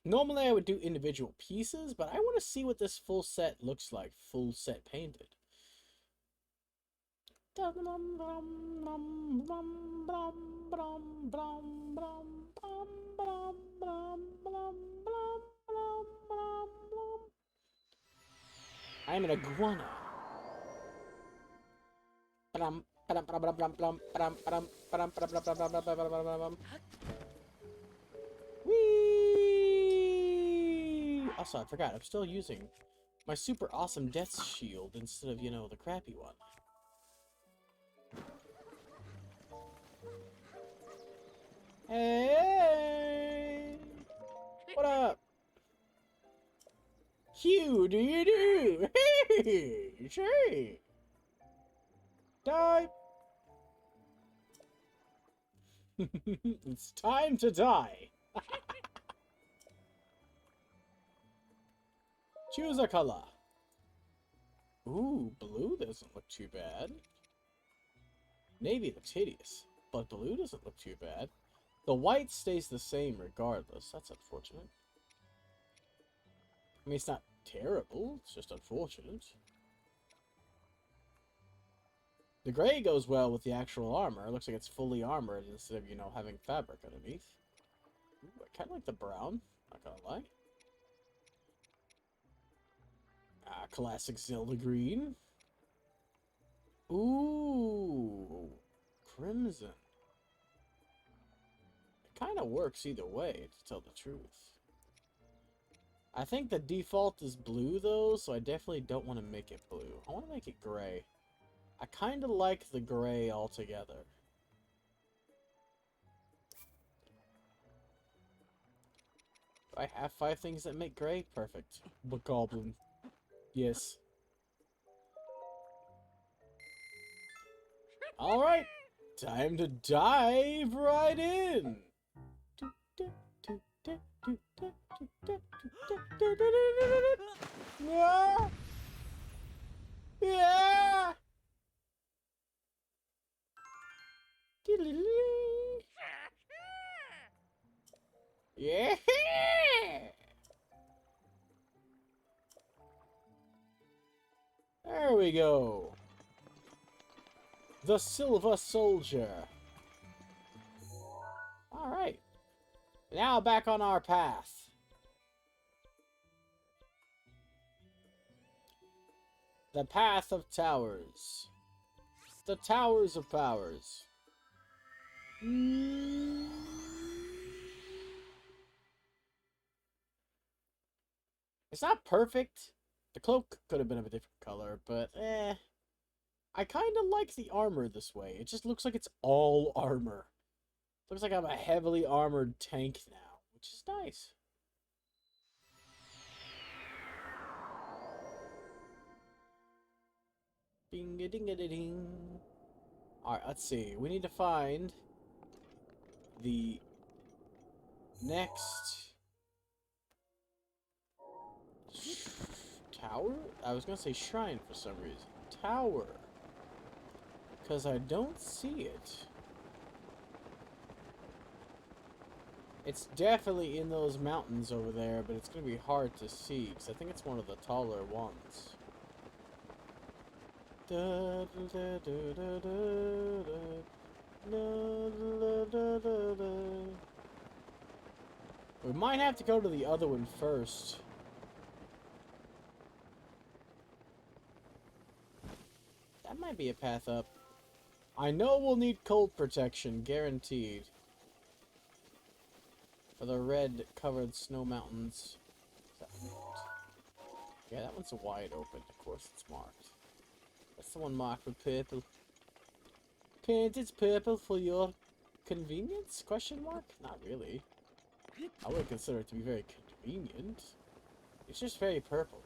Normally I would do individual pieces, but I want to see what this full set looks like, full set painted. I'm an iguana. Whee! Also, I forgot, I'm still using my super awesome death shield instead of, you know, the crappy one. Hey! What up? Hugh, do you do? Hey! Sure! Die! It's time to die! Choose a color. Ooh, blue doesn't look too bad. Navy looks hideous, but blue doesn't look too bad. The white stays the same regardless. That's unfortunate. I mean, it's not terrible. It's just unfortunate. The gray goes well with the actual armor. It looks like it's fully armored instead of, you know, having fabric underneath. Ooh, I kind of like the brown. Not gonna lie. Ah, classic Zelda green. Ooh, crimson. It kind of works either way, to tell the truth. I think the default is blue, though, so I definitely don't want to make it blue. I want to make it gray. I kind of like the gray altogether. Do I have 5 things that make gray? Perfect. Bokoblin. Yes. Alright. Time to dive right in. Yeah. Yeah. Yeah. There we go. The Silver Soldier. Alright. Now back on our path. The Path of Towers. The Towers of Powers. It's not perfect. The cloak could have been of a different color, but I kind of like the armor this way. It just looks like it's all armor. Looks like I'm a heavily armored tank now, which is nice. Ding-a-ding-a-ding. Alright, let's see. We need to find the next tower? I was gonna say shrine for some reason. Tower. Because I don't see it. It's definitely in those mountains over there, but it's going to be hard to see, because I think it's one of the taller ones. Da, da, da, da, da, da, da, da, da, da. We might have to go to the other one first. That might be a path up. I know we'll need cold protection, guaranteed. For the red covered snow mountains. Yeah, that one's wide open. Of course it's marked. That's the one marked with purple. Painted purple for your convenience? Question mark? Not really. I would consider it to be very convenient. It's just very purple.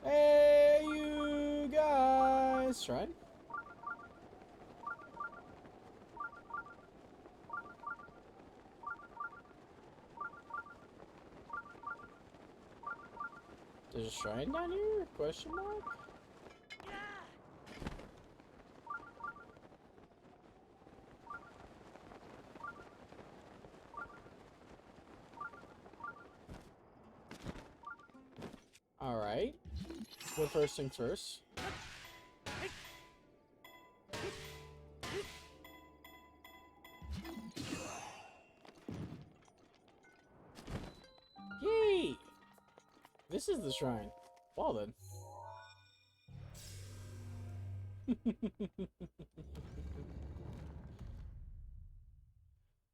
Hey, you guys! Shrine? There's a shrine down here? Question mark? Alright. Well, first things first. Yay! This is the shrine. Well then.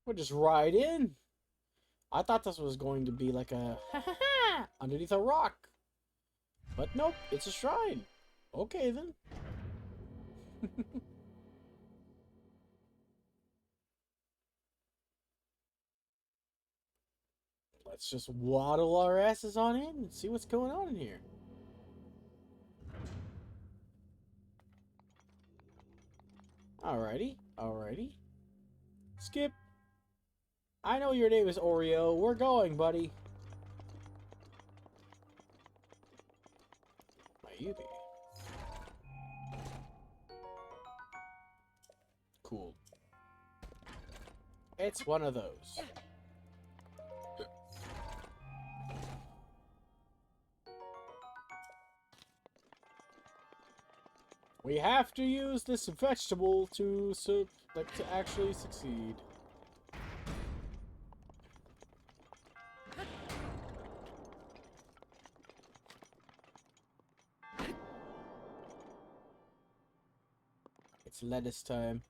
We'll just ride in. I thought this was going to be like a underneath a rock. But nope, it's a shrine. Okay then. Let's just waddle our asses on in and see what's going on in here. Alrighty, alrighty. Skip. I know your name is Oreo. We're going, buddy. Maybe. Cool. It's one of those. We have to use this vegetable to actually succeed. It's lettuce time.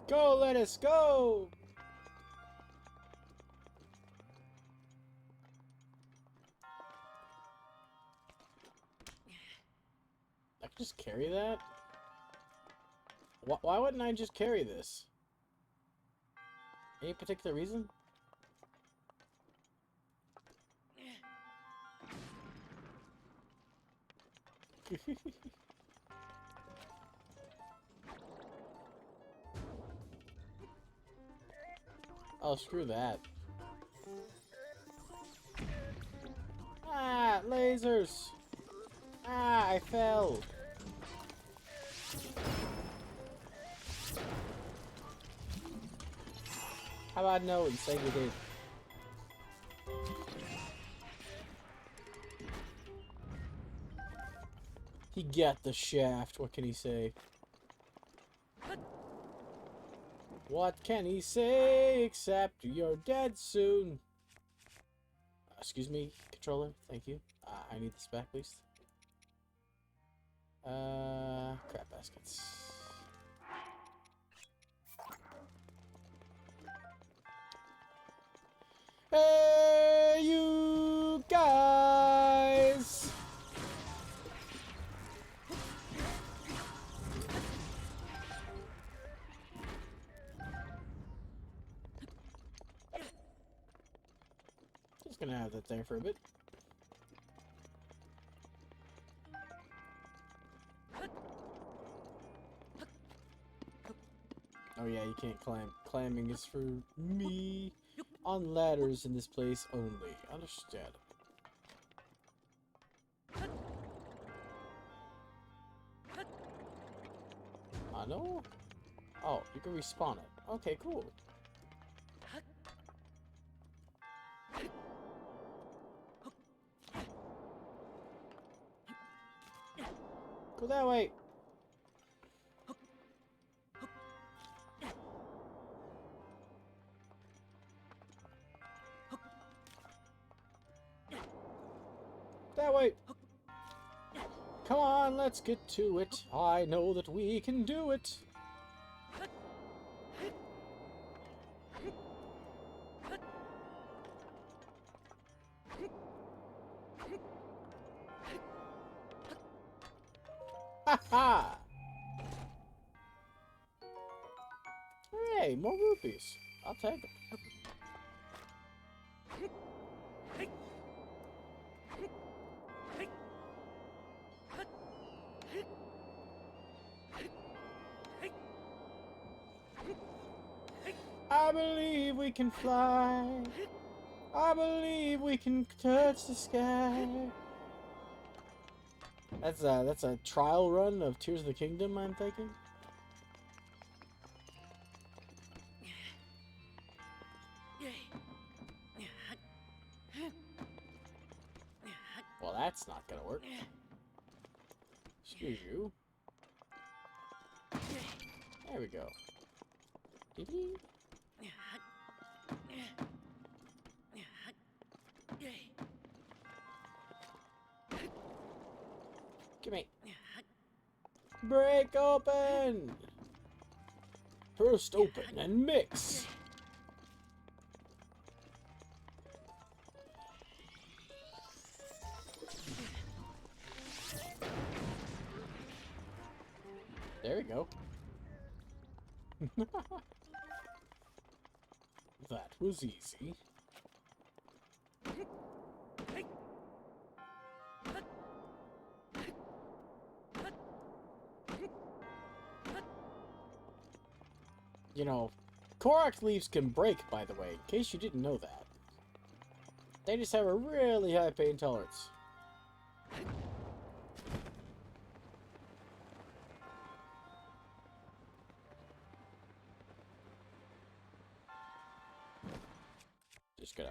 Go, lettuce, go! I can just carry that? Why wouldn't I just carry this? Any particular reason? Oh, screw that. Ah, lasers! Ah, I fell. How about no and say we did? He got the shaft. What can he say? What can he say except you're dead soon? Excuse me, controller. Thank you. I need this back, please. Crap baskets. Hey, you guys! Just gonna have that there for a bit. Oh yeah, you can't climb. Climbing is for me. On ladders in this place only. Understand. No? Oh, you can respawn it. Okay, cool. Go that way. That way. Come on, let's get to it. I know that we can do it. Ha ha! Hey, more rupees. I'll take them. I believe we can fly. I believe we can touch the sky. That's a trial run of Tears of the Kingdom, I'm thinking. Well, that's not gonna work. Excuse you. There we go. Dee-dee. Gimme. Break open! First open and mix! There we go. That was easy. You know, Korok leaves can break, by the way, in case you didn't know that. They just have a really high pain tolerance. Just gonna...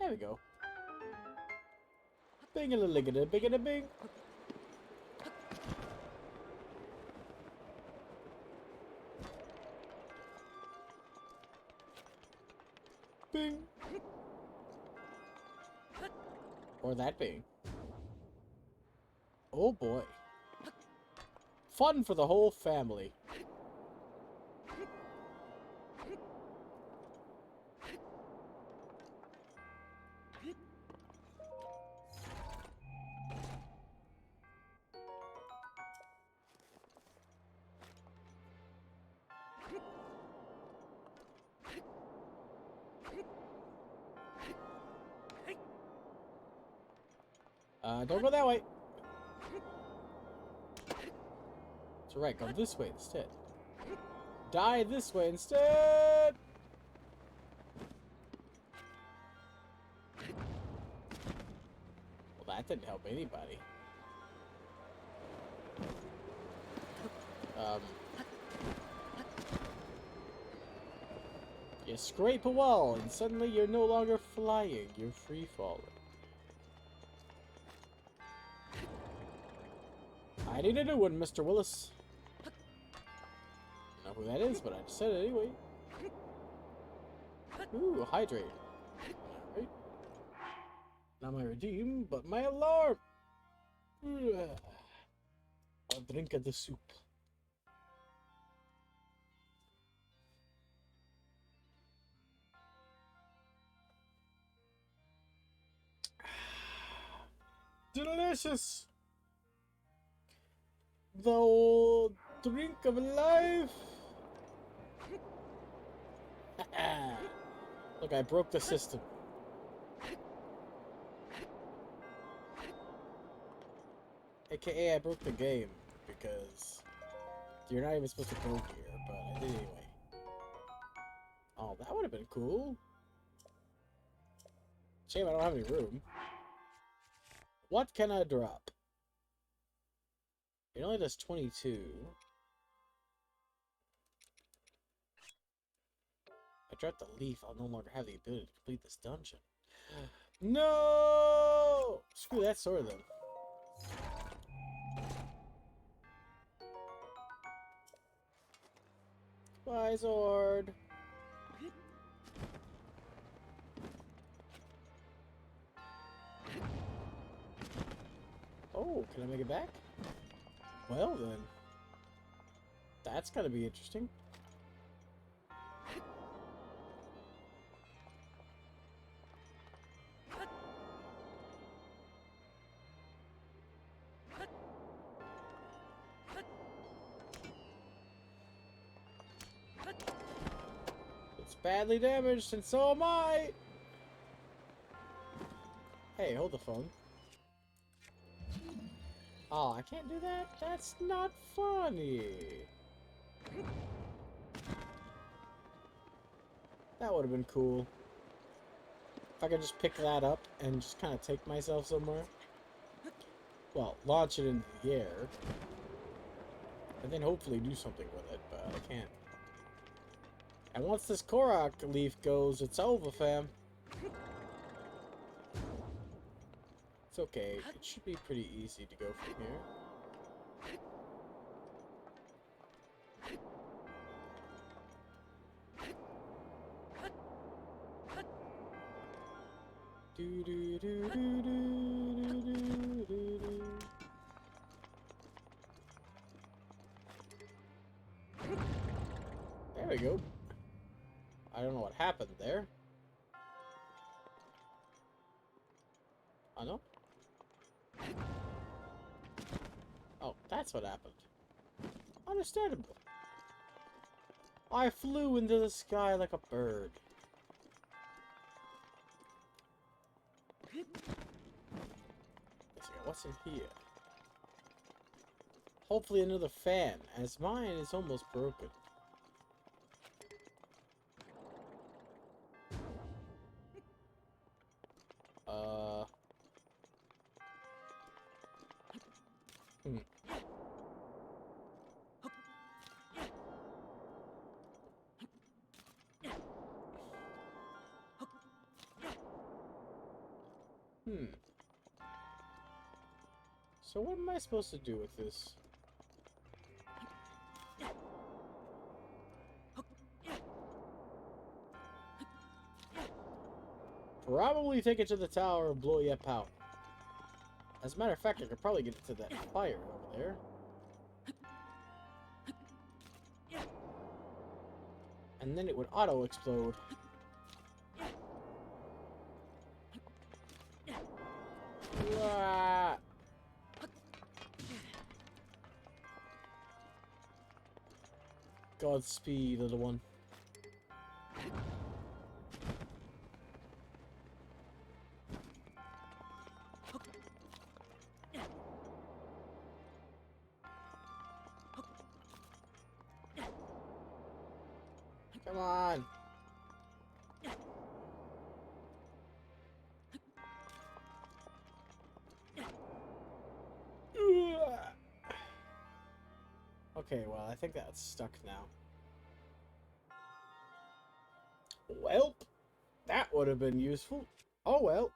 There we go. Bing a liggada, bing a bing. Bing. Or that bing. Oh boy. Fun for the whole family. Don't go that way. It's alright, go this way instead. Die this way instead! Well, that didn't help anybody. You scrape a wall, and suddenly you're no longer flying, you're free falling. I need a new one, Mr. Willis. I don't know who that is, but I just said it anyway. Ooh, hydrate. Alright. Not my redeem, but my alarm! I'll drink of the soup. Delicious! The old drink of life. Look, I broke the system. AKA I broke the game because you're not even supposed to go here, but I did anyway. Oh, that would have been cool. Shame I don't have any room. What can I drop? It only does 22. I dropped the leaf, I'll no longer have the ability to complete this dungeon. No! Screw that sword then. Bye, sword. Oh, can I make it back? Well then. That's gotta be interesting. It's badly damaged, and so am I! Hey, hold the phone. Oh, I can't do that? That's not funny. That would have been cool. If I could just pick that up and just kind of take myself somewhere. Well, launch it into the air. And then hopefully do something with it, but I can't. And once this Korok leaf goes, it's over, fam. It's okay. It should be pretty easy to go from here. Do do do do do do do do. There we go. I don't know what happened there. Oh no? Oh, that's what happened. Understandable. I flew into the sky like a bird. Let's see, what's in here? Hopefully another fan, as mine is almost broken. So what am I supposed to do with this? Probably take it to the tower and blow you up out. As a matter of fact, I could probably get it to that fire over there. And then it would auto-explode. Wah! Godspeed, little one. Come on. Okay, well, I think that's stuck now. Well, that would have been useful. Oh well.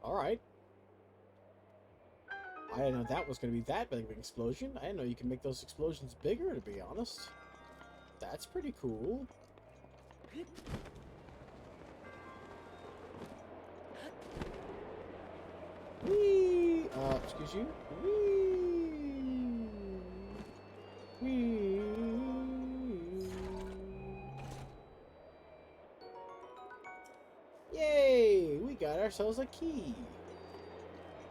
Alright. I didn't know that was going to be that big of an explosion. I didn't know you can make those explosions bigger, to be honest. That's pretty cool. Whee! Excuse you? Whee! Whee! Yay! We got ourselves a key.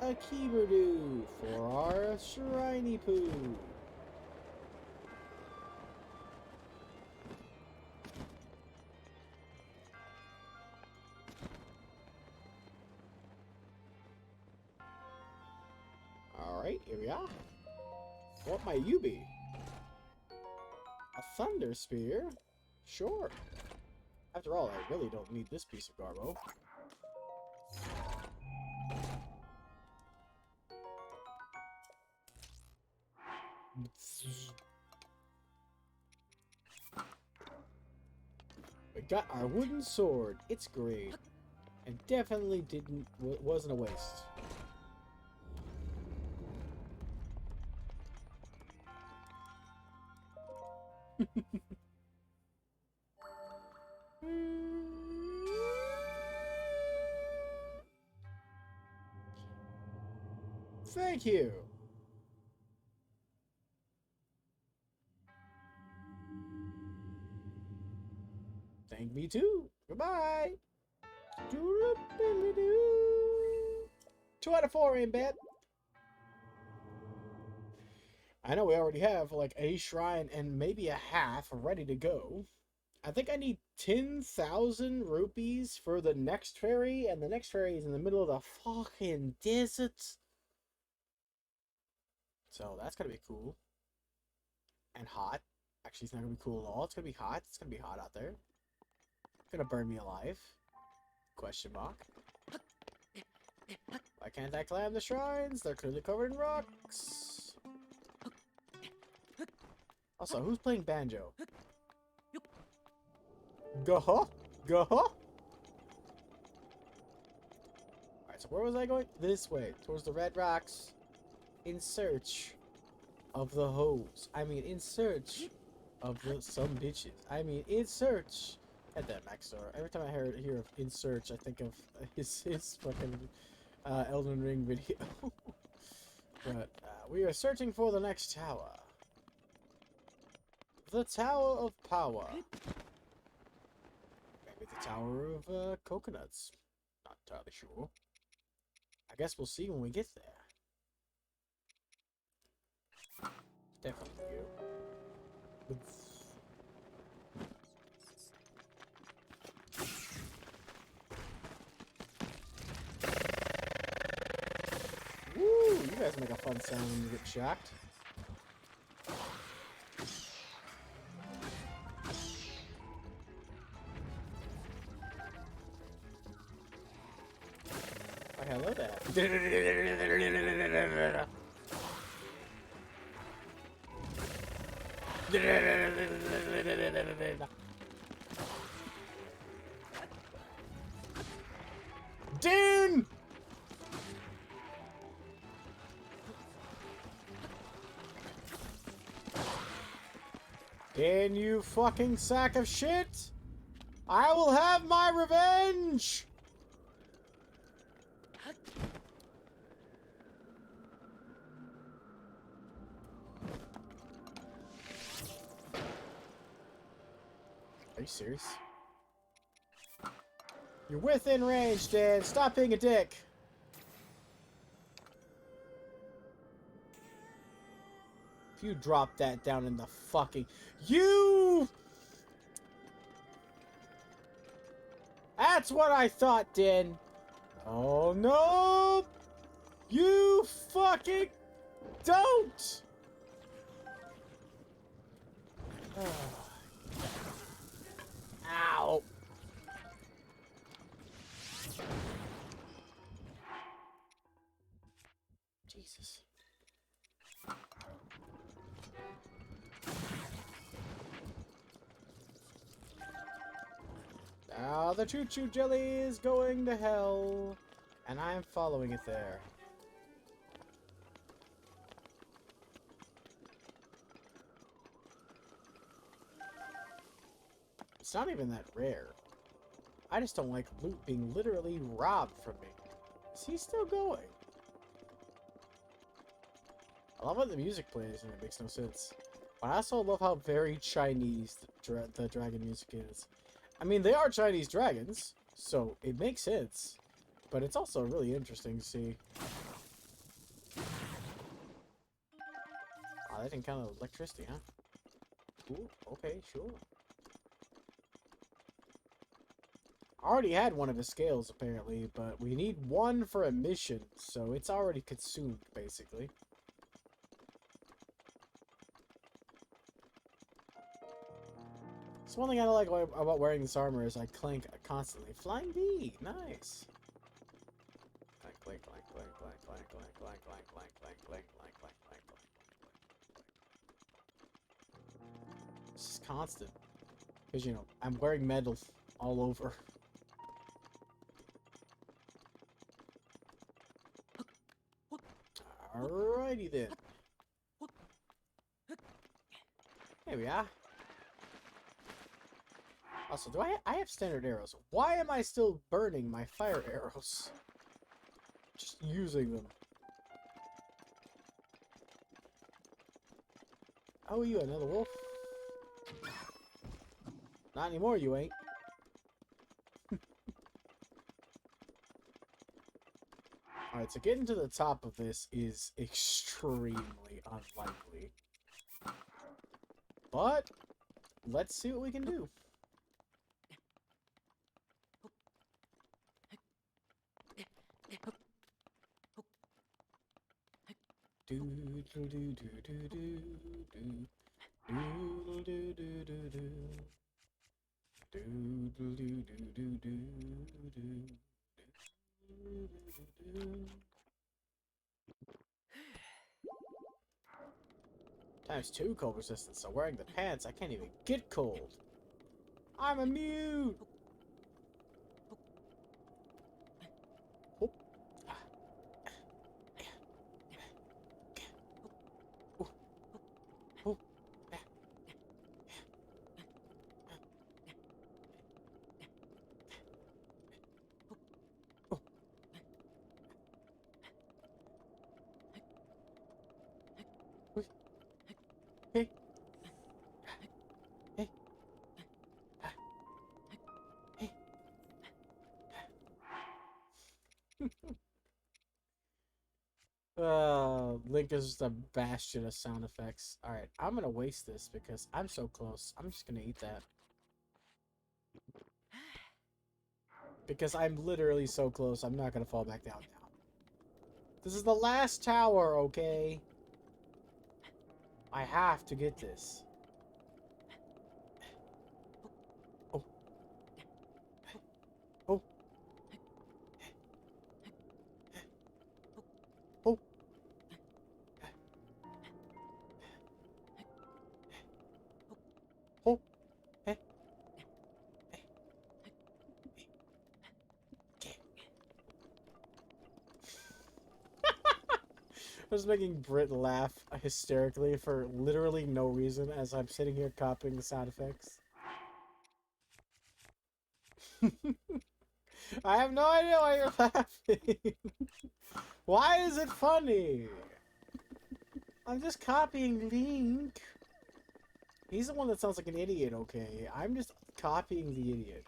a Keeberdoo for our Shriney Poo. Alright, here we are. What might you be? A Thunder Spear? Sure. After all, I really don't need this piece of garbo. We got our wooden sword. It's great. And definitely wasn't a waste. Thank you. Thank me too. Goodbye. 2 out of 4 ain't bad. I know we already have like a shrine and maybe a half ready to go. I think I need 10,000 rupees for the next ferry, and the next ferry is in the middle of the fucking desert. So that's gonna be cool. And hot. Actually, it's not gonna be cool at all. It's gonna be hot. It's gonna be hot out there. It's gonna burn me alive. Question mark. Why can't I climb the shrines? They're clearly covered in rocks. Also, who's playing banjo? Go-huh? Go-huh? Alright, so where was I going? This way, towards the red rocks. In search of the hoes. I mean, in search of some bitches. I mean, in search. At that Maxor. Every time I hear of in search, I think of his fucking Elden Ring video. But we are searching for the next tower. The Tower of Power. Maybe the Tower of Coconuts. Not entirely sure. I guess we'll see when we get there. Definitely you. Woo! You guys make a fun sound when you get shocked. Oh, hello there. Dune! Dan, you fucking sack of shit! I will have my revenge! Are you serious? You're within range, Dan. Stop being a dick. If you drop that down in the fucking... You! That's what I thought, Dan. Oh, no! You fucking don't! Ow. Jesus. Now the choo-choo jelly is going to hell, and I'm following it there. It's not even that rare. I just don't like loot being literally robbed from me. Is he still going? I love how the music plays and it makes no sense. But I also love how very Chinese the dragon music is. I mean, they are Chinese dragons, so it makes sense. But it's also really interesting to see. that didn't count electricity, huh? Cool. Okay, sure. I already had one of his scales, apparently, but we need one for emissions, so it's already consumed, basically. So one thing I don't like about wearing this armor is I clank constantly. Flying bee! Nice! Clank, clank, clank, clank, clank, clank, clank, clank, clank, clank, clank, clank, clank, clank, clank, clank. This is constant. Because, you know, I'm wearing metal all over. Alrighty then. There we are. Also, I have standard arrows. Why am I still burning my fire arrows? Just using them. Oh, you another wolf? Not anymore, you ain't. Alright, so getting to the top of this is extremely unlikely. But, let's see what we can do. Do do do do do do do do do do do do do do do do do do. ×2 cold resistance, so wearing the pants I can't even get cold. I'm immune! Hey. Hey. Hey. Link is just a bastion of sound effects. Alright, I'm gonna waste this because I'm so close. I'm just gonna eat that. Because I'm literally so close, I'm not gonna fall back down now. This is the last tower, okay? I have to get this. Oh. Oh. Oh. Oh. Hey. I was making Brit laugh hysterically for literally no reason as I'm sitting here copying the sound effects. I have no idea why you're laughing. Why is it funny? I'm just copying Link. He's the one that sounds like an idiot, okay? I'm just copying the idiot.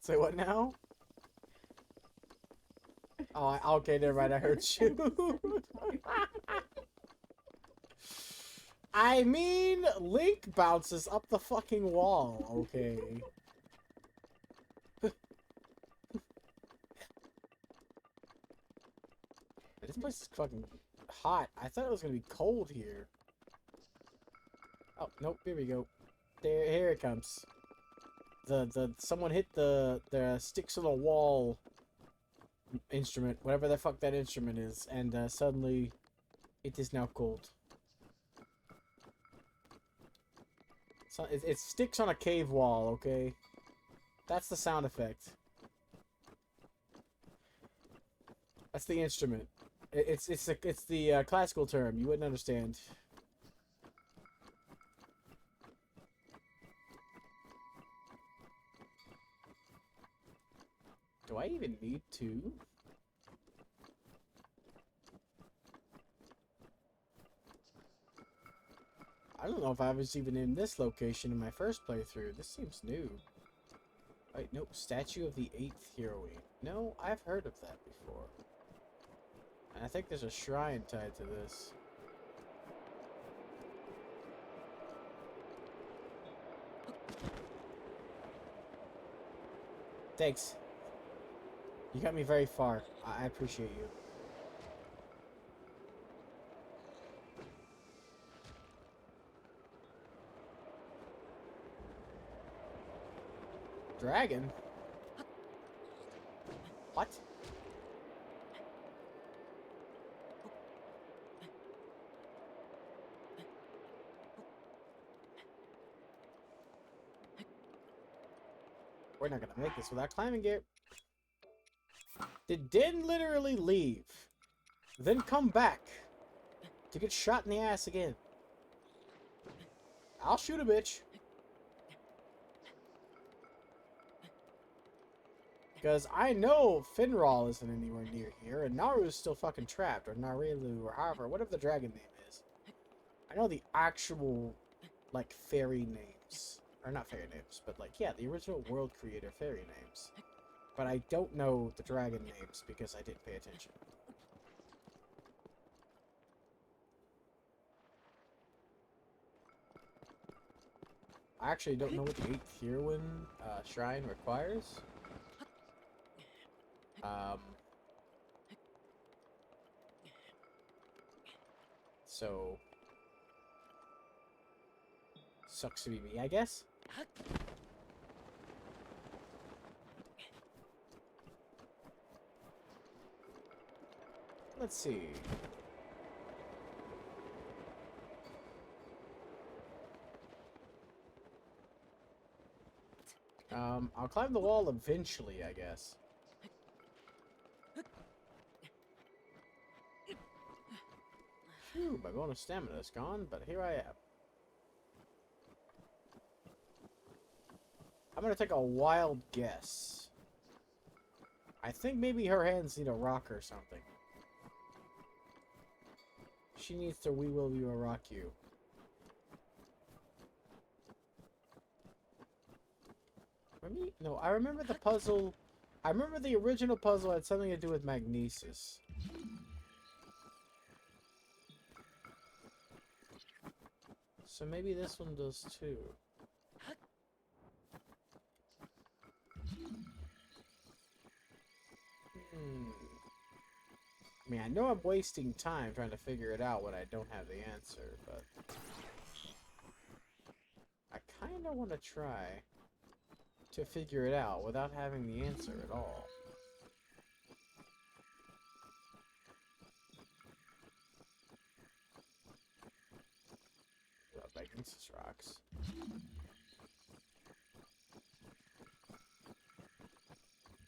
Say what now? Oh, okay, never mind. I heard you. I mean, Link bounces up the fucking wall, okay? This place is fucking hot. I thought it was gonna be cold here. Oh, nope, here we go. Here it comes. Someone hit the sticks on the wall instrument, whatever the fuck that instrument is, and suddenly it is now cold. So it sticks on a cave wall, okay? That's the sound effect. That's the instrument. It's the classical term. You wouldn't understand. Do I even need to? I don't know if I was even in this location in my first playthrough. This seems new. Wait, nope. Statue of the 8th Heroine. No, I've heard of that before. And I think there's a shrine tied to this. Thanks. You got me very far. I appreciate you. Dragon? What? We're not gonna make this without climbing gear. Did Din literally leave, then come back to get shot in the ass again? I'll shoot a bitch. Because I know Finral isn't anywhere near here, and Naru's still fucking trapped, or Narilu, or however, whatever the dragon name is. I know the actual, like, fairy names. Or not fairy names, but, like, yeah, the original world creator fairy names. But I don't know the dragon names because I didn't pay attention. I actually don't know what the 8th Heroine shrine requires. So sucks to be me, I guess. Let's see. I'll climb the wall eventually, I guess. Phew, my bonus stamina is gone, but here I am. I'm gonna take a wild guess. I think maybe her hands need a rock or something. She needs to We Will You a Rock You. Maybe? No, I remember the puzzle. I remember the original puzzle had something to do with magnesis. So maybe this one does too. I mean, I know I'm wasting time trying to figure it out when I don't have the answer, but I kind of want to try to figure it out without having the answer at all. Magnesis rocks.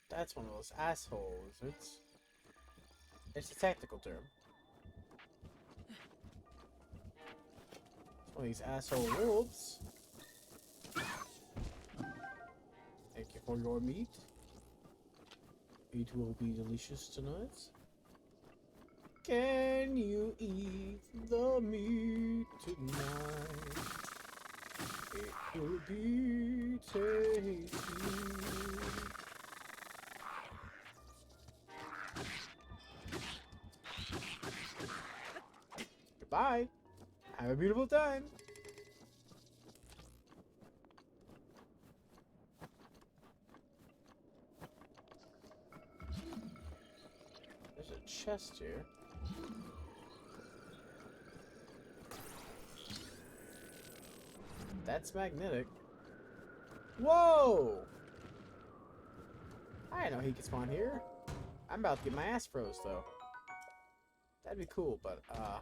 That's one of those asshole lizards. It's a technical term. It's one of these asshole wolves. Thank you for your meat. It will be delicious tonight. Can you eat the meat tonight? It will be tasty. Goodbye. Have a beautiful time. There's a chest here. That's magnetic. Whoa! I didn't know he could spawn here. I'm about to get my ass froze, though. That'd be cool, but, Alright,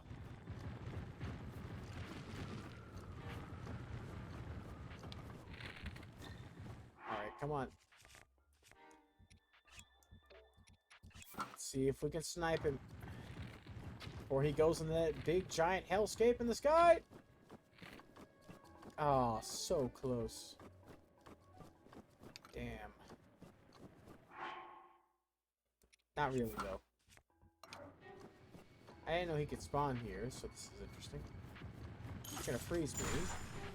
come on. Let's see if we can snipe him before he goes into that big giant hellscape in the sky. Oh, so close. Damn. Not really, though. I didn't know he could spawn here, so this is interesting. He's gonna freeze me.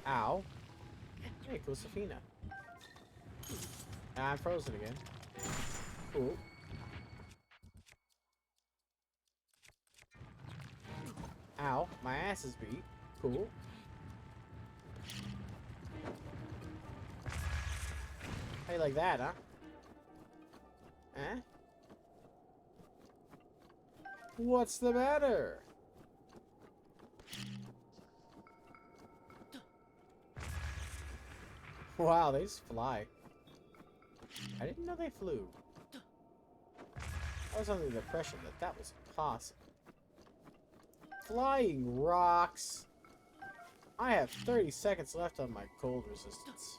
Ow. Hey, cool Safina. I'm frozen again. Cool. asses beat. Cool. How you like that, huh? Eh? What's the matter? Wow, they just fly. I didn't know they flew. I was under the impression that that was impossible. Flying rocks! I have 30 seconds left on my cold resistance.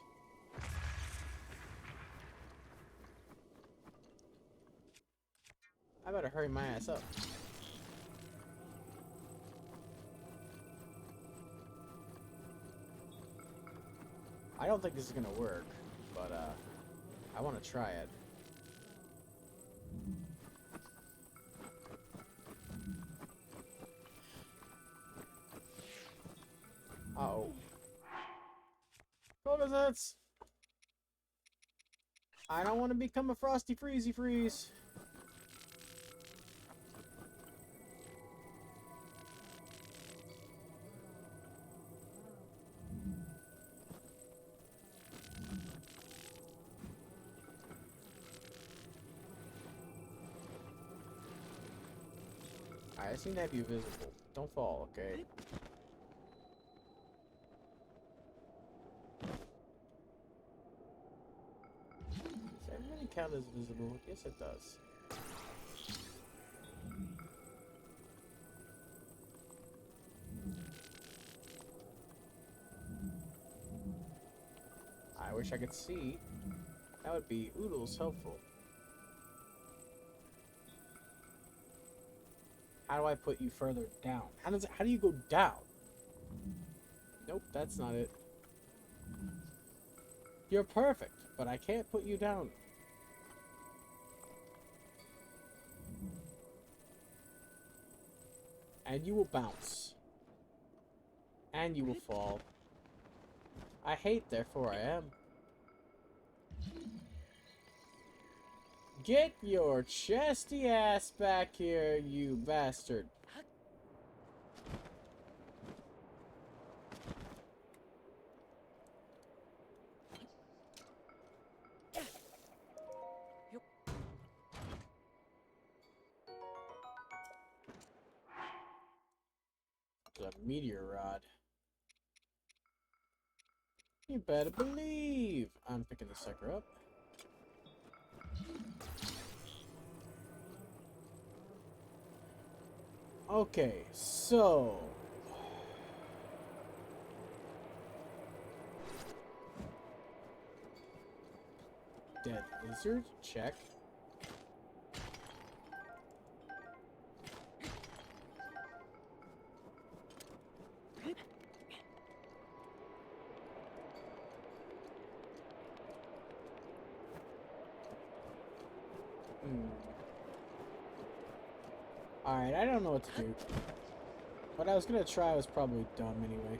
I better hurry my ass up. I don't think this is gonna work, but I want to try it. Uh-oh. Cold resistance! I don't want to become a Frosty Freezy Freeze. I just need to have you visible. Don't fall, okay? Does that really count as visible? Yes, it does. I wish I could see. That would be oodles helpful. How do I put you further down? How do you go down? Nope, that's not it. You're perfect, but I can't put you down. And you will bounce. And you will fall. I hate, therefore I am. Get your chesty ass back here, you bastard. The meteor rod. You better believe I'm picking the sucker up. Okay, so dead lizard, check. Alright, I don't know what to do. What I was gonna try was probably dumb anyway.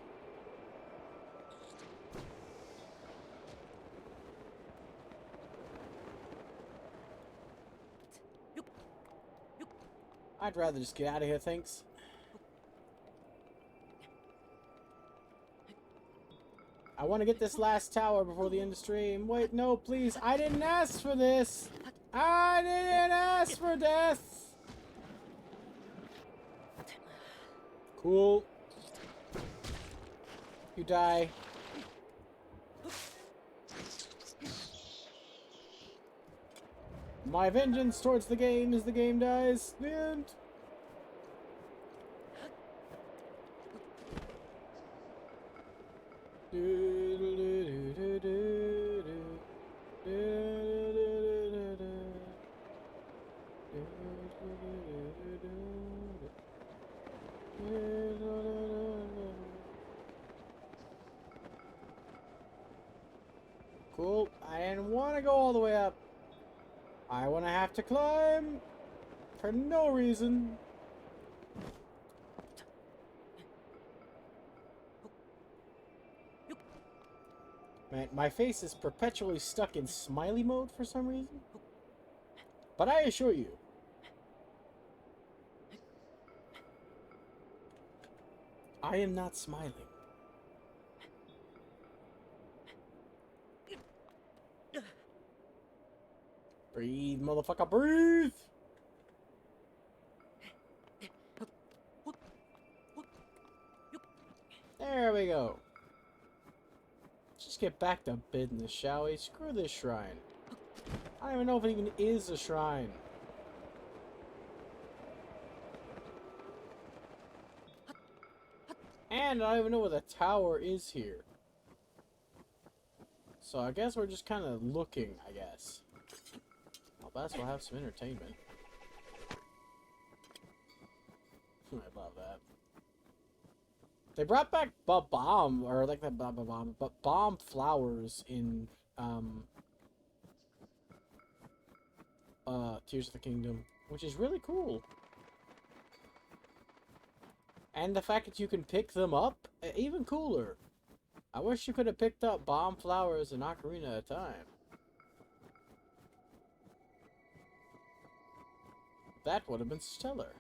I'd rather just get out of here, thanks. I want to get this last tower before the end of stream. Wait, no, please. I didn't ask for this. I didn't ask for death. Cool. You die. My vengeance towards the game as the game dies. The end. Cool. I didn't want to go all the way up. I want to have to climb for no reason. Man, my face is perpetually stuck in smiley mode for some reason. But I assure you, I am not smiling. Breathe, motherfucker, breathe! There we go. Just get back to business, shall we? Screw this shrine. I don't even know if it even is a shrine. And I don't even know where the tower is here. So I guess we're just kind of looking, I guess. Well, that's we'll have some entertainment. I love that. They brought back bomb, or like the bomb flowers in Tears of the Kingdom, which is really cool. And the fact that you can pick them up, even cooler. I wish you could have picked up bomb flowers in Ocarina at a time. That would have been stellar.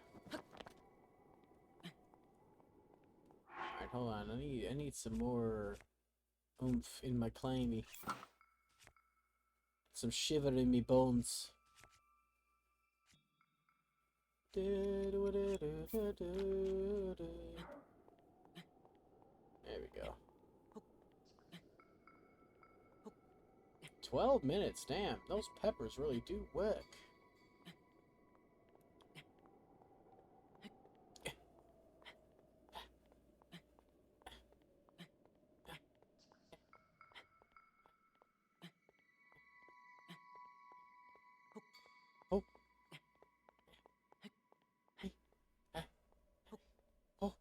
Alright, hold on. I need some more oomph in my climby. Some shiver in me bones. There we go. 12 minutes, damn. Those peppers really do work. Oh. Oh.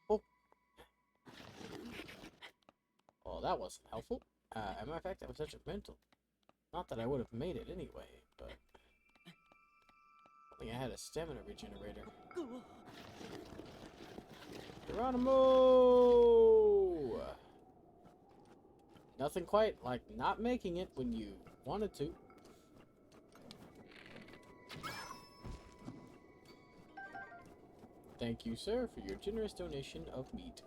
Oh. Well, that wasn't helpful. As a matter of fact, that was detrimental. Not that I would have made it anyway, but I think I had a stamina regenerator. Geronimo! Nothing quite like not making it when you wanted to. Thank you, sir, for your generous donation of meat.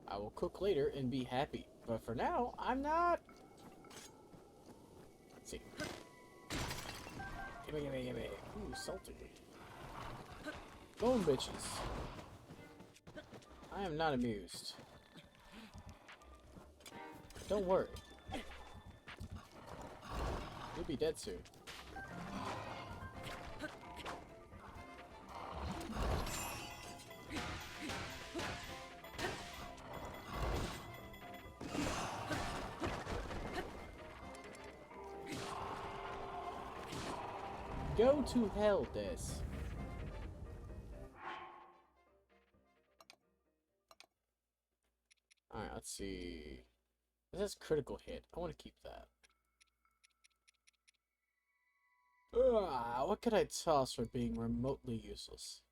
I will cook later and be happy, but for now, I'm not. Let's see. Gimme, gimme, gimme. Ooh, salty. Bone bitches. I am not amused. Don't worry. You'll be dead soon. Go to hell, Des. Alright, let's see. This is critical hit. I want to keep that. What could I toss for being remotely useless?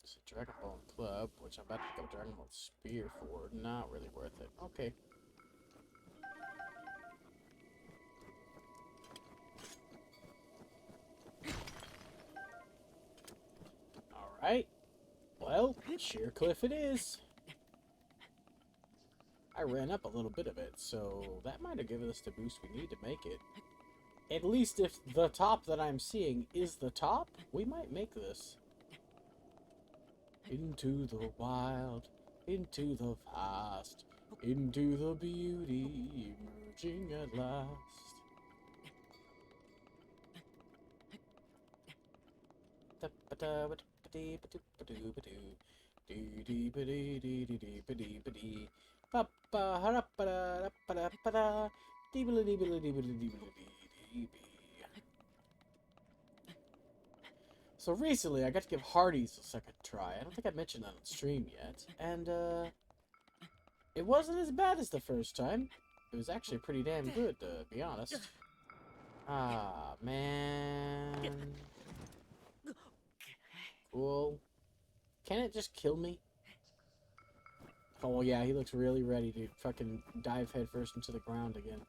It's a Dragon Ball Club, which I'm about to pick up a Dragon Ball Spear for. Not really worth it. Okay. Alright. Well, Sheer Cliff it is. I ran up a little bit of it, so that might have given us the boost we need to make it. At least if the top that I'm seeing is the top, we might make this. Into the wild, into the vast, into the beauty, emerging at last. So recently, I got to give Hardee's a second try. I don't think I mentioned that on stream yet. And, it wasn't as bad as the first time. It was actually pretty damn good, to be honest. Ah, man. Cool. Can it just kill me? Oh, yeah, he looks really ready to fucking dive headfirst into the ground again.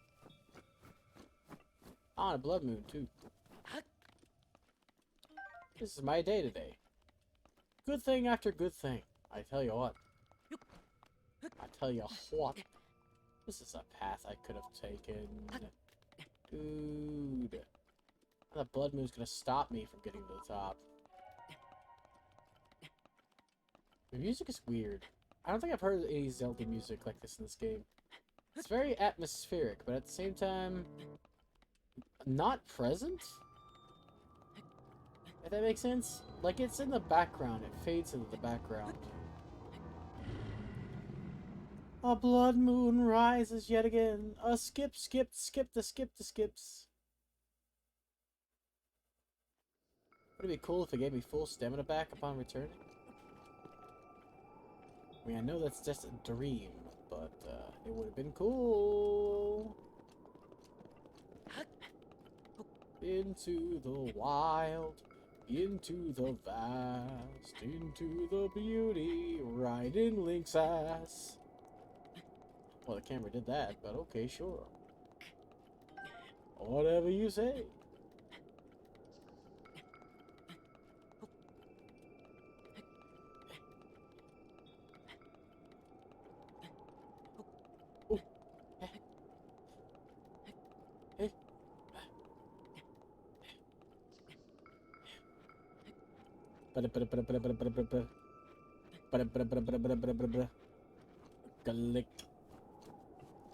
On a blood moon, too. This is my day today. Good thing after good thing. I tell you what. I tell you what. This is a path I could have taken. Dude. The blood moon's gonna stop me from getting to the top. The music is weird. I don't think I've heard any Zelda music like this in this game. It's very atmospheric, but at the same time, not present? If that makes sense? Like, it's in the background. It fades into the background. A blood moon rises yet again. A skip the skips. Would it be cool if it gave me full stamina back upon returning? I mean, I know that's just a dream, but it would have been cool. Into the wild, into the vast, into the beauty, right in Link's ass. Well, the camera did that, but okay, sure. Whatever you say.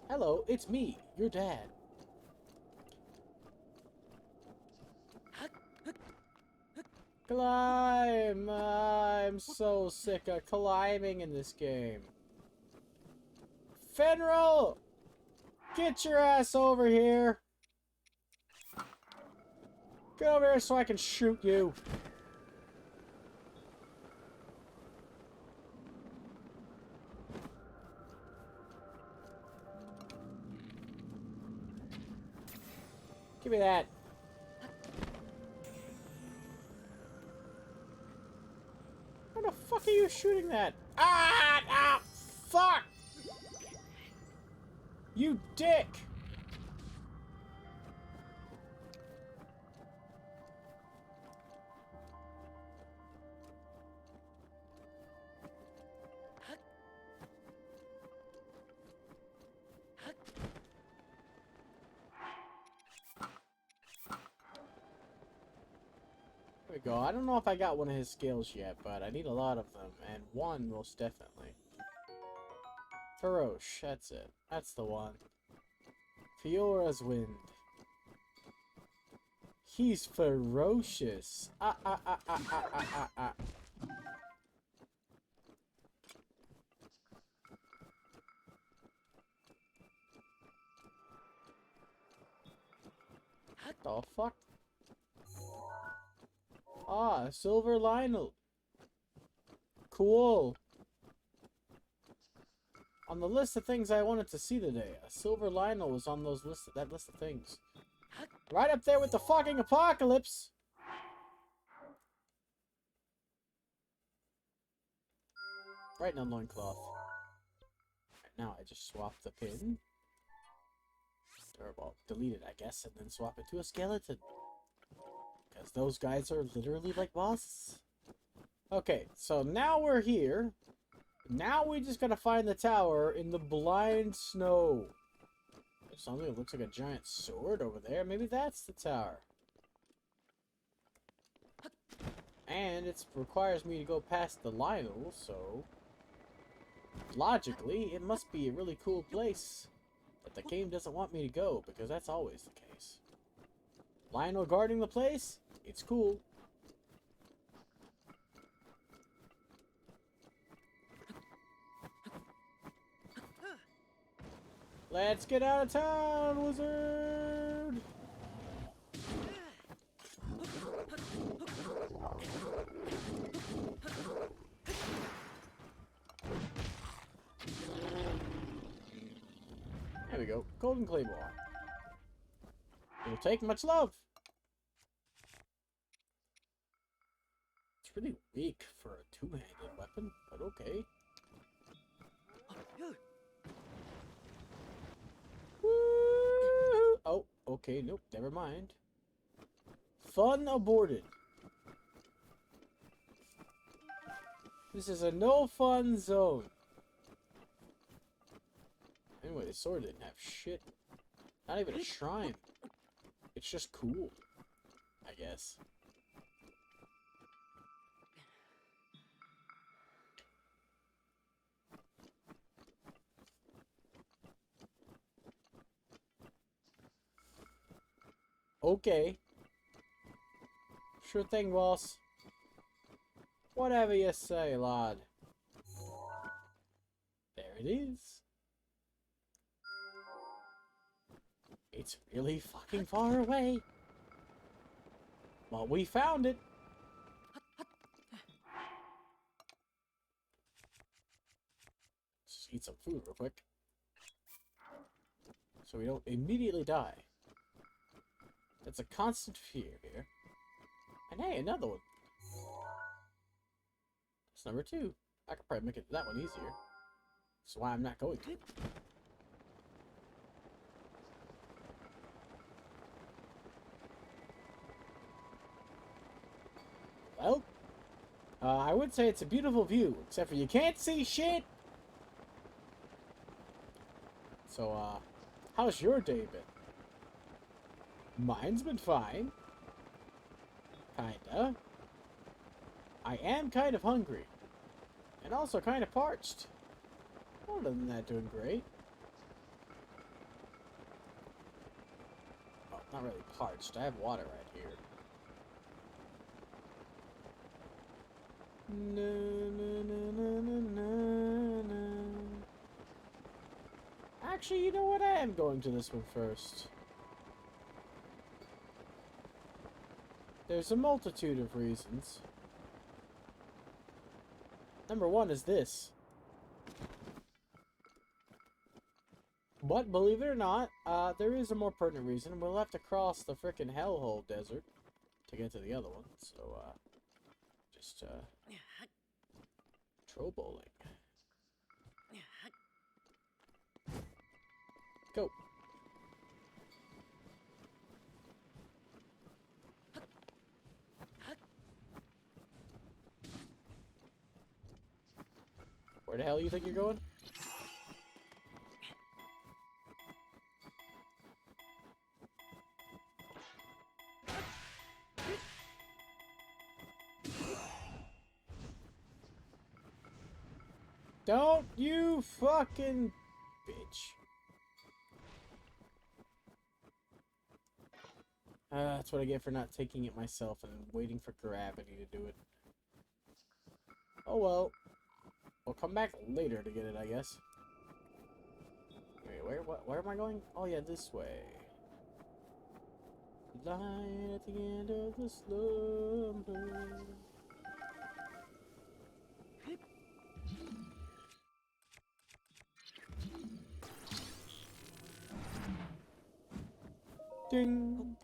Hello, it's me, your dad. Climb! I'm so sick of climbing in this game. Fenrir! Get your ass over here! Get over here so I can shoot you. Give me that. Where the fuck are you shooting that? Ah! Fuck! You dick! There we go. I don't know if I got one of his skills yet, but I need a lot of them, and one most definitely. Ferosh, that's it. That's the one. Fiora's Wind. He's ferocious. The fuck? Ah, Silver Lynel. Cool. On the list of things I wanted to see today, a Silver Lynel was on that list of things. Right up there with the fucking apocalypse! Right in the loincloth. Right, now I just swap the pin. Or, well, delete it, I guess, and then swap it to a skeleton. Because those guys are literally like bosses. Okay, so now we're here. Now we just gotta find the tower in the blind snow. There's something that looks like a giant sword over there. Maybe that's the tower. And it requires me to go past the Lynel, so... logically, it must be a really cool place. But the game doesn't want me to go, because that's always the case. Lynel guarding the place? It's cool. Let's get out of town, wizard! There we go. Golden Claymore. It'll take much love. It's really weak for a two-handed weapon, but okay. Woo! Oh, okay, nope, never mind. Fun aborted. This is a no fun zone. Anyway, the sword didn't have shit. Not even a shrine. It's just cool, I guess. Okay. Sure thing, boss. Whatever you say, lad. There it is. It's really fucking far away. But we found it. Let's eat some food real quick. So we don't immediately die. That's a constant fear here. And hey, another one. That's number 2. I could probably make it that one easier. That's why I'm not going to. Well, I would say it's a beautiful view, except for you can't see shit. So, how's your day been? Mine's been fine. Kinda. I am kind of hungry. And also kind of parched. Other than that, doing great. Oh, not really parched. I have water right here. Na, na, na, na, na, na, na. Actually, you know what? I am going to this one first. There's a multitude of reasons. Number 1 is this. But believe it or not, there is a more pertinent reason. We'll have to cross the frickin' hellhole desert to get to the other one. So, just, troll bowling. Go. Where the hell you think you're going? Don't you fucking bitch. That's what I get for not taking it myself and waiting for gravity to do it. Oh well. We'll come back later to get it, I guess. Wait, where am I going? Oh yeah, this way. Light at the end of the slumber. Ding!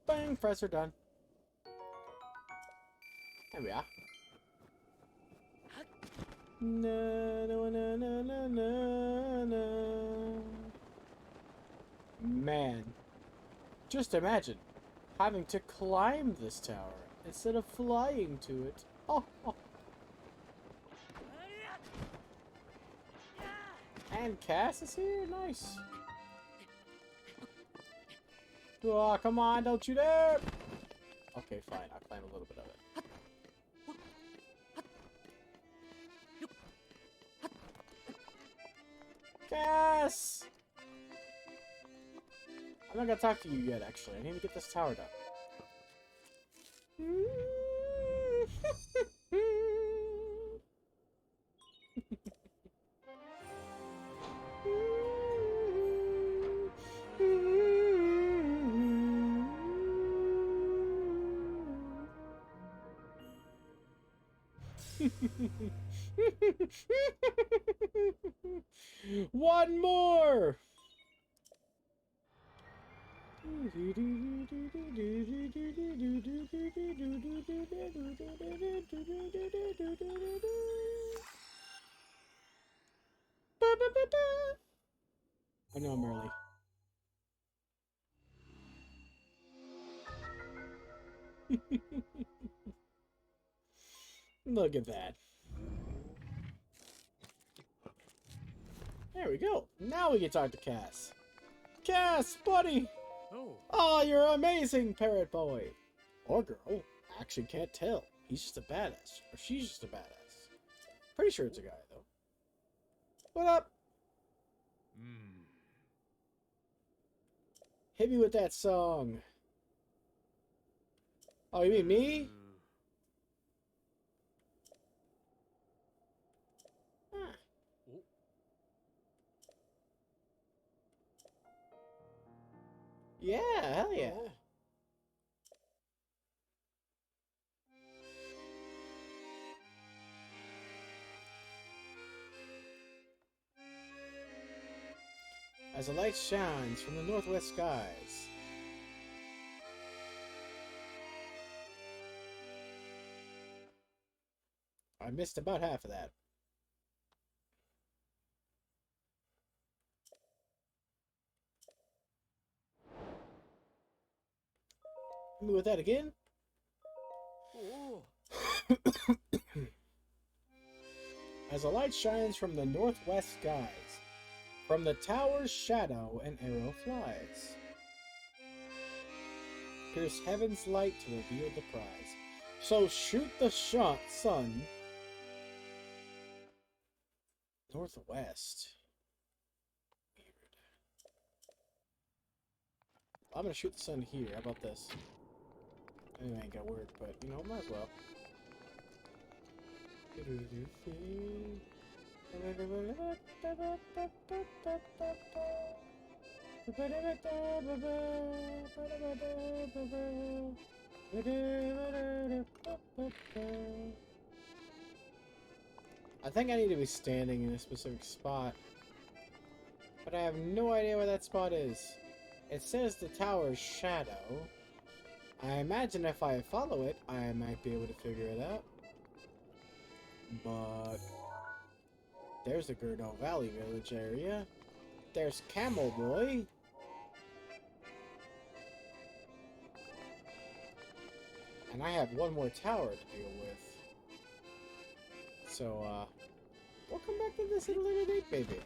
Bang! Press are done. There we are. Na, na, na, na, na, na, na. Man, just imagine having to climb this tower instead of flying to it. Oh, oh. And Cass is here? Nice. Oh, come on, don't you dare! Okay, fine, I'll climb a little bit of it. Cass! I'm not gonna talk to you yet, actually. I need to get this tower done. One more! I know I'm early. Look at that. There we go. Now we can talk to Cass. Cass, buddy! Oh, Oh, you're amazing, parrot boy. Or girl. Actually can't tell. He's just a badass. Or she's just a badass. Pretty sure it's a guy, though. What up? Hit me with that song. Oh, you mean me? Huh. Oh. Yeah, hell yeah. Oh. As the light shines from the northwest skies. I missed about half of that. Hit me with that again. Oh. As the light shines from the northwest skies, from the tower's shadow an arrow flies. Pierce heaven's light to reveal the prize. So shoot the shot, sun. Northwest. Weird. I'm gonna shoot the sun here. How about this? It ain't gonna work, but you know, might as well. I think I need to be standing in a specific spot, but I have no idea where that spot is. It says the tower's shadow. I imagine if I follow it, I might be able to figure it out. But there's the Gurno Valley Village area. There's Camel Boy. And I have one more tower to deal with. So, we'll come back to this at a later date, maybe.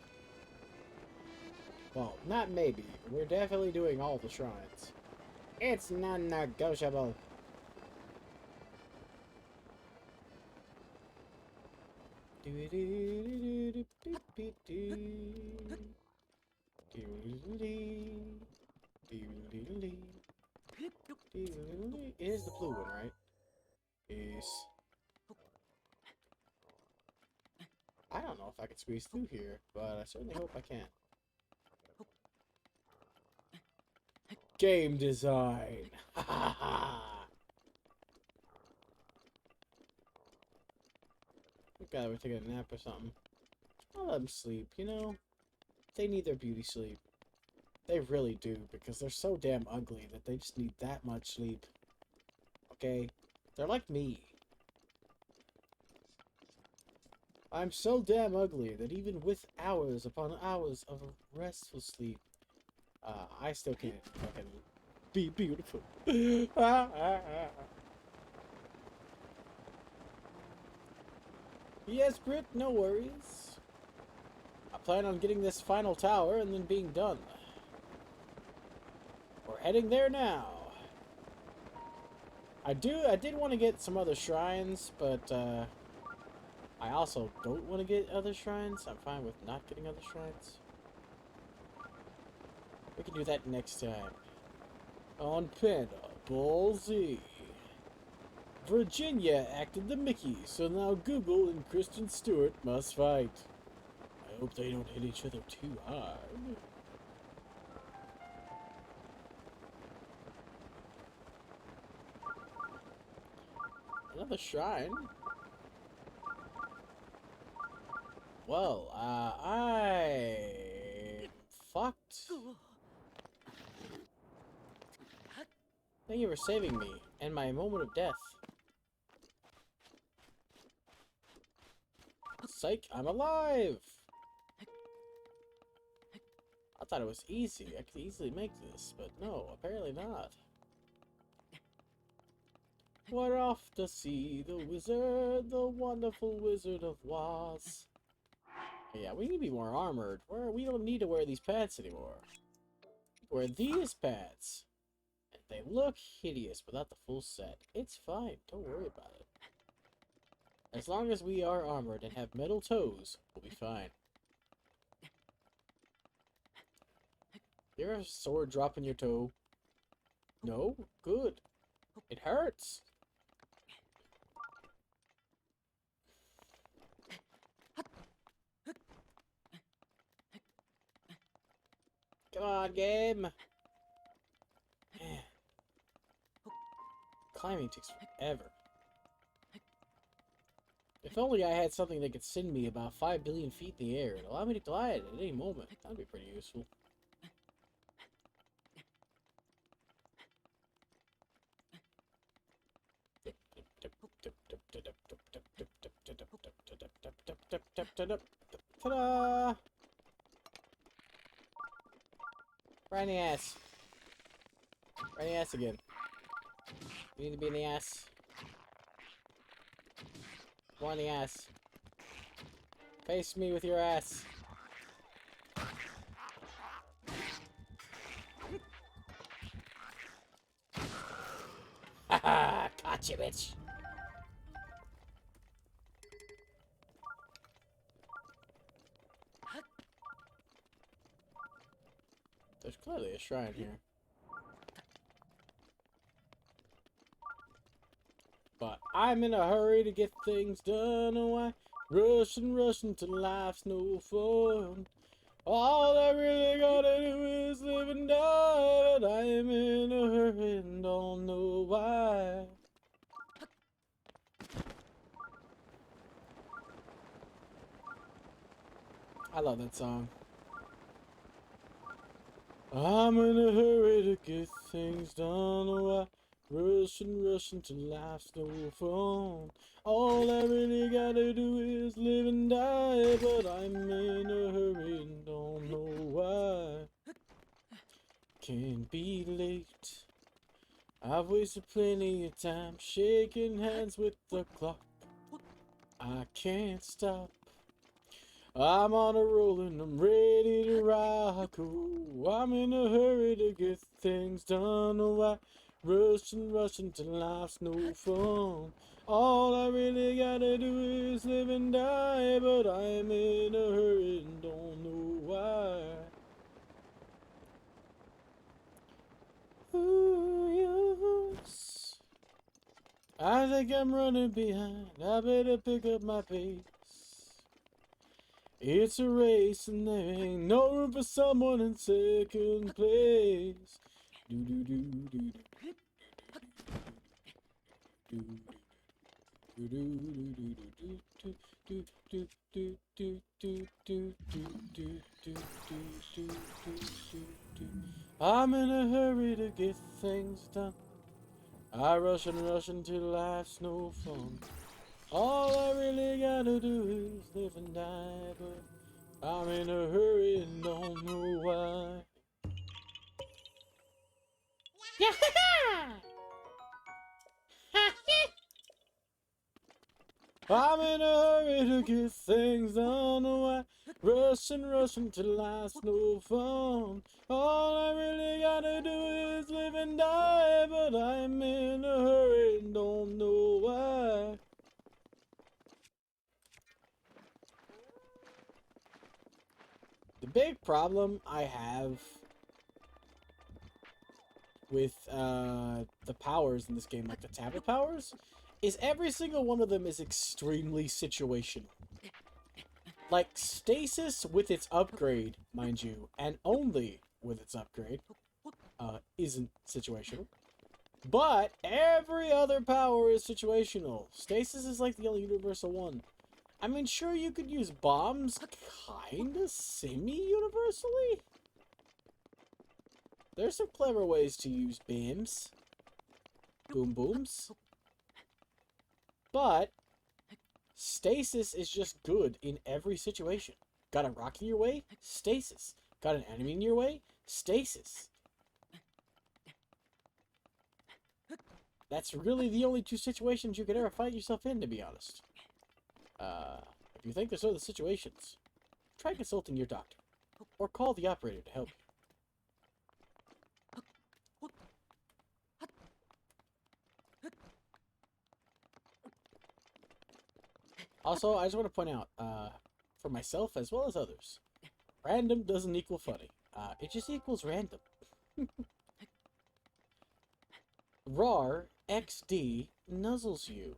Well, not maybe. We're definitely doing all the shrines. It's non-negotiable. It is the blue one, right? Peace. I don't know if I can squeeze through here, but I certainly hope I can. Game design. Ha ha ha. God, we're taking a nap or something. I'll let them sleep, you know? They need their beauty sleep. They really do, because they're so damn ugly that they just need that much sleep. Okay? They're like me. I'm so damn ugly that even with hours upon hours of restful sleep, I still can't fucking be beautiful. Yes, Brit, no worries. I plan on getting this final tower and then being done. We're heading there now. I did want to get some other shrines, but I also don't want to get other shrines. I'm fine with not getting other shrines. We can do that next time. On Panda Ball Z. Virginia acted the Mickey, so now Google and Kristen Stewart must fight. I hope they don't hit each other too hard. Another shrine? Well, I'm fucked. Thank you for saving me, and my moment of death. Psych, I'm alive! I thought it was easy. I could easily make this, but no, apparently not. We're off to see the wizard, the wonderful Wizard of Oz. Yeah, we need to be more armored. We don't need to wear these pants anymore. Wear these pants. And they look hideous without the full set. It's fine. Don't worry about it. As long as we are armored and have metal toes, we'll be fine. You ever have a sword drop in your toe? No? Good. It hurts. Come on, game. Climbing takes forever. If only I had something that could send me about 5 billion feet in the air and allow me to glide at any moment. That'd be pretty useful. Ta-da! Right in the ass. Right in the ass again. You need to be in the ass. More in the ass. Face me with your ass. Haha! Caught you, bitch! There's clearly a shrine here. But I'm in a hurry to get things done. Oh, I rush and rush until life's no fun. All I really gotta do is live and die. But I'm in a hurry and don't know why. I love that song. I'm in a hurry to get things done. Oh, I rush and rush until life's no fun. All I really gotta do is live and die. But I'm in a hurry and don't know why. Can't be late. I've wasted plenty of time shaking hands with the clock. I can't stop. I'm on a roll and I'm ready to rock. Oh, I'm in a hurry to get things done. Oh, I rush and rush until life's no fun. All I really gotta do is live and die. But I'm in a hurry and don't know why. Ooh, yes. I think I'm running behind. I better pick up my pace. It's a race and there ain't no room for someone in second place. Do do do do do do do do do do do do do do do do do do do. I'm in a hurry to get things done. I rush and rush until life's no fun. All I really gotta do is live and die, but I'm in a hurry and don't know why. I'm in a hurry to get things done. Oh, I rush and rush until life's no fun. All I really gotta do is live and die, but I'm in a hurry and don't know why. The big problem I have with the powers in this game, like the tablet powers, is every single one of them is extremely situational. Like, Stasis with its upgrade, mind you, and only with its upgrade, isn't situational. But every other power is situational. Stasis is like the only universal one. I mean, sure, you could use bombs kinda semi-universally. There's some clever ways to use beams. Boom booms. But stasis is just good in every situation. Got a rock in your way? Stasis. Got an enemy in your way? Stasis. That's really the only two situations you could ever find yourself in, to be honest. If you think there's other situations, try consulting your doctor, or call the operator to help you. Also, I just want to point out, for myself as well as others, random doesn't equal funny. It just equals random. RAR XD nuzzles you.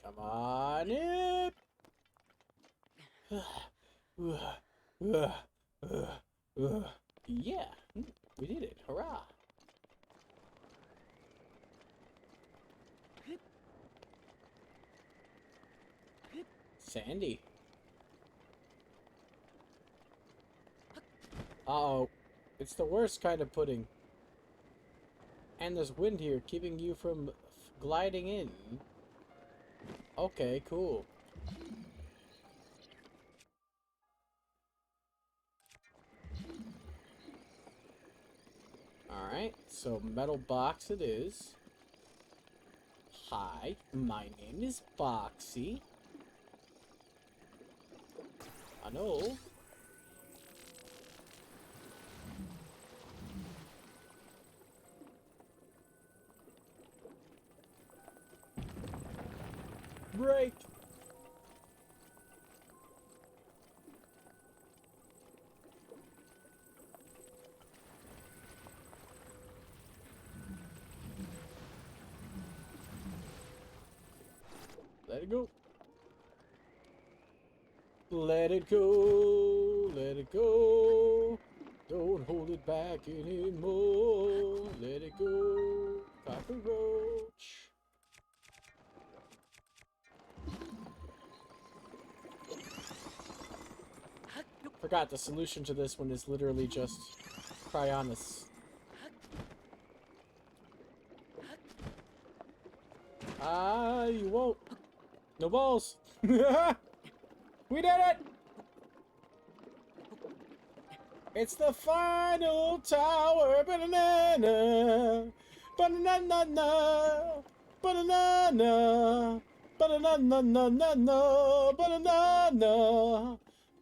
Come on in. Yeah, we did it. Hurrah. Sandy. Uh-oh. It's the worst kind of pudding. And there's wind here keeping you from gliding in. Okay, cool. Alright, so metal box it is. Hi, my name is Boxy. I know. Break. Let it go. Let it go. Let it go. Don't hold it back anymore. Let it go. Cockroach. Forgot the solution to this one is literally just Cryonis. Ah, you won't. No balls. We did it! It's the final tower. Banana. Banana. Banana. Banana. Banana.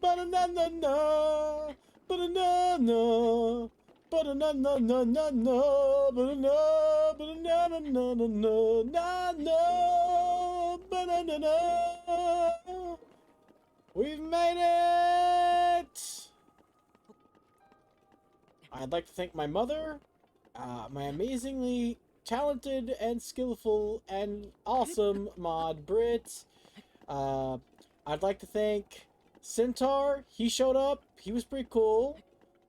Banana, banana, banana, banana. We've made it. I'd like to thank my mother, my amazingly talented and skillful and awesome mod Brit. I'd like to thank Centaur, he showed up. He was pretty cool.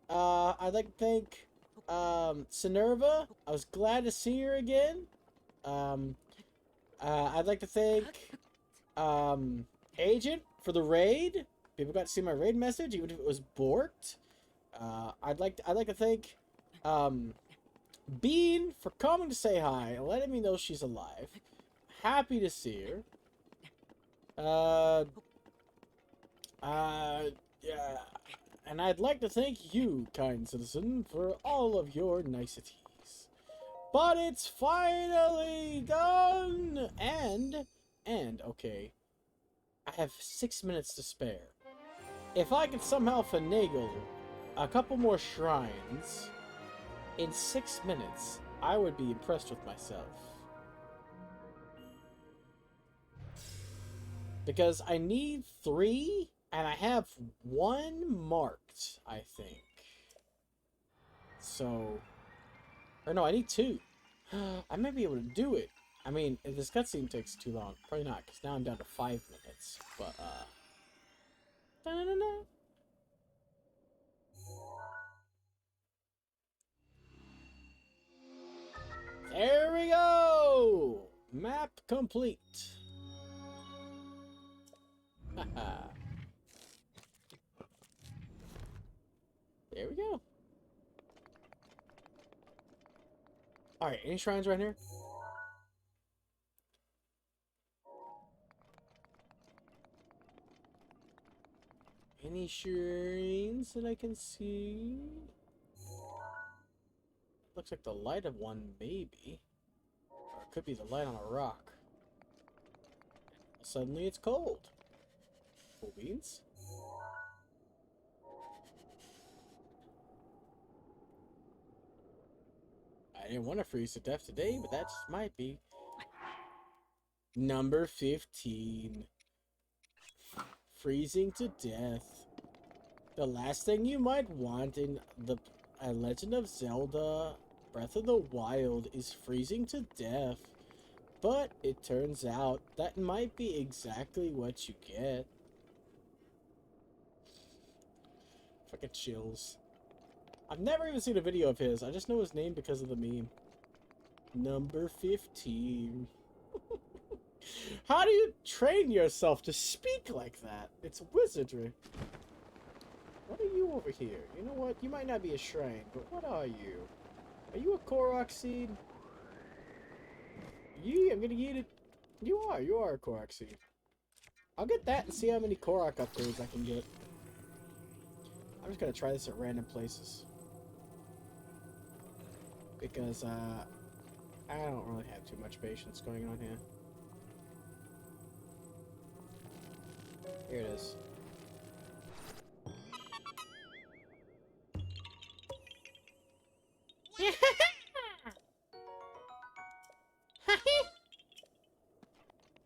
I'd like to thank Sinerva. I was glad to see her again. I'd like to thank Agent for the raid. People got to see my raid message, even if it was borked. I'd like to thank Bean for coming to say hi and letting me know she's alive. Happy to see her. Yeah. And I'd like to thank you, kind citizen, for all of your niceties. But it's finally done! And, okay, I have 6 minutes to spare. If I could somehow finagle a couple more shrines in 6 minutes, I would be impressed with myself. Because I need 3, and I have 1 marked, I think. So, or no, I need 2. I might be able to do it. I mean, if this cutscene takes too long, probably not, because now I'm down to 5 minutes. But, da-da-da-da. There we go! Map complete. Haha. There we go. Alright, any shrines right here? Any shrines that I can see? looks like the light of one, maybe. Or it could be the light on a rock. Suddenly it's cold. Cool beans. I didn't want to freeze to death today, but that just might be. Number 15. Freezing to death. The last thing you might want in the Legend of Zelda Breath of the Wild is freezing to death. But it turns out that might be exactly what you get. Fucking chills. I've never even seen a video of his. I just know his name because of the meme. Number 15. How do you train yourself to speak like that? It's wizardry. What are you over here? You know what? You might not be a shrine, but what are you? Are you a Korok seed? I'm gonna eat it. You are a Korok seed. I'll get that and see how many Korok upgrades I can get. I'm just gonna try this at random places. Because, I don't really have too much patience going on here. Here it is.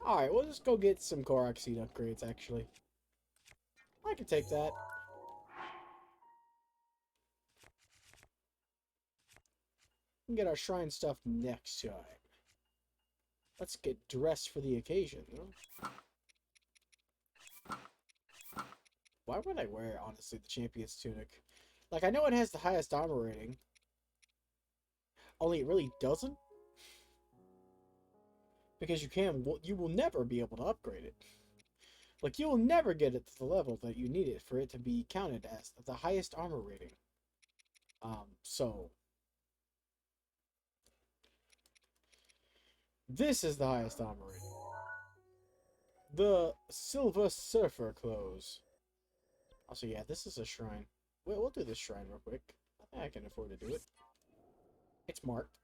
Alright, we'll just go get some Korok seed upgrades, actually. I can take that. We can get our shrine stuff next time. Let's get dressed for the occasion, huh? Why would I wear, honestly, the Champion's Tunic? Like, I know it has the highest armor rating. Only it really doesn't. Because you will never be able to upgrade it. Like, you will never get it to the level that you need it for it to be counted as the highest armor rating. So... this is the highest armor rating. The Silver Surfer clothes. Also, yeah, this is a shrine. We'll do this shrine real quick. I think I can afford to do it. It's marked.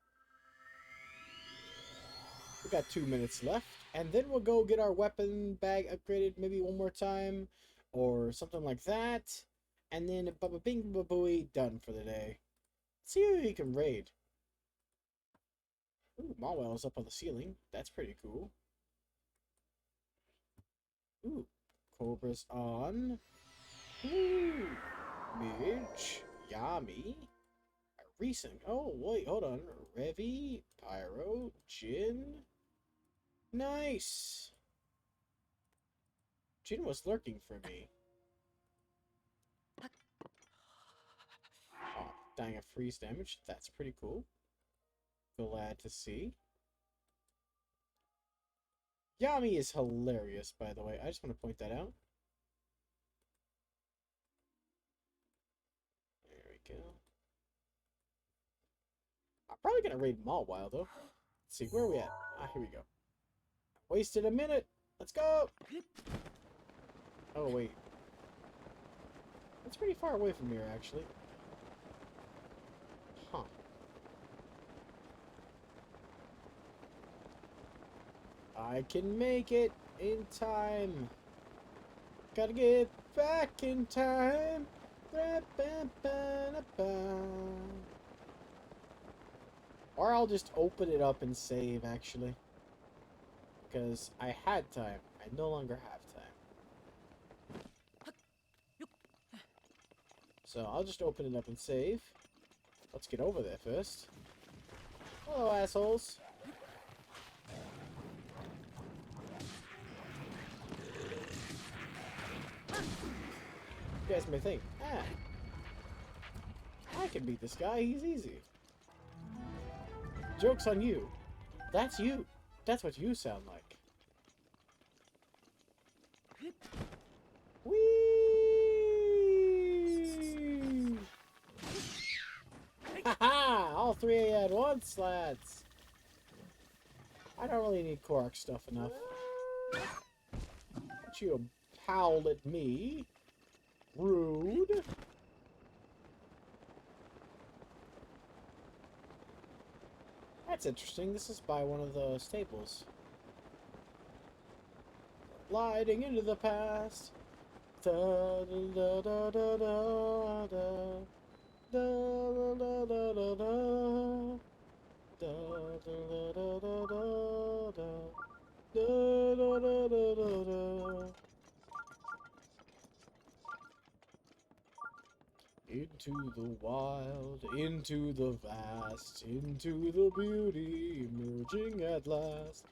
We got 2 minutes left, and then we'll go get our weapon bag upgraded maybe one more time, or something like that, and then baba bing baba booey, done for the day. Let's see who we can raid. Ooh, Mawel is up on the ceiling. That's pretty cool. Ooh, Cobra's on. Ooh, Midge, Yami, recent. Oh wait, hold on. Revi, Pyro, Jin. Nice. Jin was lurking for me. Oh, dying of freeze damage. That's pretty cool. Glad to see. Yami is hilarious, by the way. I just want to point that out. There we go. I'm probably going to raid Mawile, though. Let's see, where are we at? Ah, here we go. Wasted a minute. Let's go. Oh, wait. That's pretty far away from here, actually. Huh. I can make it in time. Gotta get back in time. Or I'll just open it up and save, actually. Because I had time. I no longer have time. So I'll just open it up and save. Let's get over there first. Hello, assholes. You guys may think, I can beat this guy, he's easy. Joke's on you. That's you. That's what you sound like. Whee! Haha! All three at once, lads. I don't really need Korok stuff enough. But you howled at me. Rude. That's interesting. This is by one of the stables. Gliding into the past. Da da da da da da da da da da da da. Da da da da da da. Da da da da da da. Into the wild, into the vast, into the beauty, emerging at last.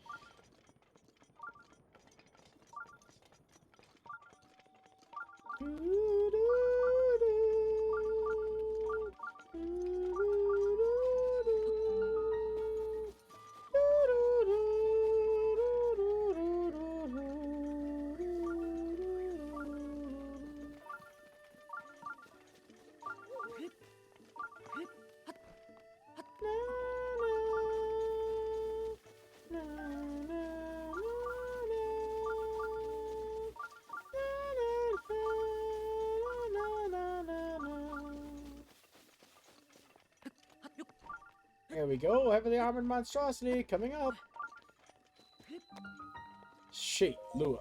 There we go, heavily armored monstrosity coming up. Shake Lua.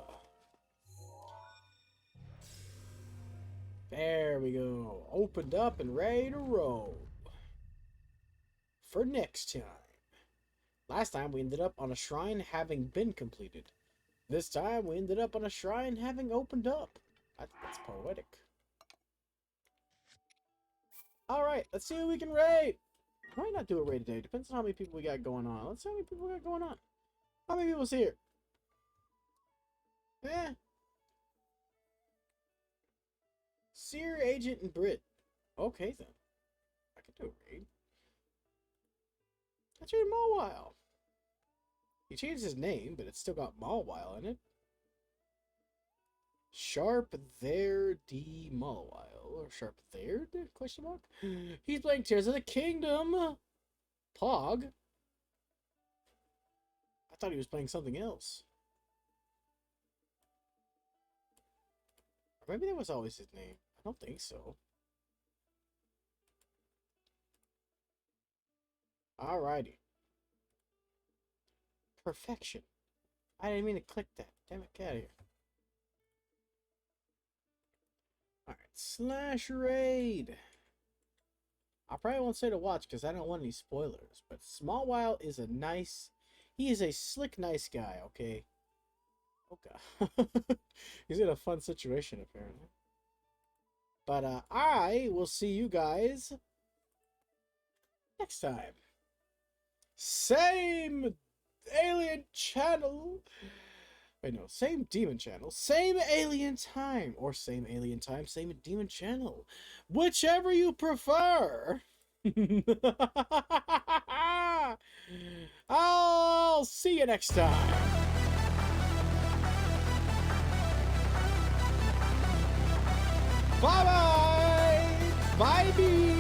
There we go. Opened up and ready to roll. For next time. Last time we ended up on a shrine having been completed. This time we ended up on a shrine having opened up. That's poetic. Alright, let's see who we can raid. Might not do a raid today. Depends on how many people we got going on. Let's see how many people we got going on. How many people's here? Seer, Agent, and Brit. Okay then. I can do a raid. Let's raid Mawile. He changed his name, but it's still got Mawile in it. Sharp there D Mawile. Or Sharp there? Question mark? He's playing Tears of the Kingdom. Pog. I thought he was playing something else. Or maybe that was always his name. I don't think so. Alrighty. Perfection. I didn't mean to click that. Damn it, get out of here. Alright, slash raid. I probably won't say to watch because I don't want any spoilers. But Smallwile is a nice... He is a slick, nice guy, okay? Oh, God. He's in a fun situation, apparently. But I will see you guys next time. Same alien channel. Wait, no. Same demon channel. Same alien time. Or same alien time, same demon channel. Whichever you prefer. I'll see you next time. Bye-bye. Bye-bye.